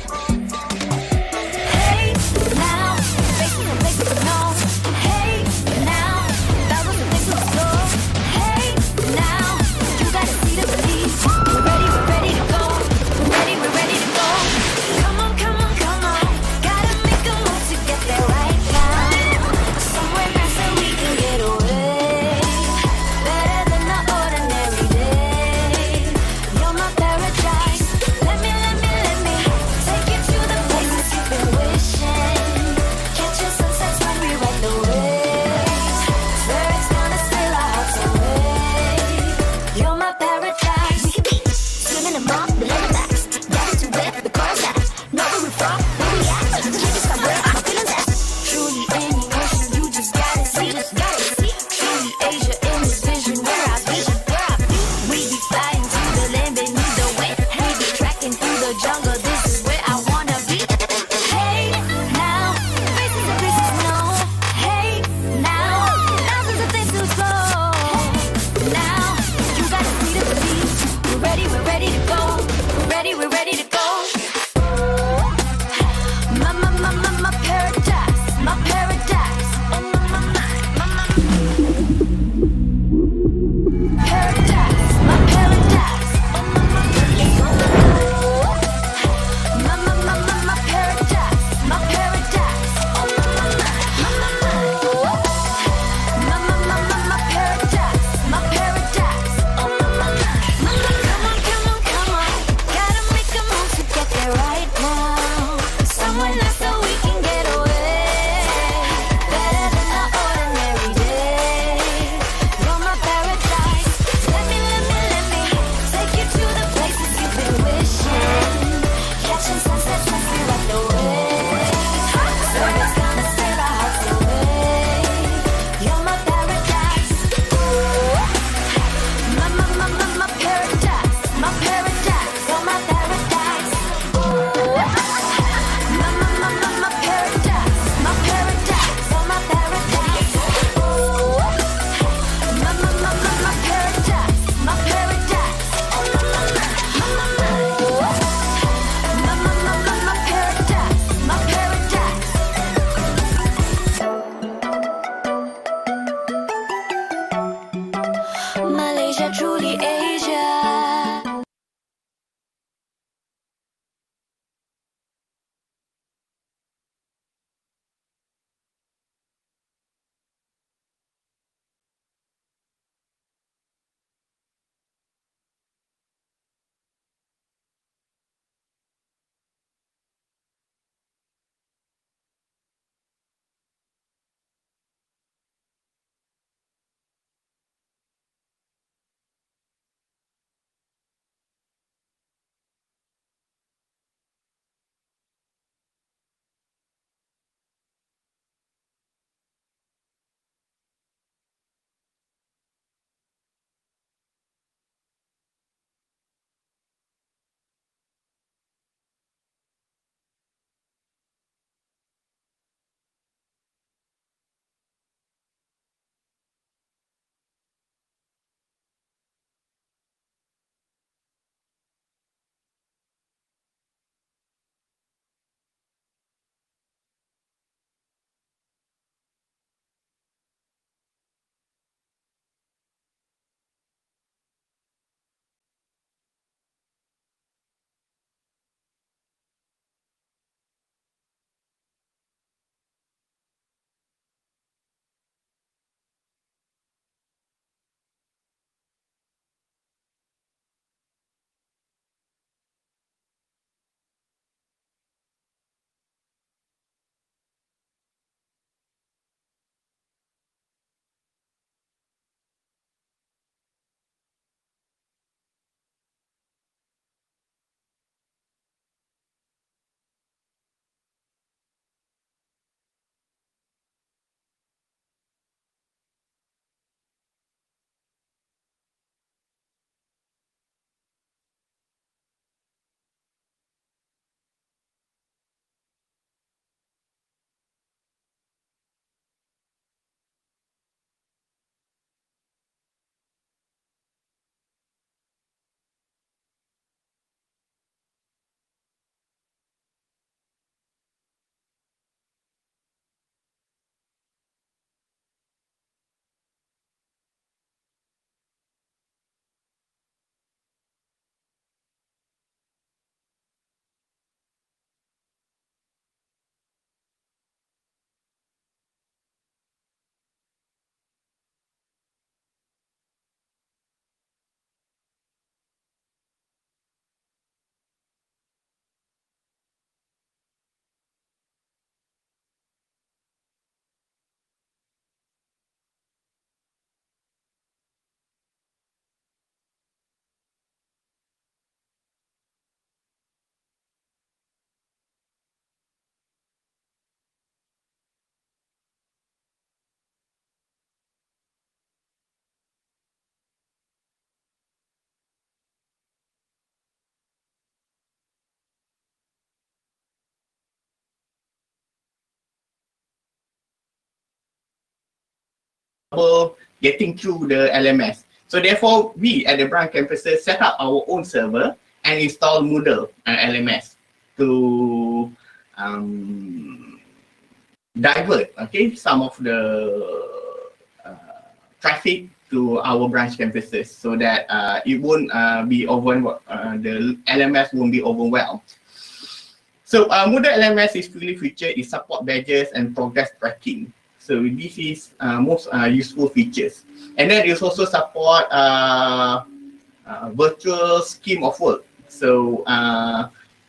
Hey, now, faces and places to know. Hey, now, thousands of things to explore. Hey, now, you gotta see the belief. We're ready to go. We're ready to go. Come on, gotta make a move to get there right now. Somewhere nice so we can get away. Better than the ordinary day. You're my paradise. Let me take you to getting through the LMS. So therefore, we at the branch campuses set up our own server and install Moodle LMS to divert some of the traffic to our branch campuses so that it won't be the LMS won't be overwhelmed. So Moodle LMS is fully featured. It supports badges and progress tracking. So this is most useful features. And then it also support virtual scheme of work. So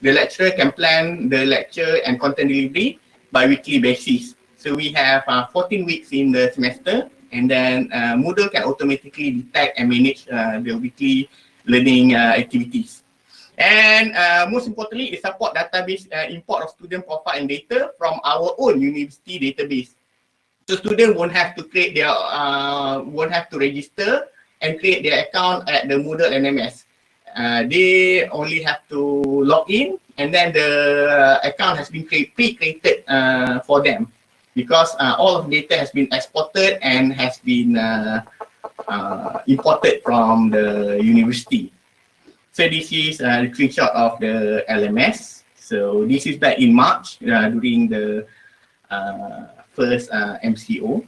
the lecturer can plan the lecture and content delivery by weekly basis. So we have 14 weeks in the semester, and then Moodle can automatically detect and manage the weekly learning activities. And most importantly, it supports database import of student profile and data from our own university database. So students won't have to create their, won't have to register and create their account at the Moodle LMS. They only have to log in, and then the account has been pre-created for them, because all of data has been exported and has been imported from the university. So this is a screenshot of the LMS. So this is back in March during the first MCO.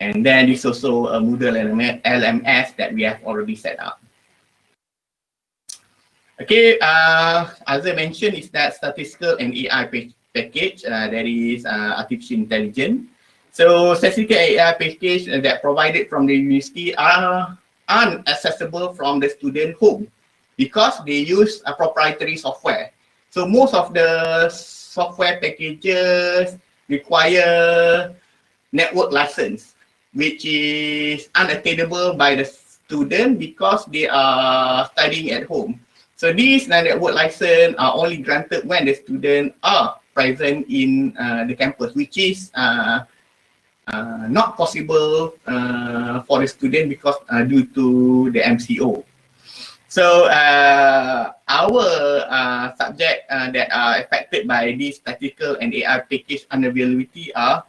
And then this is also a Moodle LMS that we have already set up. Okay, as I mentioned, is that statistical and AI package that is artificial intelligence. So statistical AI package that provided from the university are unaccessible from the student home because they use a proprietary software. So most of the software packages require network license, which is unattainable by the student because they are studying at home. So these network license are only granted when the students are present in the campus, which is not possible for the student because due to the MCO. So our subject that are affected by this statistical and AI package unavailability are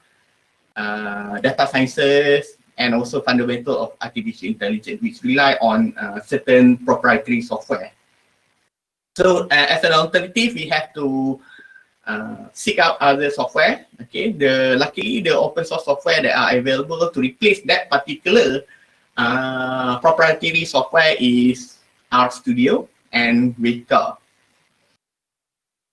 data sciences and also fundamental of artificial intelligence, which rely on certain proprietary software. So as an alternative, we have to seek out other software. Okay, luckily the open source software that are available to replace that particular proprietary software is RStudio and Weka.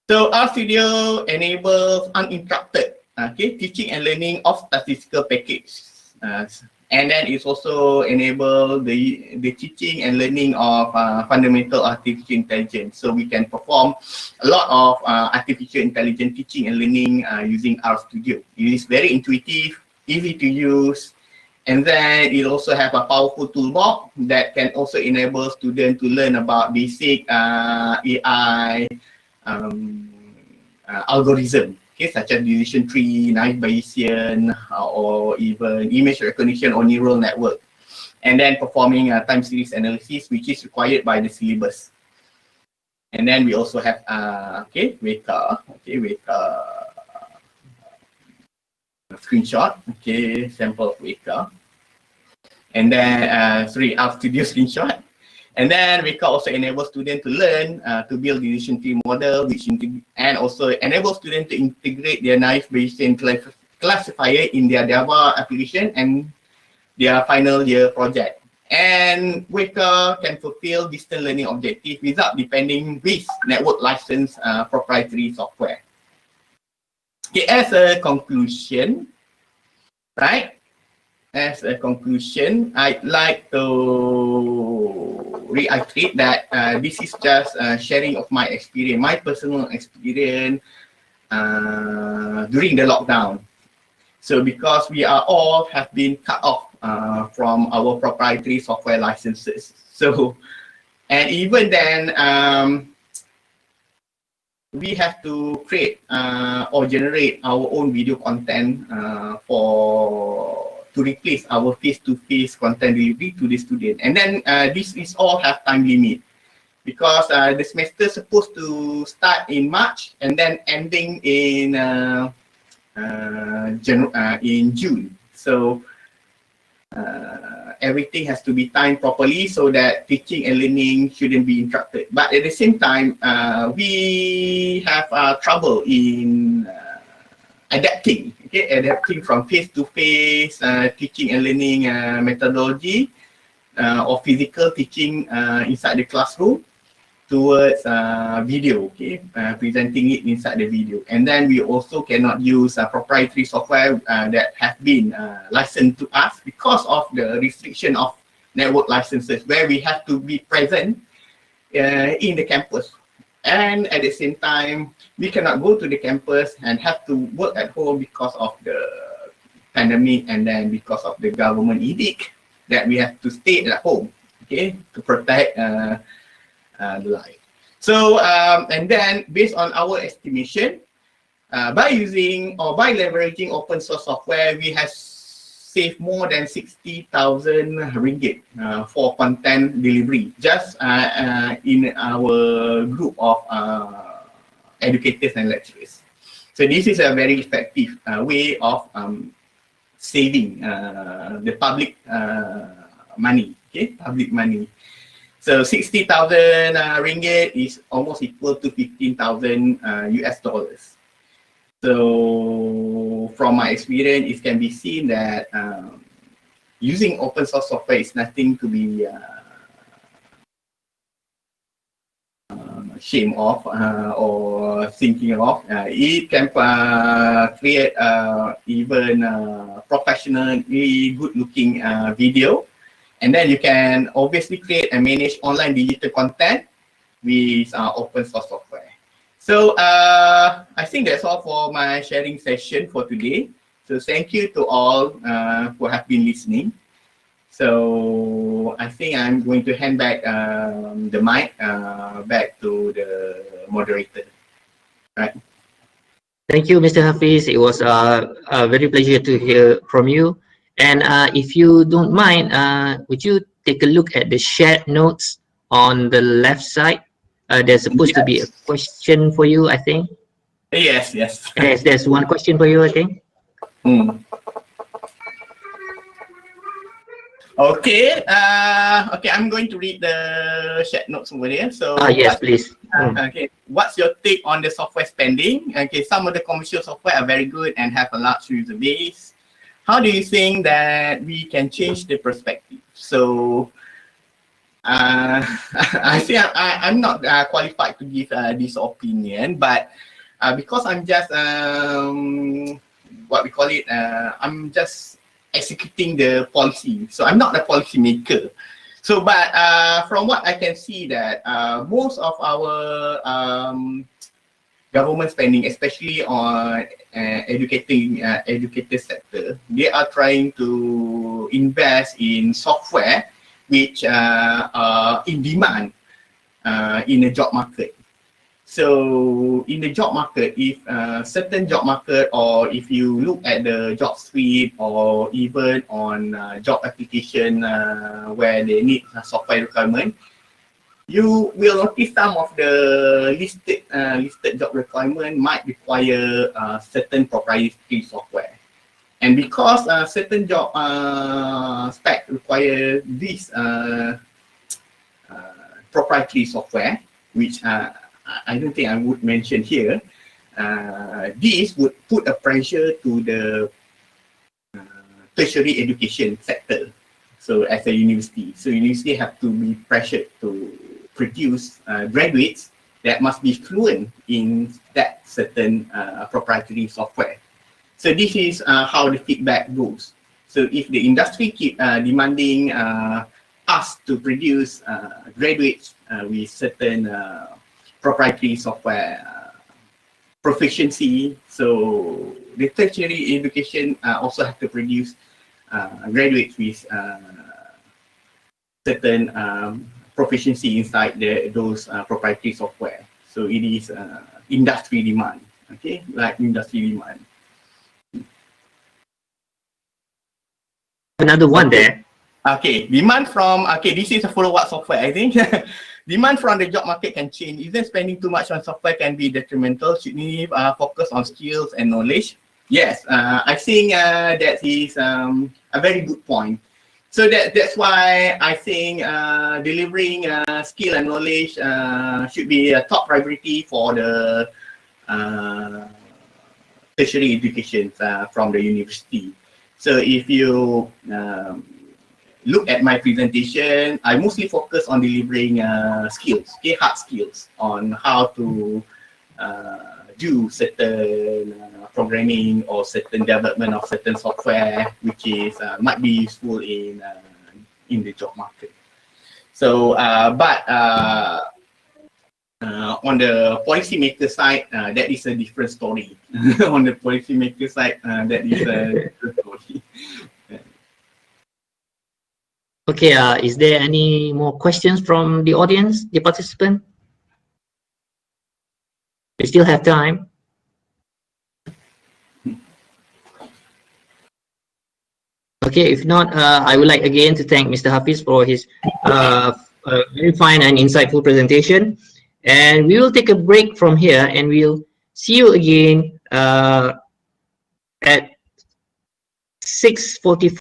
So RStudio enables uninterrupted teaching and learning of statistical package, and then it's also enable the teaching and learning of fundamental artificial intelligence. So we can perform a lot of artificial intelligence teaching and learning using RStudio. It is very intuitive, easy to use, and then it also have a powerful toolbox that can also enable students to learn about basic AI algorithm, such as decision tree, naive Bayesian, or even image recognition or neural network, and then performing time series analysis, which is required by the syllabus. And then we also have Weka, screenshot, sample of Weka, and then RStudio screenshot. And then Weka also enables students to learn to build decision tree model, and also enable students to integrate their naive Bayesian classifier in their Java application and their final year project. And Weka can fulfill distance learning objectives without depending with network license proprietary software. Okay, as a conclusion, right? As a conclusion, I'd like to reiterate that this is just sharing of my experience, my personal experience during the lockdown. So because we are all have been cut off from our proprietary software licenses. So, and even then, we have to create or generate our own video content to replace our face-to-face content delivery to the student. And then this is all have time limit because the semester is supposed to start in March and then ending in June. So everything has to be timed properly so that teaching and learning shouldn't be interrupted. But at the same time, we have trouble in adapting from face-to-face teaching and learning methodology or physical teaching inside the classroom towards video, presenting it inside the video. And then we also cannot use proprietary software that have been licensed to us because of the restriction of network licenses, where we have to be present in the campus. And at the same time, we cannot go to the campus and have to work at home because of the pandemic, and then because of the government edict that we have to stay at home, to protect the life. So, and then based on our estimation, by using or by leveraging open source software, we have saved more than 60,000 ringgit for content delivery, just in our group of educators and lecturers. So this is a very effective way of saving the public money, public money. So 60,000 ringgit is almost equal to 15,000 US dollars. So from my experience, it can be seen that using open source software is nothing to be ashamed of or thinking of. It can create even professionally good-looking video. And then you can obviously create and manage online digital content with open source software. So I think that's all for my sharing session for today. So thank you to all who have been listening. So I think I'm going to hand back the mic back to the moderator. Right. Thank you, Mr. Hafiz. It was a very pleasure to hear from you. And if you don't mind, would you take a look at the shared notes on the left side? There's supposed to be a question for you, I think. Yes. There's one question for you, I think. Okay. Okay, I'm going to read the shared notes over there. So yes, please. Okay, what's your take on the software spending? Okay, some of the commercial software are very good and have a large user base. How do you think that we can change the perspective? So I think I'm not qualified to give this opinion, but because I'm just what we call it, I'm just executing the policy. So I'm not a policy maker. So, but from what I can see that most of our government spending, especially on educator sector, they are trying to invest in software which are in demand in the job market. So in the job market, if certain job market, or if you look at the job suite, or even on job application where they need software requirement, you will notice some of the listed job requirement might require certain proprietary software. And because certain job spec require this proprietary software, which I don't think I would mention here, this would put a pressure to the tertiary education sector. So as a university, so university have to be pressured to produce graduates that must be fluent in that certain proprietary software. So this is how the feedback goes. So if the industry keep demanding us to produce graduates with certain proprietary software proficiency, so the tertiary education also have to produce graduates with certain proficiency inside those proprietary software. So it is industry demand, okay, like industry demand. Another one there. Okay, demand from, okay, this is a follow-up software, I think. Demand from the job market can change. Even spending too much on software can be detrimental. Should we focus on skills and knowledge? Yes, I think that is a very good point. So that's why I think delivering skill and knowledge should be a top priority for the tertiary education from the university. So if you look at my presentation, I mostly focus on delivering skills, hard skills on how to do certain programming or certain development of certain software, which is might be useful in the job market. So, on the policymaker side, that is a different story. On the policymaker side, that is a different story. Okay, is there any more questions from the audience, the participant? We still have time. Okay, if not, I would like again to thank Mr. Hafiz for his very fine and insightful presentation. And we will take a break from here and we'll see you again at 6:45.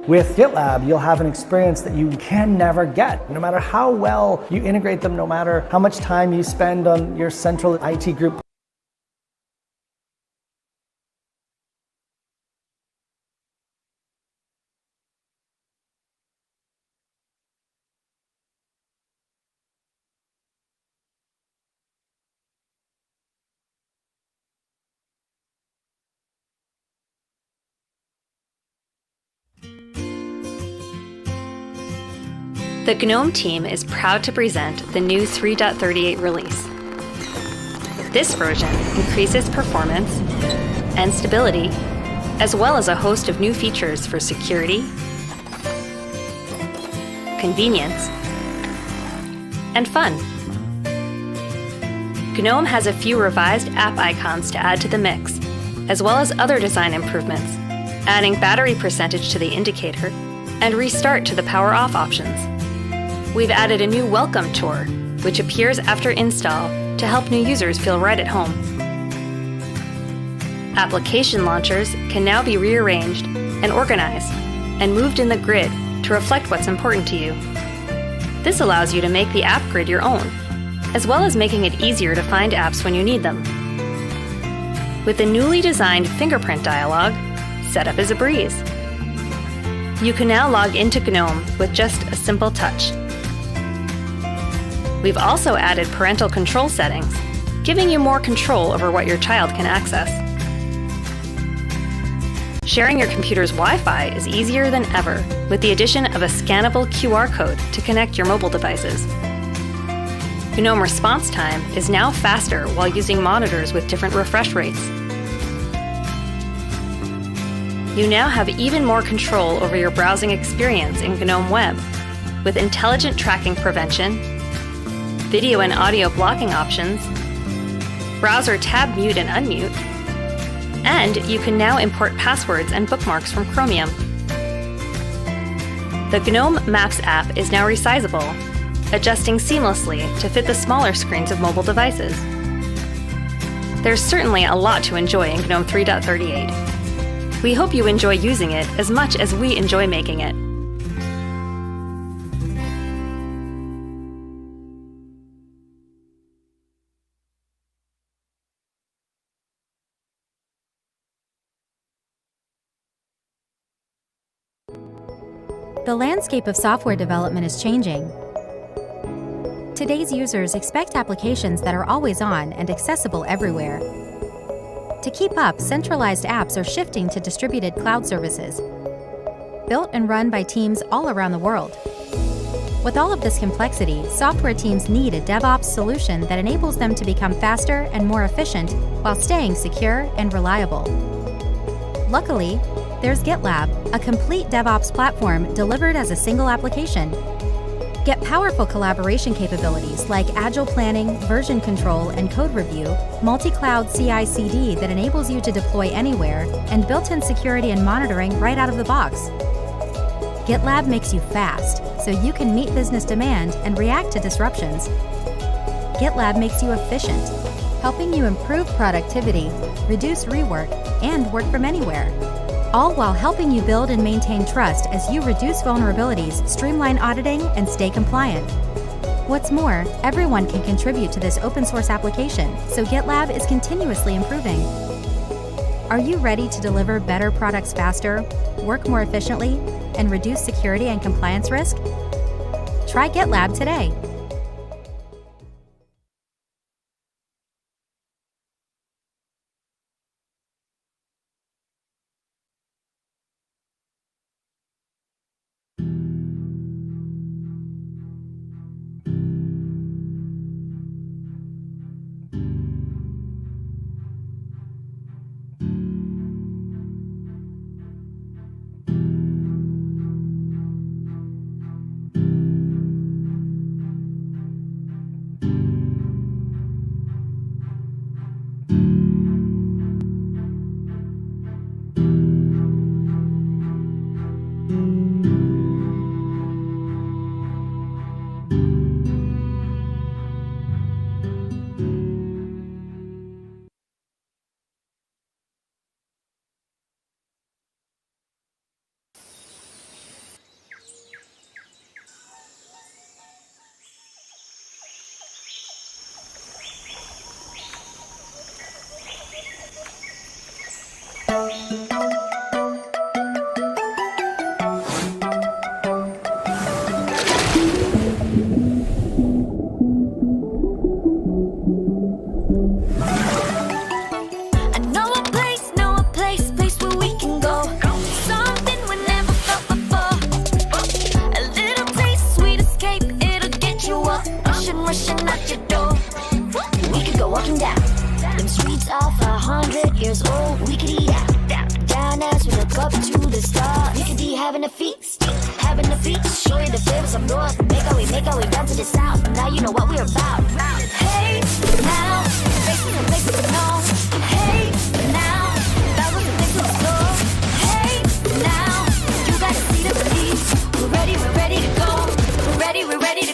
With GitLab, you'll have an experience that you can never get. No matter how well you integrate them, no matter how much time you spend on your central IT group. The GNOME team is proud to present the new 3.38 release. This version increases performance and stability, as well as a host of new features for security, convenience, and fun. GNOME has a few revised app icons to add to the mix, as well as other design improvements, adding battery percentage to the indicator and restart to the power off options. We've added a new welcome tour, which appears after install to help new users feel right at home. Application launchers can now be rearranged and organized and moved in the grid to reflect what's important to you. This allows you to make the app grid your own, as well as making it easier to find apps when you need them. With the newly designed fingerprint dialog, setup is a breeze. You can now log into GNOME with just a simple touch. We've also added parental control settings, giving you more control over what your child can access. Sharing your computer's Wi-Fi is easier than ever with the addition of a scannable QR code to connect your mobile devices. GNOME response time is now faster while using monitors with different refresh rates. You now have even more control over your browsing experience in GNOME Web with intelligent tracking prevention, video and audio blocking options, browser tab mute and unmute, and you can now import passwords and bookmarks from Chromium. The GNOME Maps app is now resizable, adjusting seamlessly to fit the smaller screens of mobile devices. There's certainly a lot to enjoy in GNOME 3.38. We hope you enjoy using it as much as we enjoy making it. The landscape of software development is changing. Today's users expect applications that are always on and accessible everywhere. To keep up, centralized apps are shifting to distributed cloud services, built and run by teams all around the world. With all of this complexity, software teams need a DevOps solution that enables them to become faster and more efficient while staying secure and reliable. Luckily, there's GitLab, a complete DevOps platform delivered as a single application. Get powerful collaboration capabilities like agile planning, version control, and code review, multi-cloud CI/CD that enables you to deploy anywhere, and built-in security and monitoring right out of the box. GitLab makes you fast, so you can meet business demand and react to disruptions. GitLab makes you efficient, helping you improve productivity, reduce rework, and work from anywhere. All while helping you build and maintain trust as you reduce vulnerabilities, streamline auditing, and stay compliant. What's more, everyone can contribute to this open source application, so GitLab is continuously improving. Are you ready to deliver better products faster, work more efficiently, and reduce security and compliance risk? Try GitLab today. We're ready to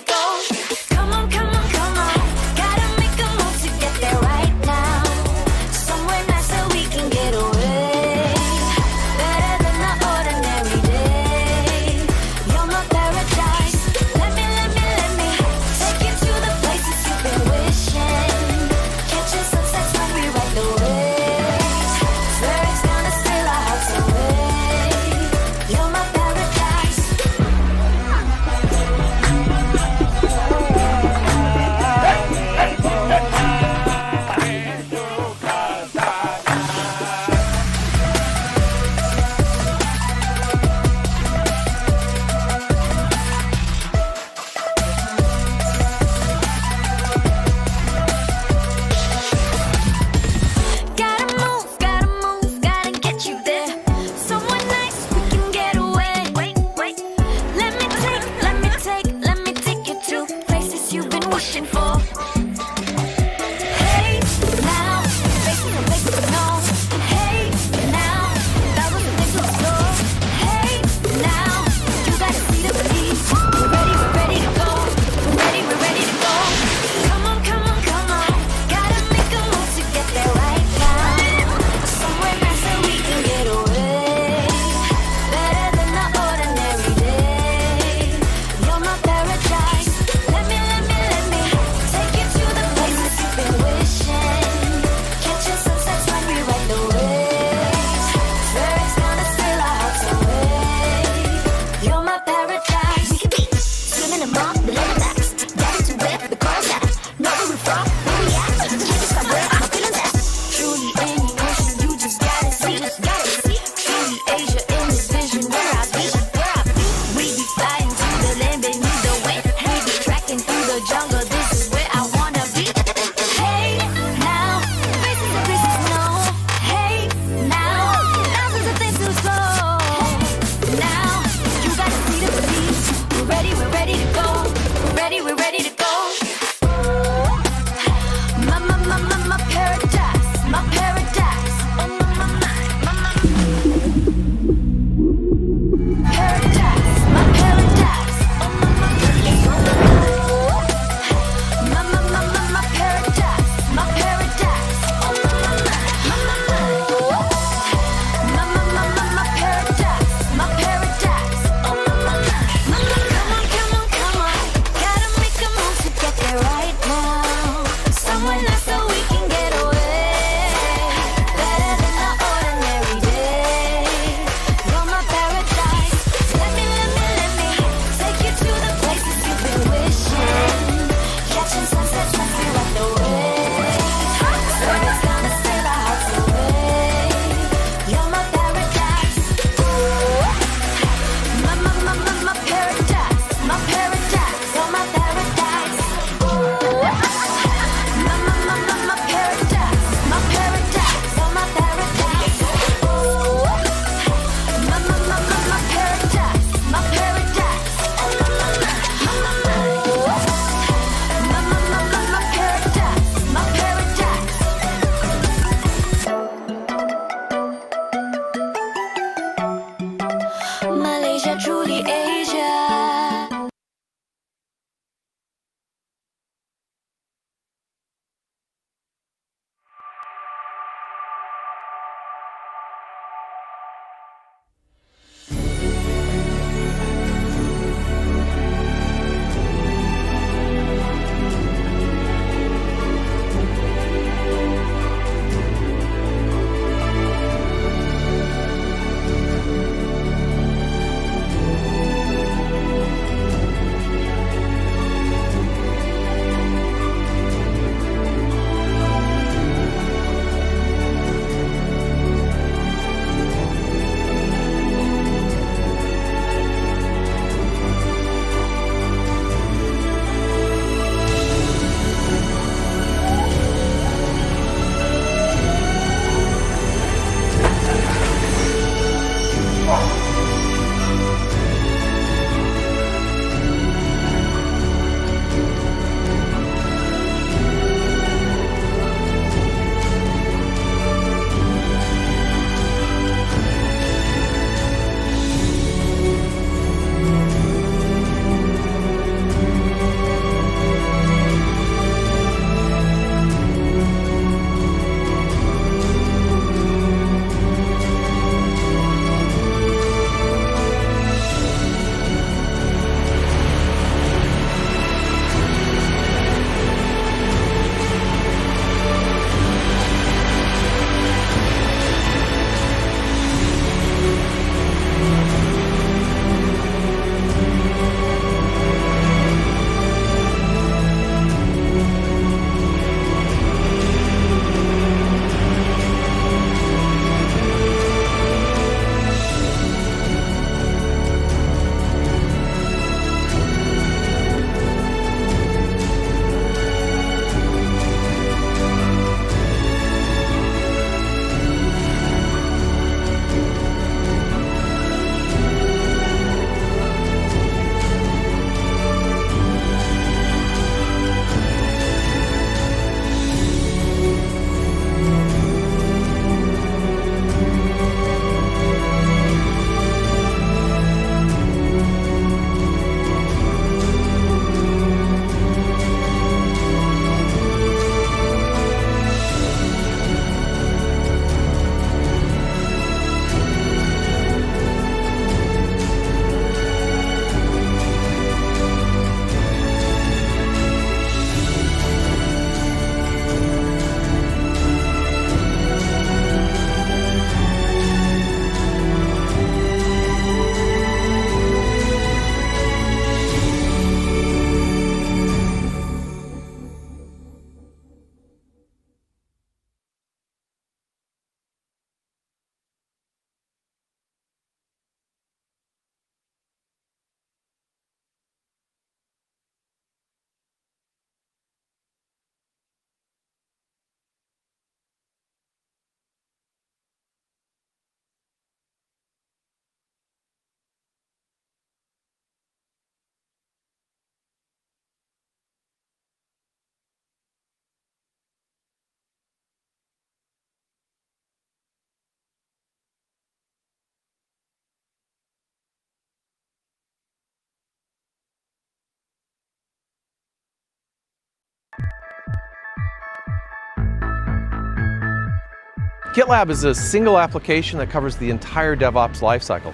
GitLab is a single application that covers the entire DevOps lifecycle.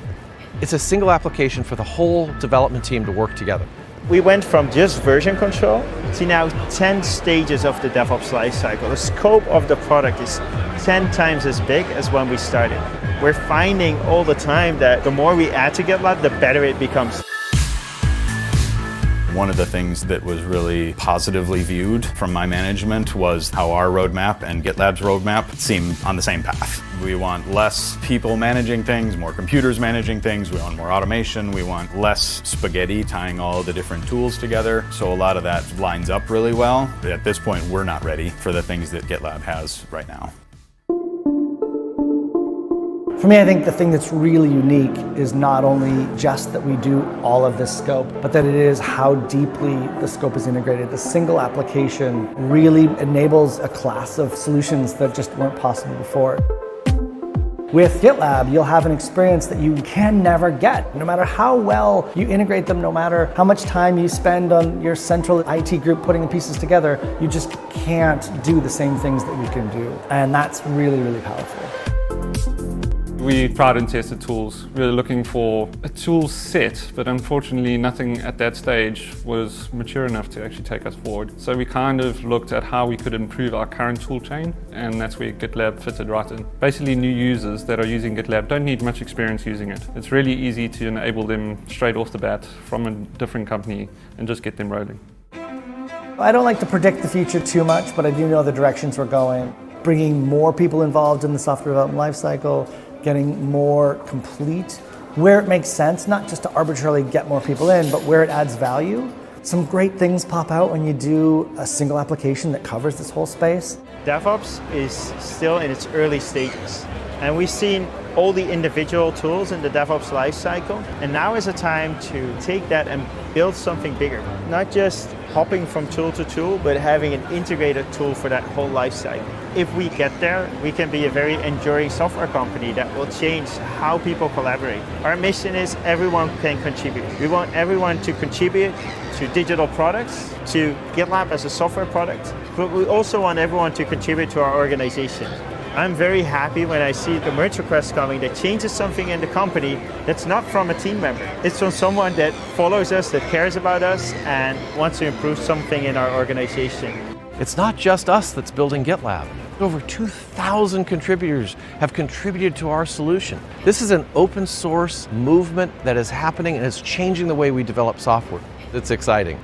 It's a single application for the whole development team to work together. We went from just version control to now 10 stages of the DevOps lifecycle. The scope of the product is 10 times as big as when we started. We're finding all the time that the more we add to GitLab, the better it becomes. One of the things that was really positively viewed from my management was how our roadmap and GitLab's roadmap seem on the same path. We want less people managing things, more computers managing things. We want more automation. We want less spaghetti tying all the different tools together. So a lot of that lines up really well. But at this point, we're not ready for the things that GitLab has right now. For me, I think the thing that's really unique is not only just that we do all of this scope, but that it is how deeply the scope is integrated. The single application really enables a class of solutions that just weren't possible before. With GitLab, you'll have an experience that you can never get. No matter how well you integrate them, no matter how much time you spend on your central IT group putting the pieces together, you just can't do the same things that we can do. And that's really, really powerful. We tried and tested tools, really looking for a tool set, but unfortunately nothing at that stage was mature enough to actually take us forward. So we kind of looked at how we could improve our current tool chain, and that's where GitLab fitted right in. Basically, new users that are using GitLab don't need much experience using it. It's really easy to enable them straight off the bat from a different company and just get them rolling. I don't like to predict the future too much, but I do know the directions we're going. Bringing more people involved in the software development lifecycle, getting more complete, where it makes sense, not just to arbitrarily get more people in, but where it adds value. Some great things pop out when you do a single application that covers this whole space. DevOps is still in its early stages, and we've seen all the individual tools in the DevOps lifecycle, and now is a time to take that and build something bigger. Not just hopping from tool to tool, but having an integrated tool for that whole lifecycle. If we get there, we can be a very enduring software company that will change how people collaborate. Our mission is everyone can contribute. We want everyone to contribute to digital products, to GitLab as a software product, but we also want everyone to contribute to our organization. I'm very happy when I see the merge request coming that changes something in the company that's not from a team member. It's from someone that follows us, that cares about us, and wants to improve something in our organization. It's not just us that's building GitLab. Over 2,000 contributors have contributed to our solution. This is an open source movement that is happening and is changing the way we develop software. It's exciting.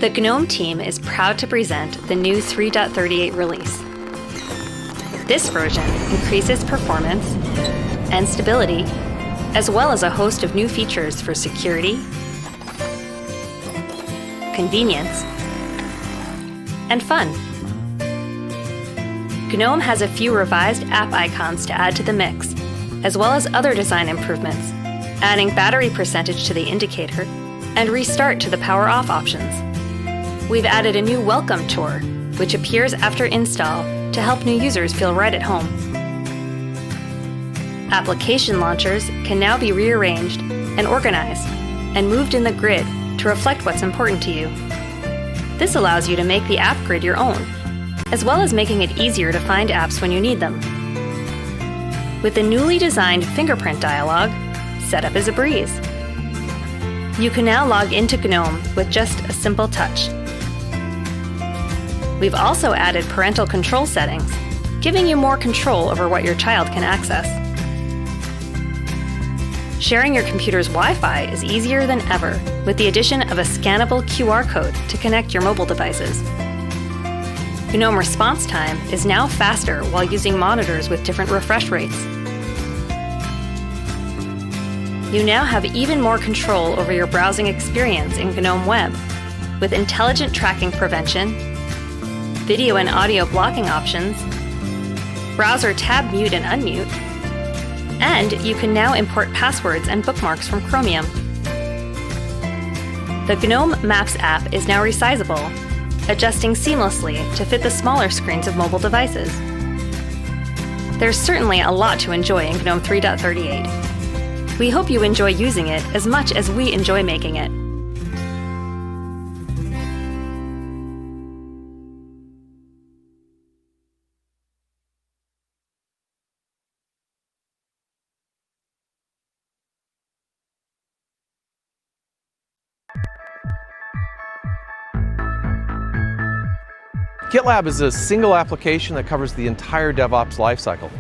The GNOME team is proud to present the new 3.38 release. This version increases performance and stability, as well as a host of new features for security, convenience, and fun. GNOME has a few revised app icons to add to the mix, as well as other design improvements, adding battery percentage to the indicator and restart to the power off options. We've added a new welcome tour, which appears after install to help new users feel right at home. Application launchers can now be rearranged and organized and moved in the grid to reflect what's important to you. This allows you to make the app grid your own, as well as making it easier to find apps when you need them. With the newly designed fingerprint dialog, setup is a breeze. You can now log into GNOME with just a simple touch. We've also added parental control settings, giving you more control over what your child can access. Sharing your computer's Wi-Fi is easier than ever with the addition of a scannable QR code to connect your mobile devices. GNOME response time is now faster while using monitors with different refresh rates. You now have even more control over your browsing experience in GNOME Web with intelligent tracking prevention, video and audio blocking options, browser tab mute and unmute, and you can now import passwords and bookmarks from Chromium. The GNOME Maps app is now resizable, adjusting seamlessly to fit the smaller screens of mobile devices. There's certainly a lot to enjoy in GNOME 3.38. We hope you enjoy using it as much as we enjoy making it. GitLab is a single application that covers the entire DevOps lifecycle.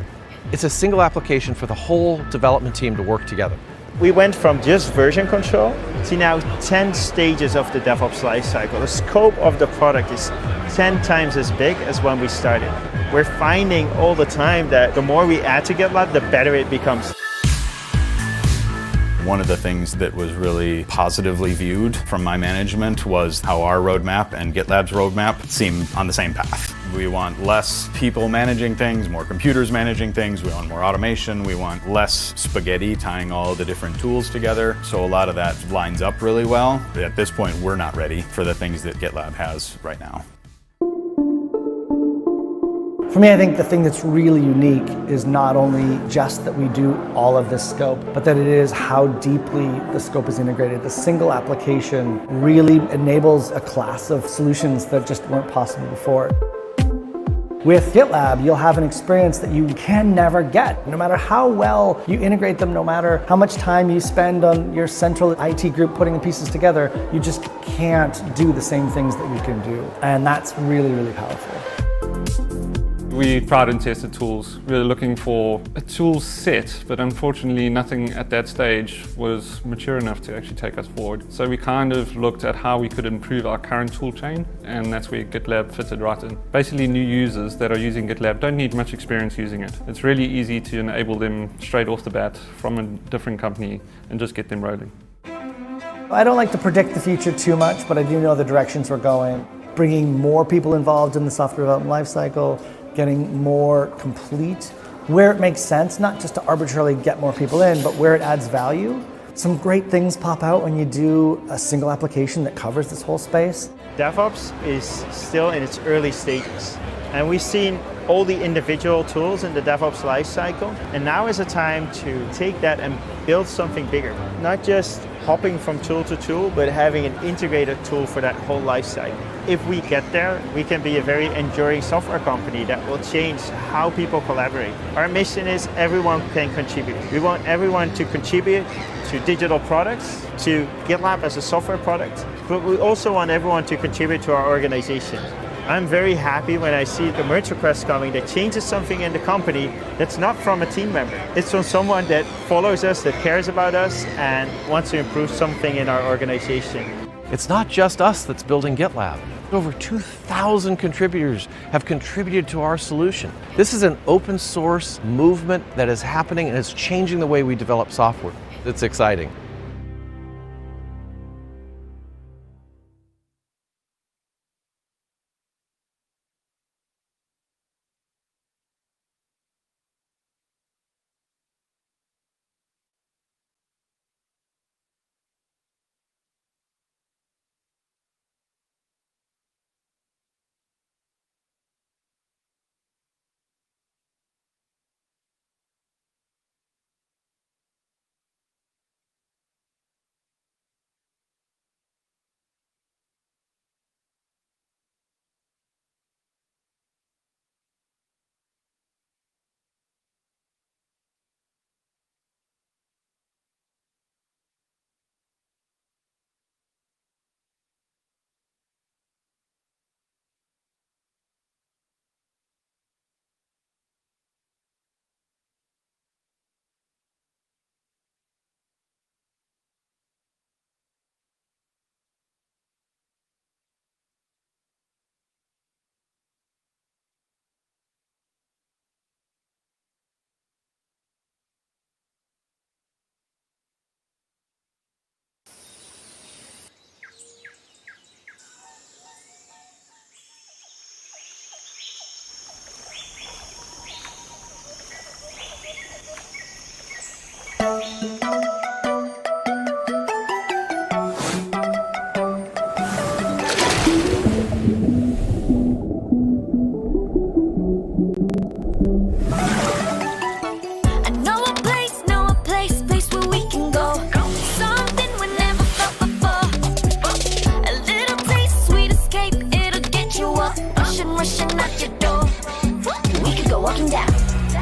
It's a single application for the whole development team to work together. We went from just version control to now 10 stages of the DevOps lifecycle. The scope of the product is 10 times as big as when we started. We're finding all the time that the more we add to GitLab, the better it becomes. One of the things that was really positively viewed from my management was how our roadmap and GitLab's roadmap seem on the same path. We want less people managing things, more computers managing things, we want more automation, we want less spaghetti tying all the different tools together. So a lot of that lines up really well. At this point, we're not ready for the things that GitLab has right now. For me, I think the thing that's really unique is not only just that we do all of this scope, but that it is how deeply the scope is integrated. The single application really enables a class of solutions that just weren't possible before. With GitLab, you'll have an experience that you can never get. No matter how well you integrate them, no matter how much time you spend on your central IT group putting the pieces together, you just can't do the same things that we can do. And that's really, really powerful. We tried and tested tools, really looking for a tool set, but unfortunately nothing at that stage was mature enough to actually take us forward. So we kind of looked at how we could improve our current tool chain, and that's where GitLab fitted right in. Basically, new users that are using GitLab don't need much experience using it. It's really easy to enable them straight off the bat from a different company and just get them rolling. I don't like to predict the future too much, but I do know the directions we're going. Bringing more people involved in the software development lifecycle, getting more complete, where it makes sense, not just to arbitrarily get more people in, but where it adds value. Some great things pop out when you do a single application that covers this whole space. DevOps is still in its early stages, and we've seen all the individual tools in the DevOps lifecycle, and now is a time to take that and build something bigger. Not just hopping from tool to tool, but having an integrated tool for that whole lifecycle. If we get there, we can be a very enduring software company that will change how people collaborate. Our mission is everyone can contribute. We want everyone to contribute to digital products, to GitLab as a software product, but we also want everyone to contribute to our organization. I'm very happy when I see the merge request coming that changes something in the company that's not from a team member. It's from someone that follows us, that cares about us, and wants to improve something in our organization. It's not just us that's building GitLab. Over 2,000 contributors have contributed to our solution. This is an open source movement that is happening and it's changing the way we develop software. It's exciting. I know a place where we can go. Something we never felt before. A little taste, sweet escape, it'll get you up. Rushing out your door. We could go walking down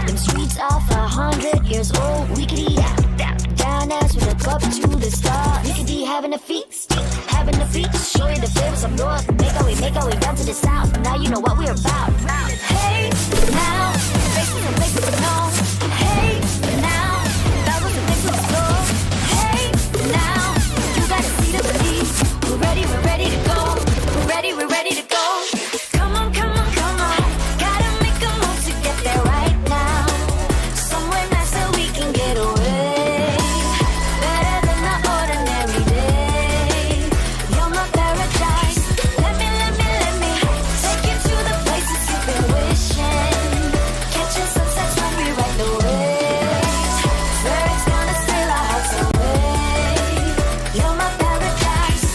them streets of 100 years old. We could eat out down as we look up to the stars. We could be having a feast, show you the flavors of north. Make our way down to the south. Now you know what we're about. Hey, now, faces and places to know. Hey, now, that was the thing to explore. Hey, now, you gotta see the belief. We're ready to go. We're ready to go. Come on. Gotta make a move to get there right now. Somewhere nice so we can get away. Better than the ordinary day. You're my paradise. Let me take you to the places you've been wishing. Catching sunsets when we ride the waves. Where it's gonna sail our hearts away. You're my paradise.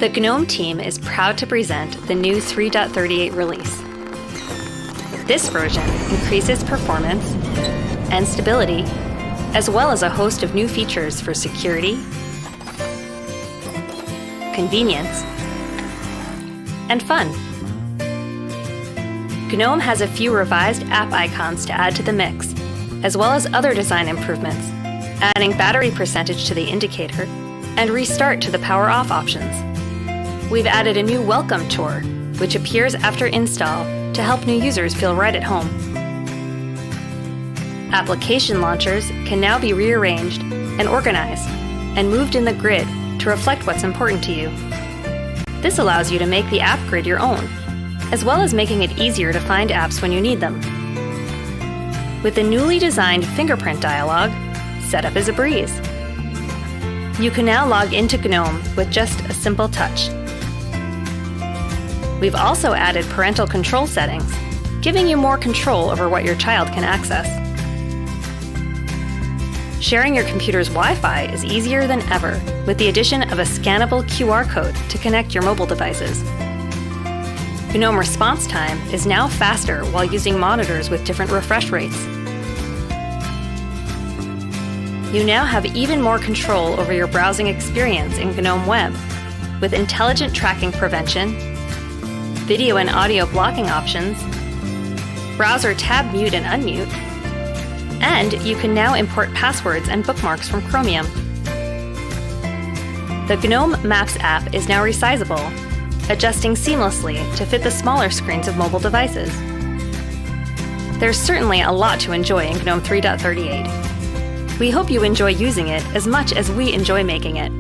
The GNOME team is proud to present the new 3.38 release. This version increases performance and stability, as well as a host of new features for security, convenience, and fun. GNOME has a few revised app icons to add to the mix, as well as other design improvements, adding battery percentage to the indicator and restart to the power off options. We've added a new welcome tour, which appears after install to help new users feel right at home. Application launchers can now be rearranged and organized and moved in the grid to reflect what's important to you. This allows you to make the app grid your own, as well as making it easier to find apps when you need them. With the newly designed fingerprint dialog, setup is a breeze. You can now log into GNOME with just a simple touch. We've also added parental control settings, giving you more control over what your child can access. Sharing your computer's Wi-Fi is easier than ever with the addition of a scannable QR code to connect your mobile devices. GNOME response time is now faster while using monitors with different refresh rates. You now have even more control over your browsing experience in GNOME Web with intelligent tracking prevention, video and audio blocking options, browser tab mute and unmute, and you can now import passwords and bookmarks from Chromium. The GNOME Maps app is now resizable, adjusting seamlessly to fit the smaller screens of mobile devices. There's certainly a lot to enjoy in GNOME 3.38. We hope you enjoy using it as much as we enjoy making it.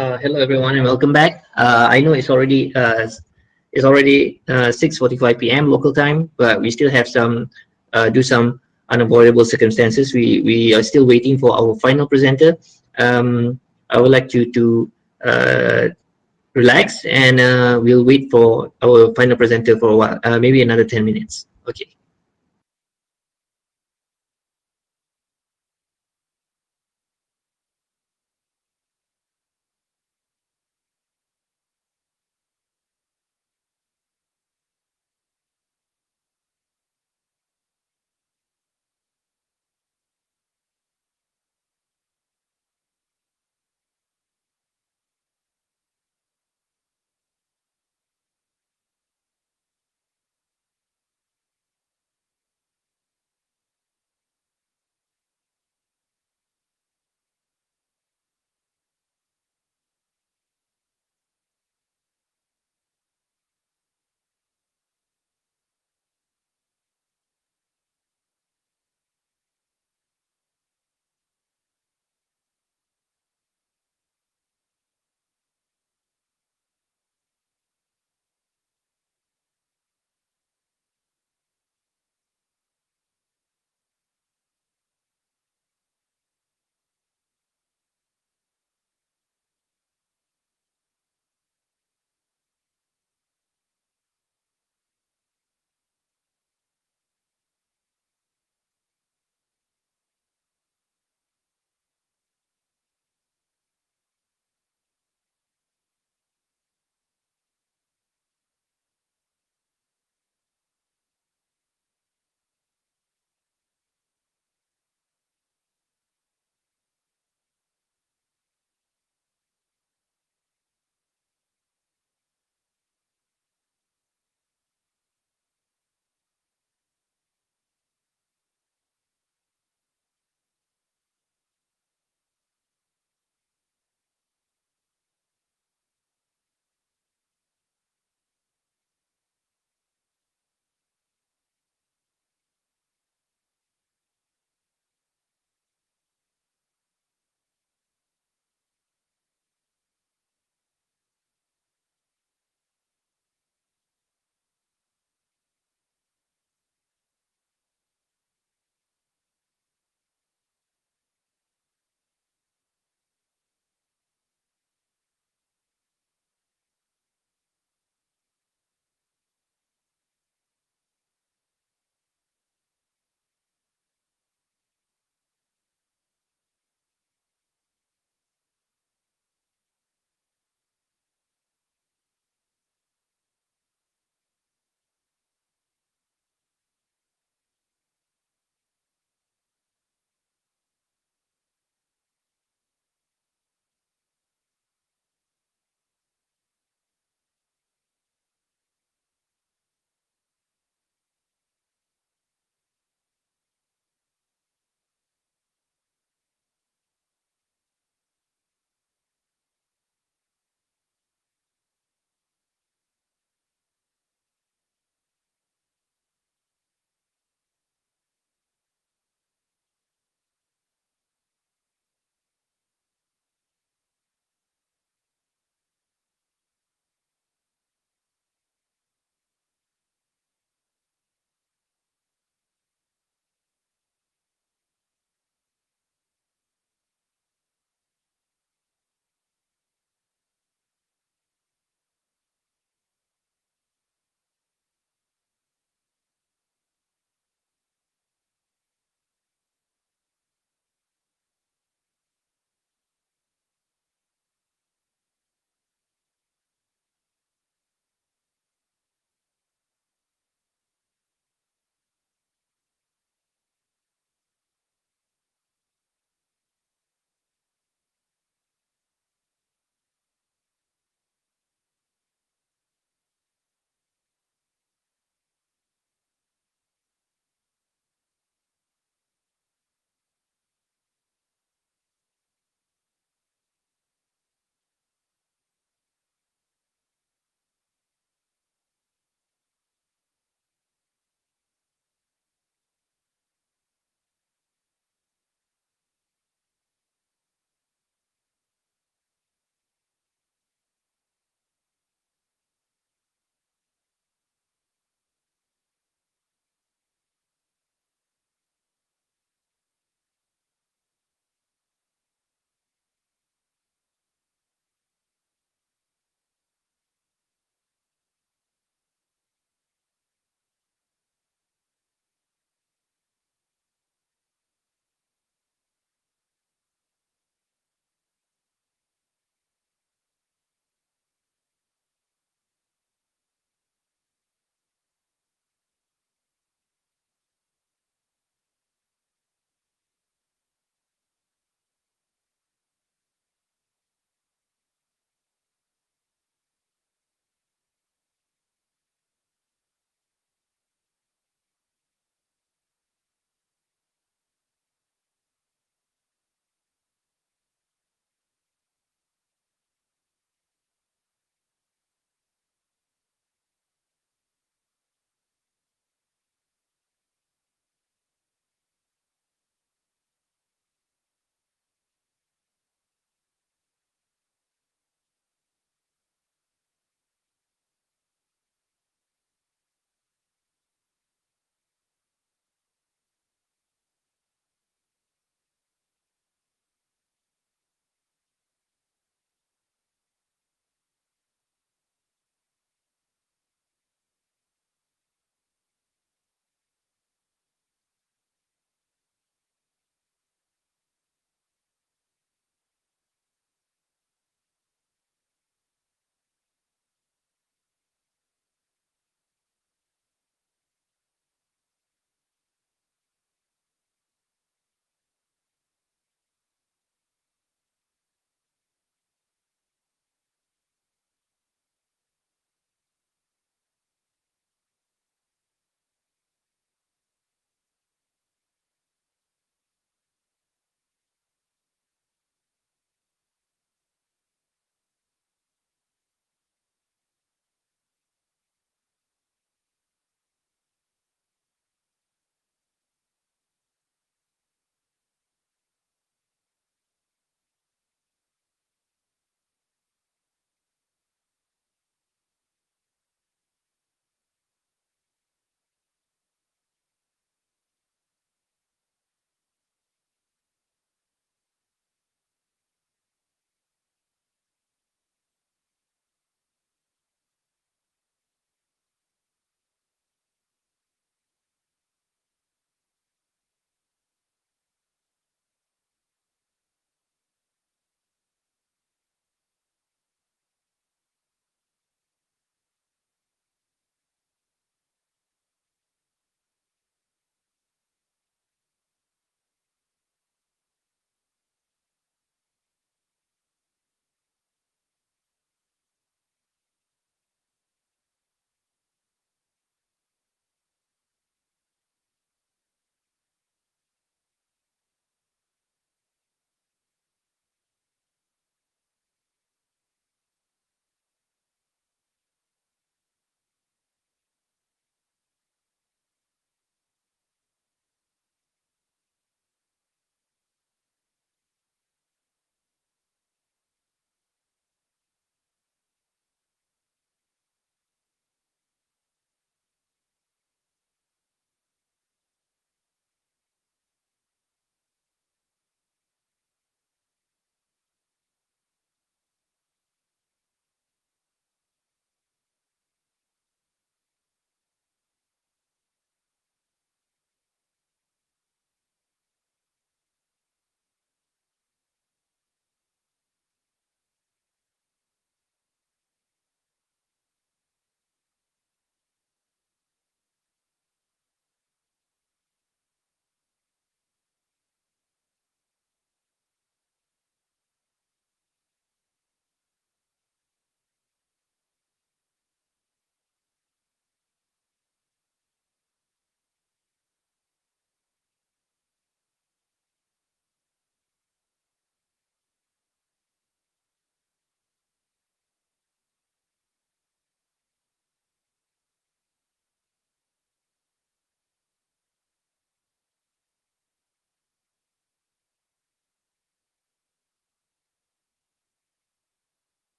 Hello everyone and welcome back. I know it's already 6:45 p.m. local time, but we still have some due some unavoidable circumstances. We are still waiting for our final presenter. I would like you to relax and we'll wait for our final presenter for a while, maybe another 10 minutes. Okay.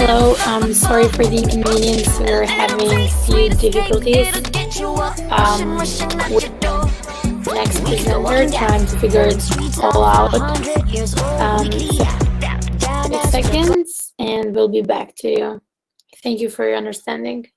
Hello, sorry for the inconvenience. We're having few difficulties. With next presenter trying to figure it all out. 6 seconds, and we'll be back to you. Thank you for your understanding.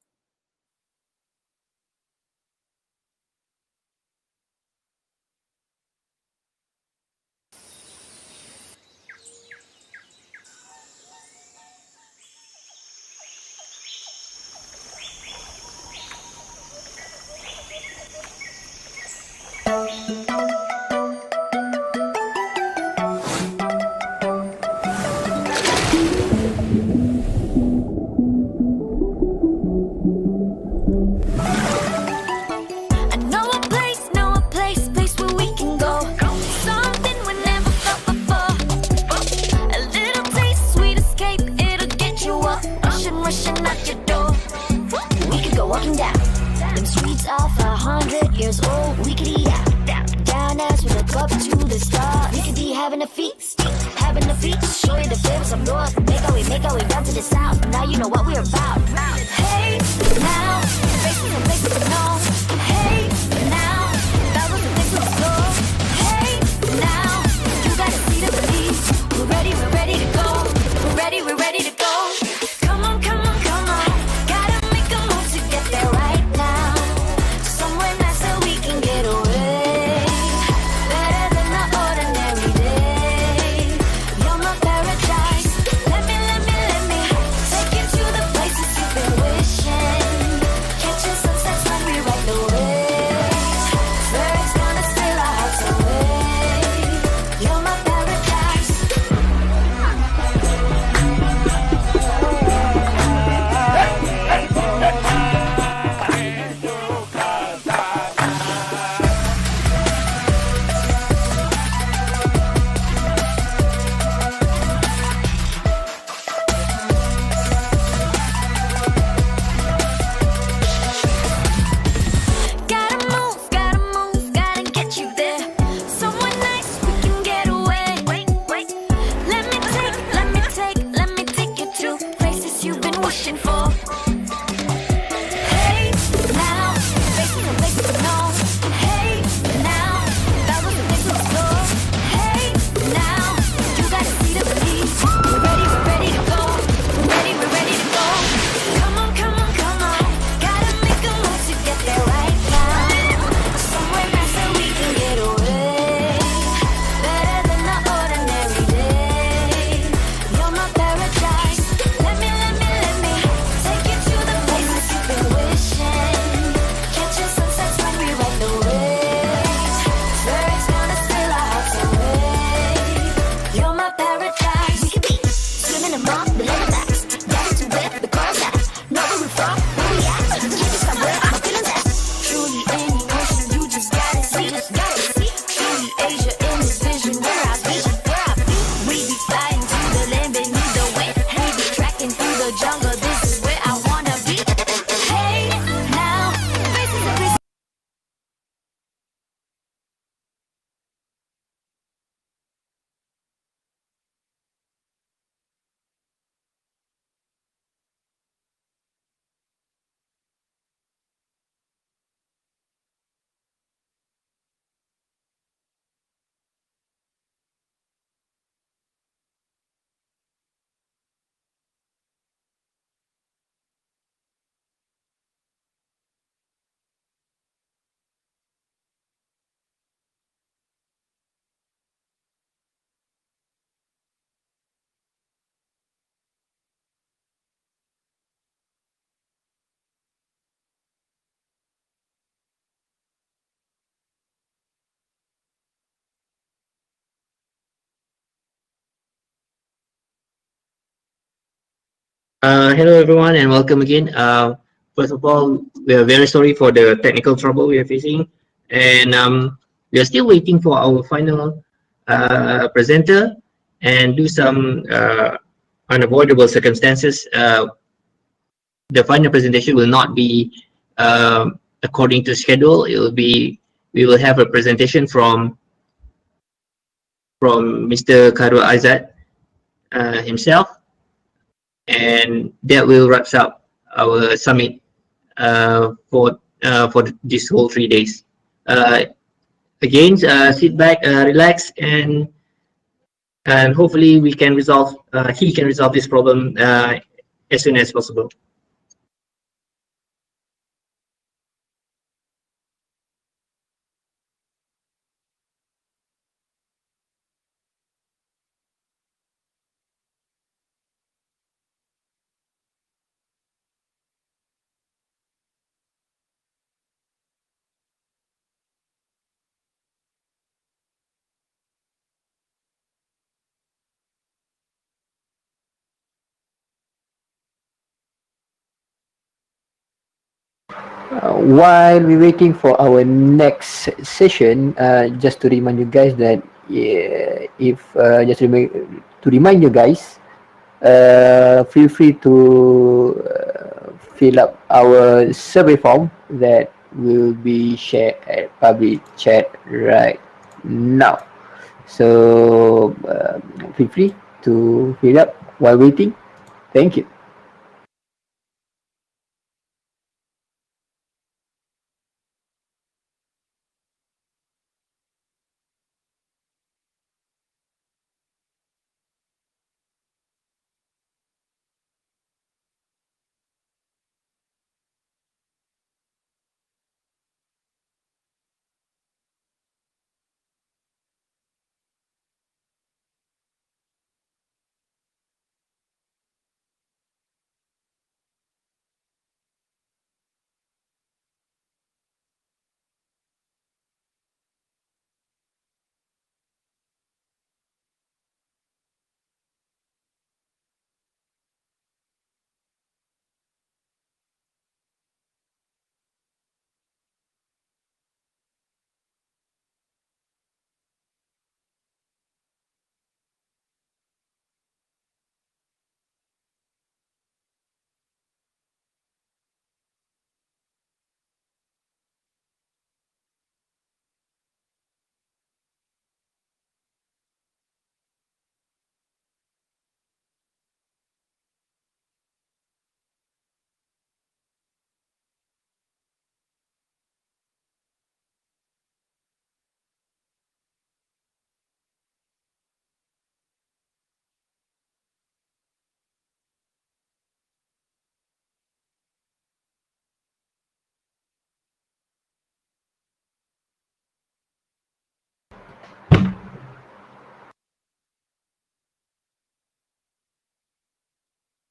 Hello everyone and welcome again. First of all, we are very sorry for the technical trouble we are facing, and we are still waiting for our final presenter. And due some unavoidable circumstances, the final presentation will not be according to schedule. It will be, we will have a presentation from Mr. Karul Azad himself. and that will wraps up our summit for this whole 3 days. Again, sit back, relax, and hopefully we can resolve. He can resolve this problem as soon as possible. While we're waiting for our next session, just to remind you guys that to remind you guys, feel free to fill up our survey form that will be shared at public chat right now. So feel free to fill up while waiting. Thank you.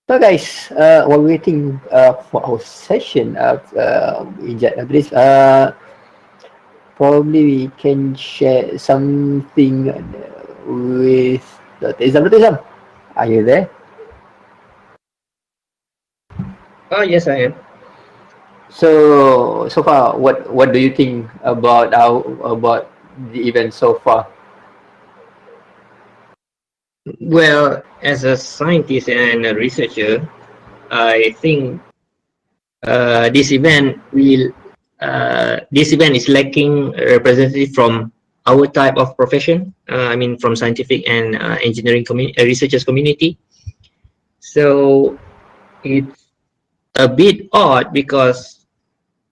So guys, while waiting for our session in Jadabris, probably we can share something with Dr. Izam. Dr. Izam, are you there? Oh yes, I am. So far, what do you think about the event so far? Well, as a scientist and a researcher, I think this event is lacking representative from our type of profession. I mean, from scientific and engineering researchers community. So it's a bit odd because,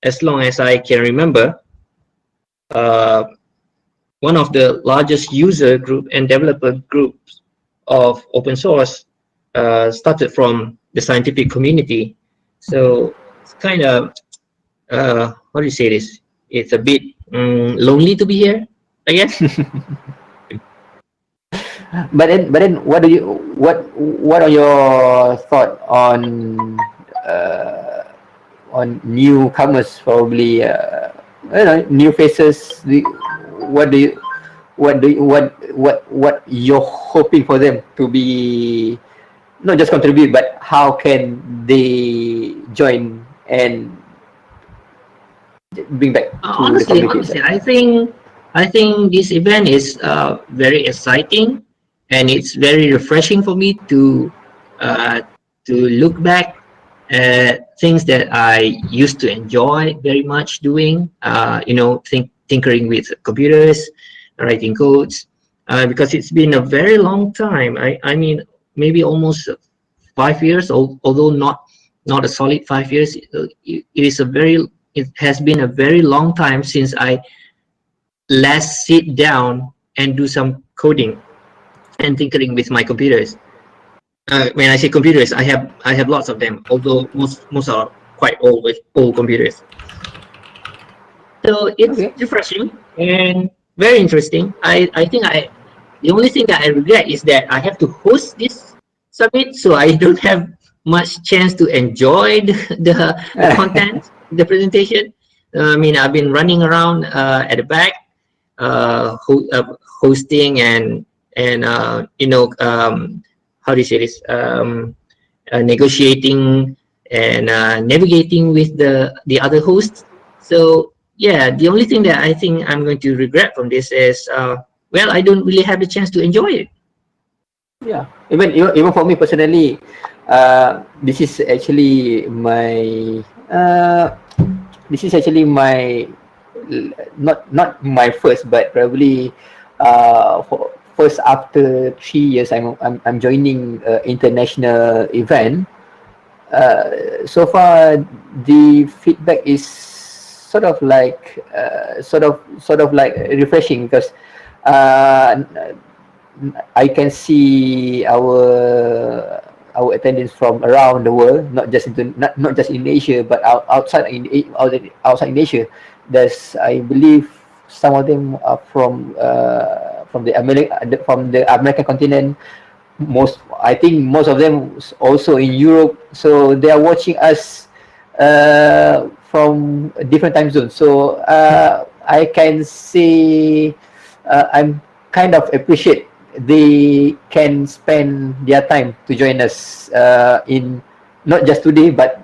as long as I can remember, one of the largest user group and developer groups of open source started from the scientific community. So it's kind of how do you say this? It's a bit lonely to be here, I guess. But then, what are your thoughts on newcomers? Probably, new faces. What you're hoping for them to be, not just contribute, but how can they join and bring back to the community? Honestly, I think this event is very exciting, and it's very refreshing for me to look back at things that I used to enjoy very much doing. Tinkering with computers, writing codes, because it's been a very long time. I mean, maybe almost 5 years, although not a solid 5 years. It has been a very long time since I last sit down and do some coding and tinkering with my computers. When I say computers, I have lots of them, although most are quite old computers. So it's refreshing and very interesting. I think the only thing that I regret is that I have to host this summit, so I don't have much chance to enjoy the content, the presentation. I mean, I've been running around at the back, hosting and how do you say this? Negotiating and navigating with the other hosts. So yeah, the only thing that I think I'm going to regret from this is, well, I don't really have the chance to enjoy it. Yeah, even for me personally, this is actually my not my first, but probably for first after 3 years I'm joining international event. So far the feedback is sort of like refreshing, because I can see our attendance from around the world, not just in Asia, but outside in Asia. There's, I believe, some of them are from the American continent. I think most of them also in Europe. So they are watching us from different time zones. So I can say I'm kind of appreciate they can spend their time to join us in not just today, but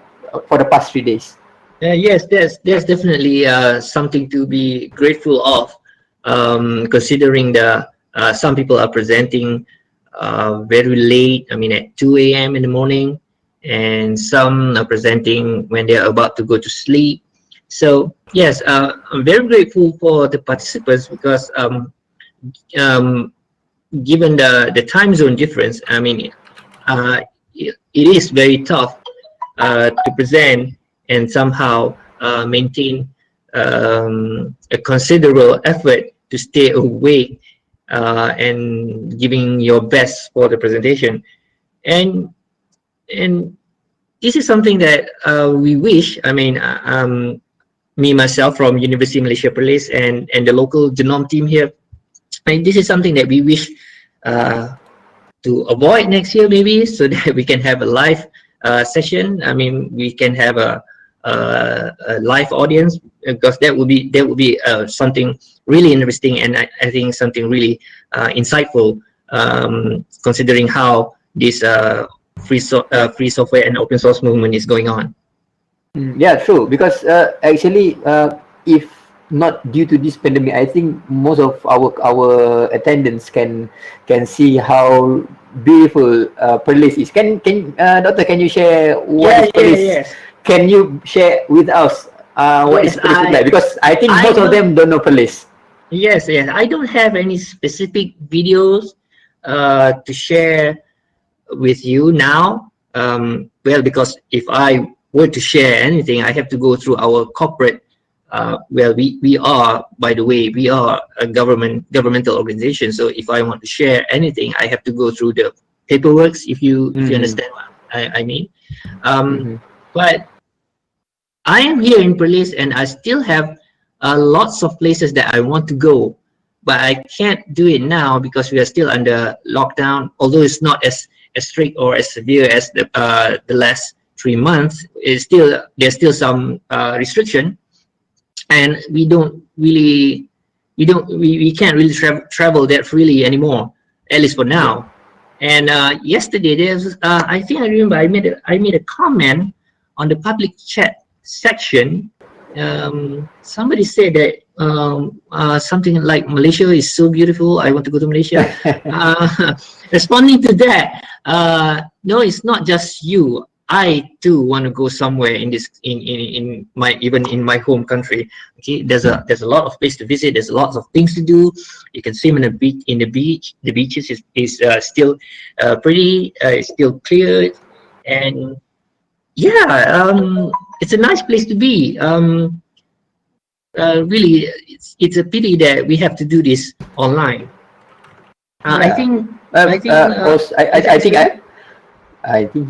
for the past 3 days. Yes, there's definitely something to be grateful of, considering some people are presenting very late. I mean, at 2 a.m. in the morning, and some are presenting when they're about to go to sleep. So yes, I'm very grateful for the participants, because given the time zone difference, I mean, it is very tough to present and somehow maintain a considerable effort to stay awake and giving your best for the presentation. And this is something that we wish, I mean, me myself from University of Malaysia Perlis and the local GNOME team here, and this is something that we wish to avoid next year, maybe, so that we can have a live session. I mean, we can have a live audience, because that would be something really interesting, and I think something really insightful, considering how this free software and open source movement is going on. Yeah, true. Because actually, if not due to this pandemic, I think most of our attendants can see how beautiful Perlis is. Can Doctor, can you share what is Perlis? Yes. Can you share with us what is Perlis like? Because I think most of them don't know Perlis. Yes, I don't have any specific videos to share with you now. Well, because if I were to share anything, I have to go through our corporate. Well, we are, by the way, we are a governmental organization. So if I want to share anything, I have to go through the paperwork. If you understand what I mean. But I am here in Perlis, and I still have lots of places that I want to go, but I can't do it now because we are still under lockdown. Although it's not as strict or as severe as the last 3 months, there's still some restriction. And we can't really travel that freely anymore, at least for now. And yesterday, I think I remember I made a comment on the public chat section. Somebody said that something like, Malaysia is so beautiful, I want to go to Malaysia. Responding to that, no, it's not just you. I too want to go somewhere in my home country. Okay, there's a lot of place to visit. There's lots of things to do. You can swim in the beach. The beaches is still pretty. It's still clear. And yeah, it's a nice place to be. Really, it's a pity that we have to do this online. I think. Also, I think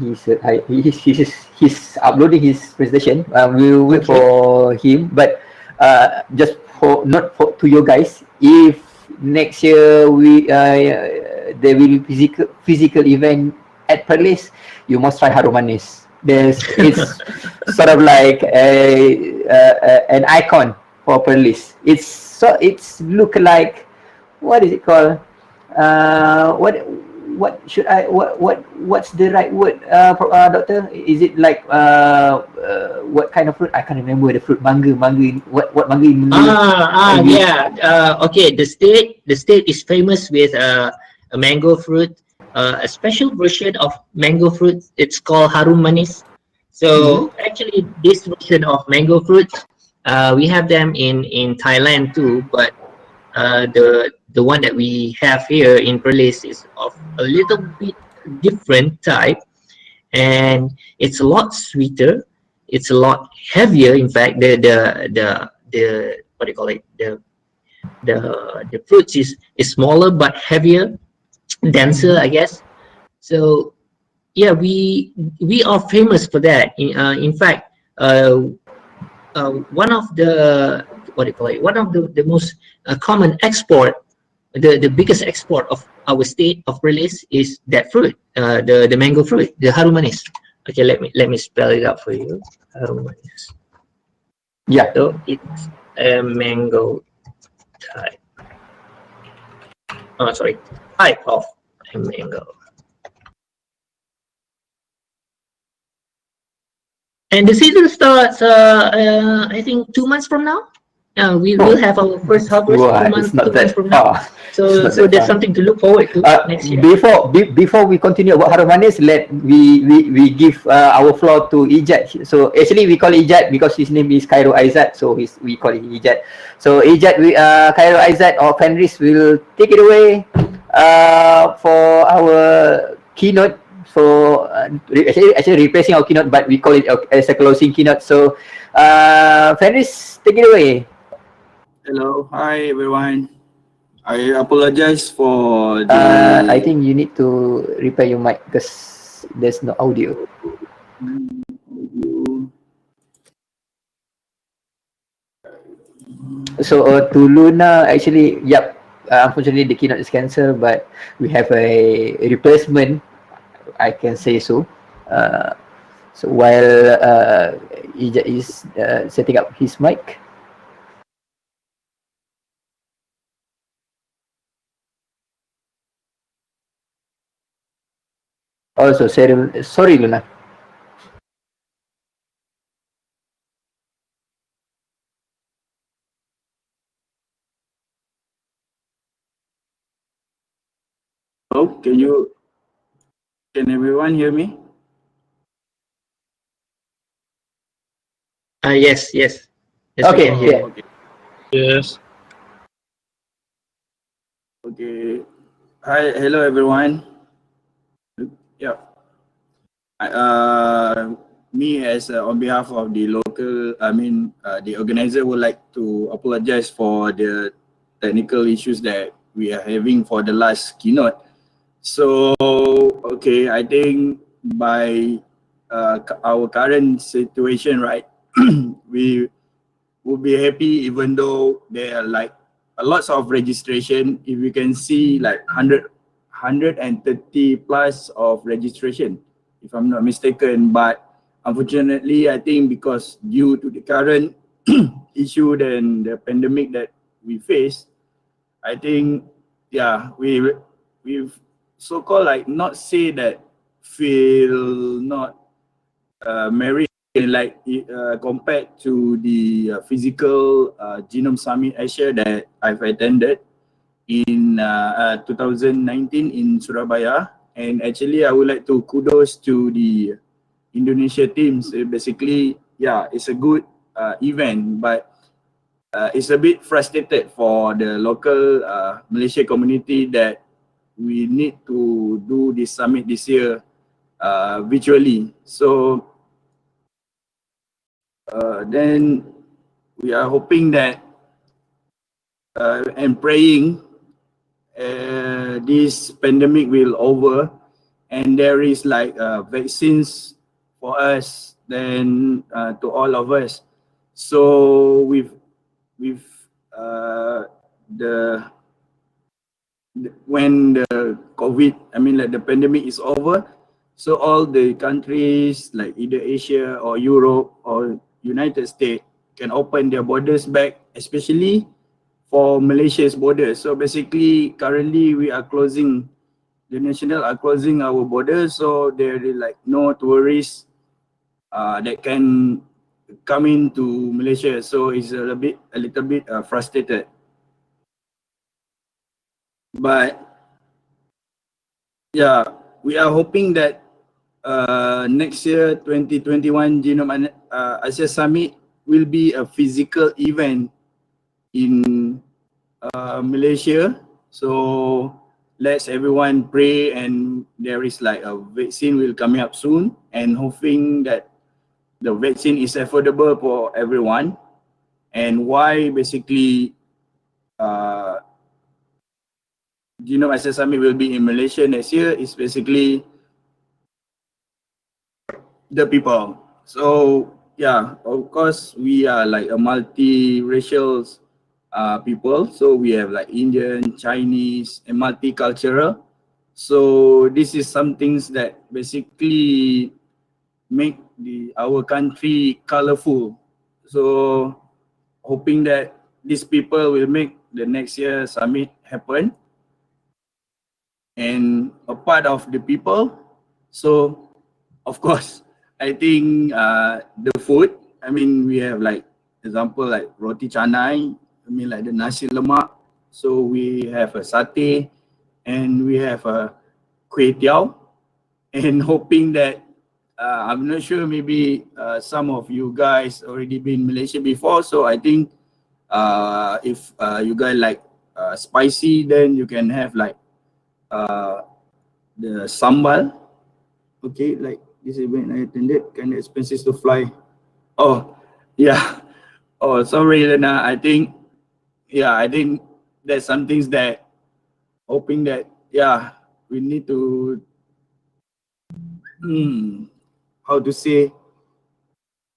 he's uploading his presentation. We'll wait for him, but just for not for to you guys. If next year there will be physical event at Perlis, you must try harum manis. It's sort of like an icon for Perlis. It's look like, what is it called? What's the right word, doctor? Is it like what kind of fruit? I can't remember the fruit. Mangga. What mangga in Malay? Yeah. Okay. The state is famous with a mango fruit. A special version of mango fruit. It's called harum manis. So actually, this version of mango fruit, we have them in Thailand too, but the one that we have here in Perlis is of a little bit different type, and it's a lot sweeter. It's a lot heavier. In fact, the what do you call it? The fruit is smaller but heavier, denser, I guess. So yeah, we are famous for that. In fact, one of the what do you call it? One of the most common export, the biggest export of our state of Perlis is that fruit, the mango fruit, the harum manis. Okay, let me spell it out for you. Harum manis. Yeah. So it's a mango type. Oh, sorry, type of a mango. And the season starts, I think, 2 months from now. We will have our first harvest 2 months from now. So there's something to look forward to next year. Before we continue about harum manis, we give our floor to Ijat. So actually we call Ijat because his name is Khairul Aizat, so we call him Ijat. So Ijat, Khairul Aizat or Fenris will take it away for our keynote. So actually replacing our keynote, but we call it as a closing keynote. So Fenris, take it away. Hello, hi everyone. I apologize for the. I think you need to repair your mic because there's no audio. So to Luna, actually, yep. Unfortunately, the keynote is cancelled, but we have a replacement. I can say so. So while Ija is setting up his mic. Also, sorry, Luna. Oh, can everyone hear me? Yes. Okay. Okay. Yes. Okay. Hi, hello everyone. Yeah. Me as on behalf of the local, the organizer would like to apologize for the technical issues that we are having for the last keynote. So, okay, I think by our current situation, right, we would be happy even though there are like a lots of registration. If you can see like 130 plus of registration, if I'm not mistaken. But unfortunately, I think because due to the current issue and the pandemic that we face, I think, yeah, we've so-called like not say that feel not married like compared to the physical Genome Summit Asia that I've attended in 2019 in Surabaya. And actually, I would like to kudos to the Indonesia teams. Basically, yeah, it's a good event, but it's a bit frustrated for the local Malaysia community that we need to do this summit this year virtually. So then we are hoping that and praying this pandemic will over and there is like vaccines for us, then to all of us. So with the when the COVID, I mean like the pandemic is over, so all the countries like either Asia or Europe or United States can open their borders back, especially for Malaysia's borders. So basically, currently we are closing, the national are closing our borders, so there is like no tourists that can come into Malaysia. So it's a little bit frustrated. But yeah, we are hoping that next year, 2021 GNOME Asia Summit will be a physical event in Malaysia. So let's everyone pray, and there is like a vaccine will coming up soon, and hoping that the vaccine is affordable for everyone. And why basically GNOME Asia Summit will be in Malaysia next year is basically the people. So yeah, of course we are like a multi-racial people. So we have like Indian, Chinese, and multicultural. So this is some things that basically make our country colorful. So hoping that these people will make the next year summit happen and a part of the people. So of course, I think the food, I mean, we have like example like roti canai, I mean like the nasi lemak. So we have a satay and we have a kway teow, and hoping that I'm not sure, maybe some of you guys already been Malaysia before. So I think if you guys like spicy, then you can have like the sambal. Okay, like this event I attended, kind of expenses to fly. Oh, yeah. Oh, sorry, Lena. I think there's some things that hoping that, yeah, we need to, how to say,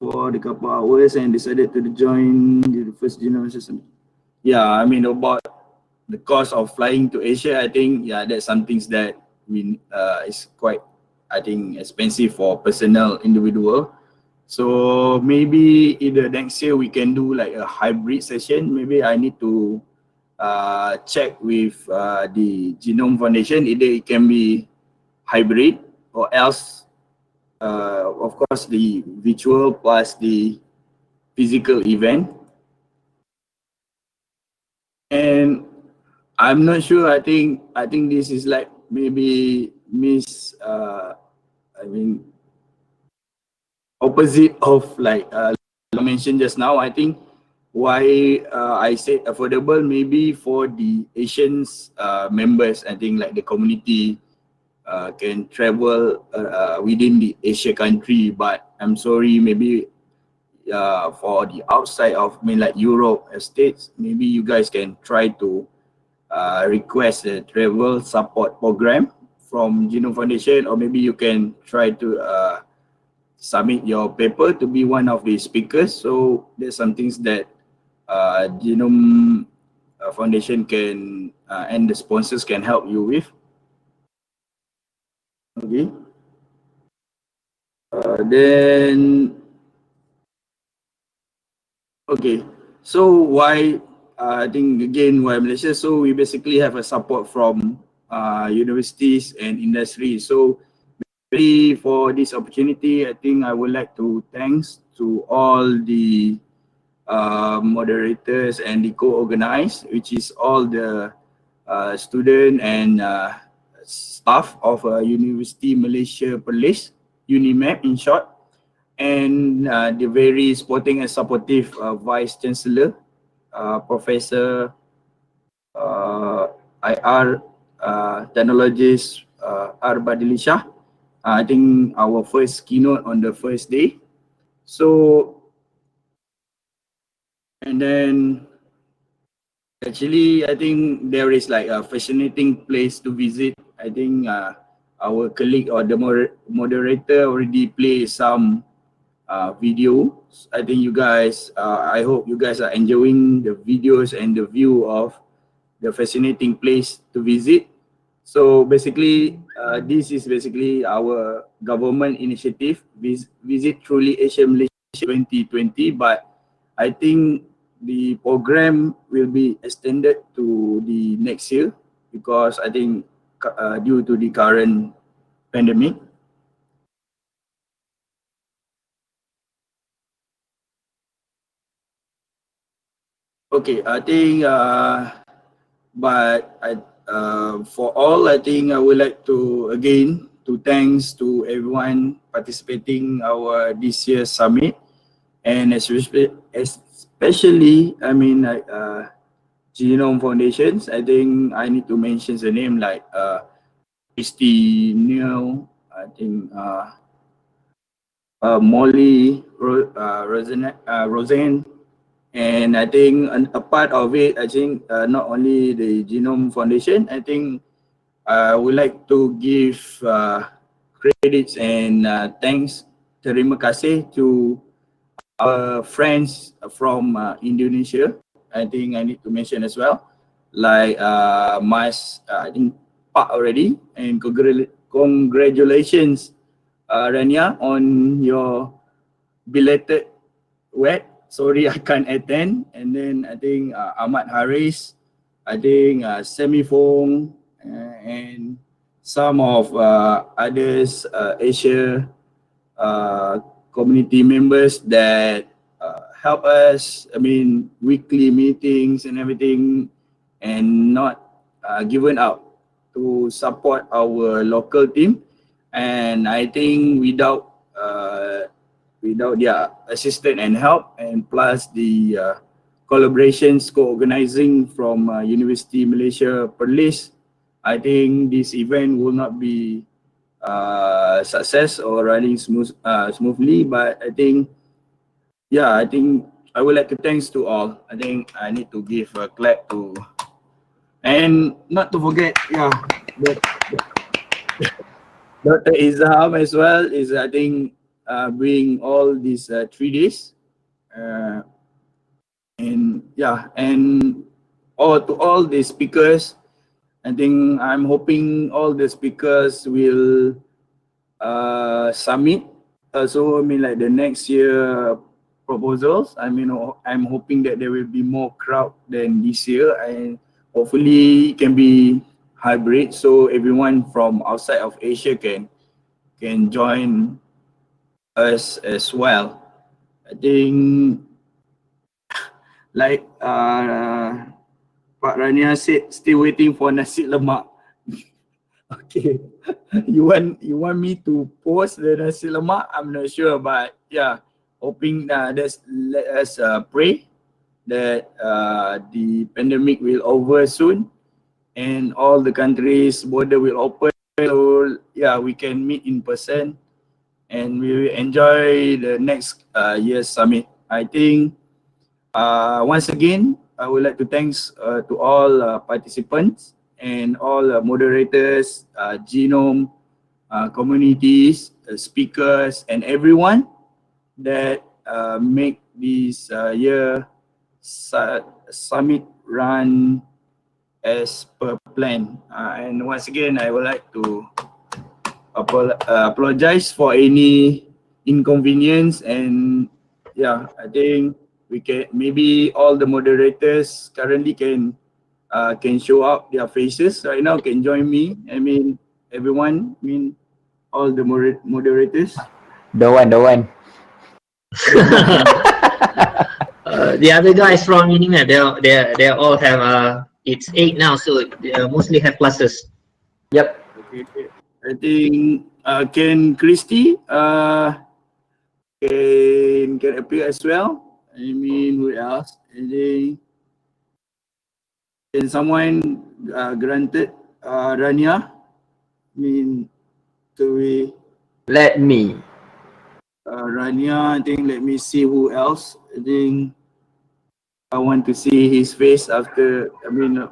for the couple hours and decided to join the first generation. Yeah, I mean, about the cost of flying to Asia, I think, yeah, there's some things that we is quite, I think, expensive for personal individual. So maybe either next year we can do like a hybrid session. Maybe I need to check with the Genome Foundation. Either it can be hybrid or else, of course, the virtual plus the physical event. And I'm not sure. I think this is like maybe opposite of like mentioned just now. I think why I said affordable, maybe for the Asians members, I think like the community can travel within the Asia country, but I'm sorry, maybe for the outside of, I mean, like Europe states, maybe you guys can try to request a travel support program from Genome Foundation, or maybe you can try to submit your paper to be one of the speakers. So there's some things that Genome Foundation can and the sponsors can help you with. Okay. Then okay. So why I think again why Malaysia? So we basically have a support from universities and industry. So really for this opportunity, I think I would like to thanks to all the moderators and the co-organized, which is all the student and staff of University Malaysia Perlis, UNIMAP in short, and the very supporting and supportive Vice Chancellor, Professor IR Technologist Arbadilisha, I think our first keynote on the first day. So, and then actually, I think there is like a fascinating place to visit. I think our colleague or the moderator already played some videos. I think you guys, I hope you guys are enjoying the videos and the view of the fascinating place to visit. So basically, this is basically our government initiative, Visit Truly Asia Malaysia 2020. But I think the program will be extended to the next year because I think due to the current pandemic. Okay, I think but for all, I think I would like to again to thanks to everyone participating our this year's summit, and especially I mean like Genome Foundations. I think I need to mention the name like Christy, Neil, I think Molly, Roseanne. And I think a part of it, I think not only the Genome Foundation, I think I would like to give credits and thanks, terima kasih to our friends from Indonesia. I think I need to mention as well, like Mas, I think Pak already, and congratulations, Rania, on your belated wed. Sorry, I can't attend. And then I think Ahmad Haris, I think Semi Fong, and some of others Asia community members that help us. I mean, weekly meetings and everything, and not given up to support our local team. And I think without their assistance and help, and plus the collaborations co-organizing from University Malaysia Perlis, I think this event will not be success or running smoothly. But I think, yeah, I think I would like to thanks to all. I think I need to give a clap to, and not to forget, yeah, Dr. Izham as well is, I think, bring all these 3 days. And yeah, and to all the speakers, I think I'm hoping all the speakers will submit. So I mean like the next year proposals. I mean, I'm hoping that there will be more crowd than this year, and hopefully it can be hybrid, so everyone from outside of Asia can join us as well. I think like Pak Rania said, still waiting for nasi lemak. Okay, you want me to post the nasi lemak? I'm not sure, but yeah, hoping let us pray that the pandemic will over soon and all the countries' border will open. So yeah, we can meet in person and we will enjoy the next year's summit. I think once again, I would like to thanks to all participants and all moderators, Genome communities, speakers, and everyone that make this year summit run as per plan. And once again, I would like to apologize for any inconvenience. And yeah, I think we can, maybe all the moderators currently can show up their faces right now, can join me. I mean, everyone, I mean, all the moderators. Don't want. The other guys from Unimap, they all have it's 8 now, so they mostly have classes. Yep. Okay. I think can Christy can appear as well. I mean, who else? And then can someone granted Rania? I mean, to we Let me. Rania, I think let me see who else. I think I want to see his face after,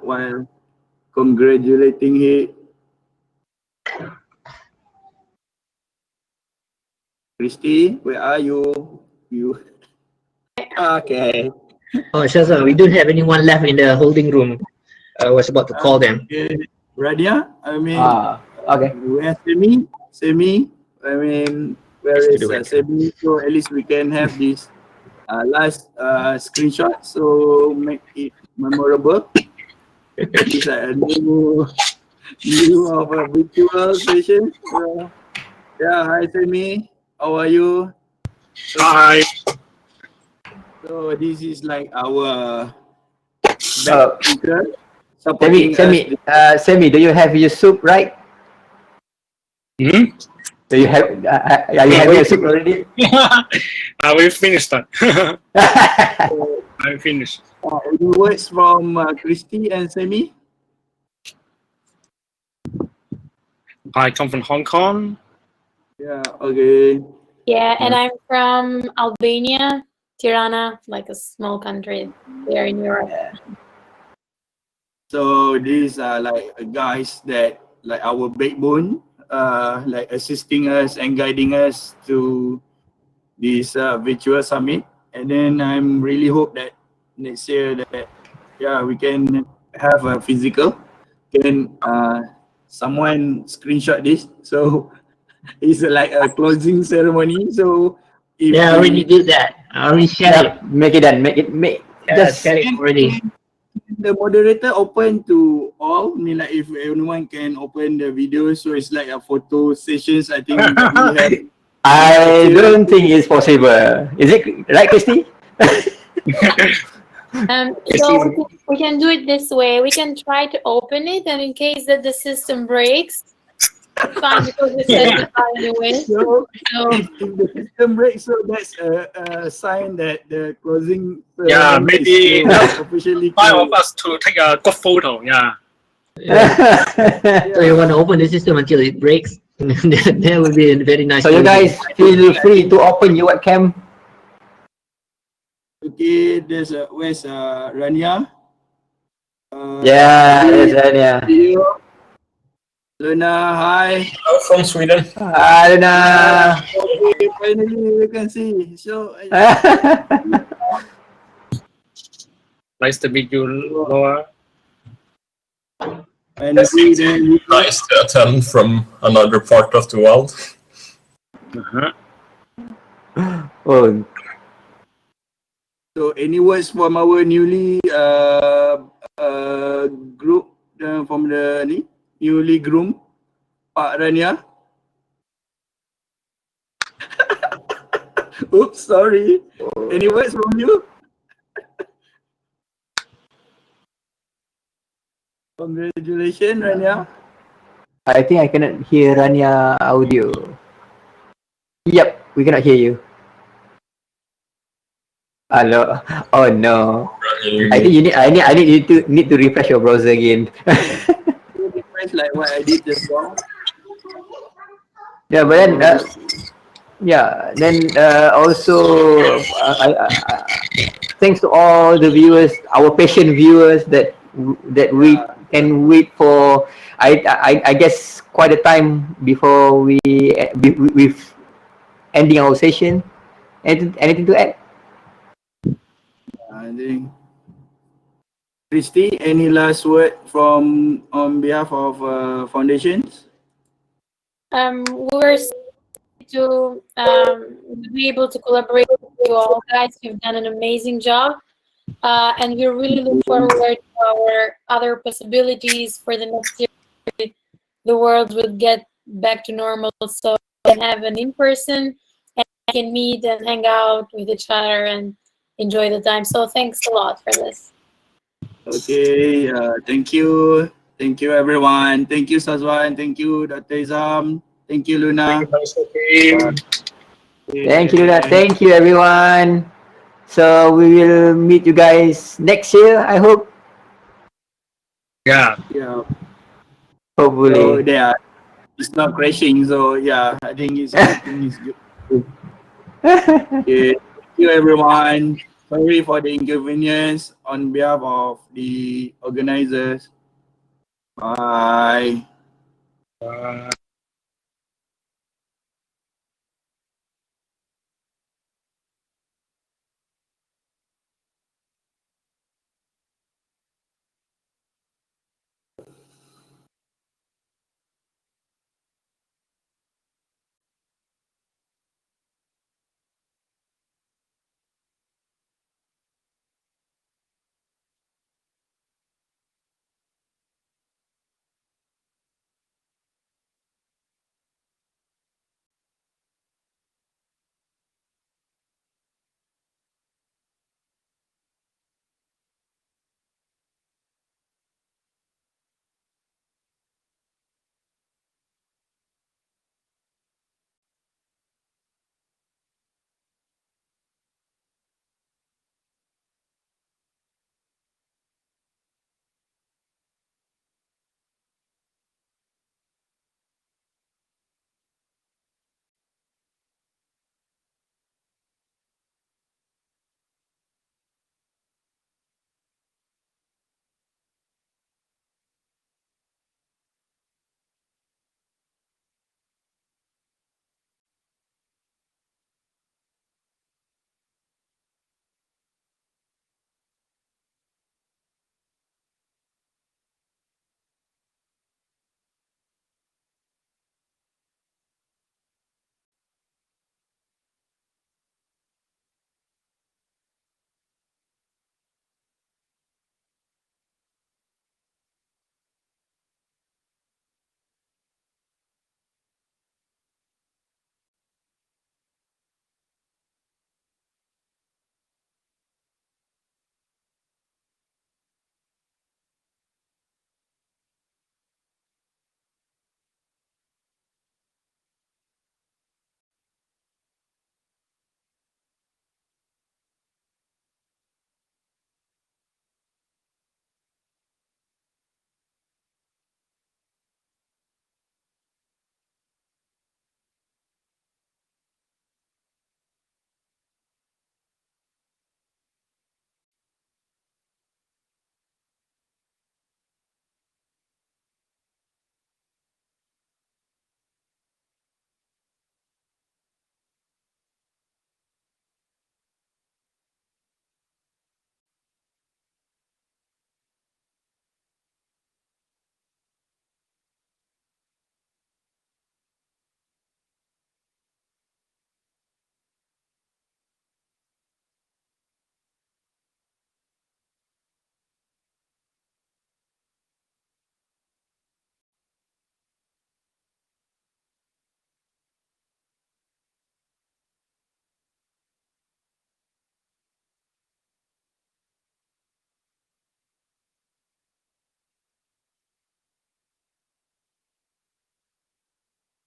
while congratulating him. Christy, where are you? Okay. Oh, Shaza, we don't have anyone left in the holding room. I was about to call them. Okay. Rania, okay. Where's Semi? Where is Semi? So at least we can have this last screenshot, so make it memorable. It's like a new of a virtual session. Yeah, hi Semi, how are you? Hi. So this is like our back speaker supporting Semi, do you have your soup, right? Hmm? Do you have? Are you having your soup already? We finished that. I finished. Any words from Christy and Semi? I come from Hong Kong. Yeah, okay. Yeah, and I'm from Albania, Tirana, like a small country there in Europe. So these are like guys that like our backbone, like assisting us and guiding us to this virtual summit. And then I'm really hope that next year that we can have a physical. Can someone screenshot this? So it's like a closing ceremony. So if I already did that. I already shared it. Make it done. Just share it already. The moderator open to all. I mean, like if anyone can open the video, so it's like a photo sessions. I think that we have. I don't think it's possible. Is it right, Christy? So we can do it this way. We can try to open it, and in case that the system breaks, fine, because we set it anyway. So if the system breaks, so that's a sign that the closing. Yeah, maybe officially five of us to take a good photo. Yeah. So you want to open the system until it breaks? That would be a very nice. So you guys feel free to open your webcam. Okay, there's where's Rania? There's Rania. Luna, hi. I'm from Sweden. Hi, Luna. Okay, finally we can see. So. Nice to meet you, Noah. And nice to attend from another part of the world. Oh. So any words from our newly group from the newly groomed Pak Rania? Oops, sorry. Any words from you? Congratulations, Rania. I think I cannot hear Rania audio. Yep, we cannot hear you. Hello. Oh no. I think you need. I need you to refresh your browser again. Refresh like what I did just now. Yeah, but then. Also, thanks to all the viewers, our patient viewers that we can wait for. I guess quite a time before we've ending our session. Anything to add? I think. Christy, any last word from on behalf of foundations? We're to be able to collaborate with you all guys. You've done an amazing job, and we really look forward to our other possibilities for the next year. The world will get back to normal, so we can have an in-person and can meet and hang out with each other and enjoy the time. So thanks a lot for this. Okay, thank you everyone. Thank you Sazwan, thank you Dr. Izam, thank you Luna. Thank you, Luna. Thank you, everyone. So we will meet you guys next year, I hope. Yeah. Yeah. Hopefully. So it's not crashing. So yeah, I think everything is good. Okay, thank you everyone. Sorry for the inconvenience on behalf of the organizers. Bye. Bye.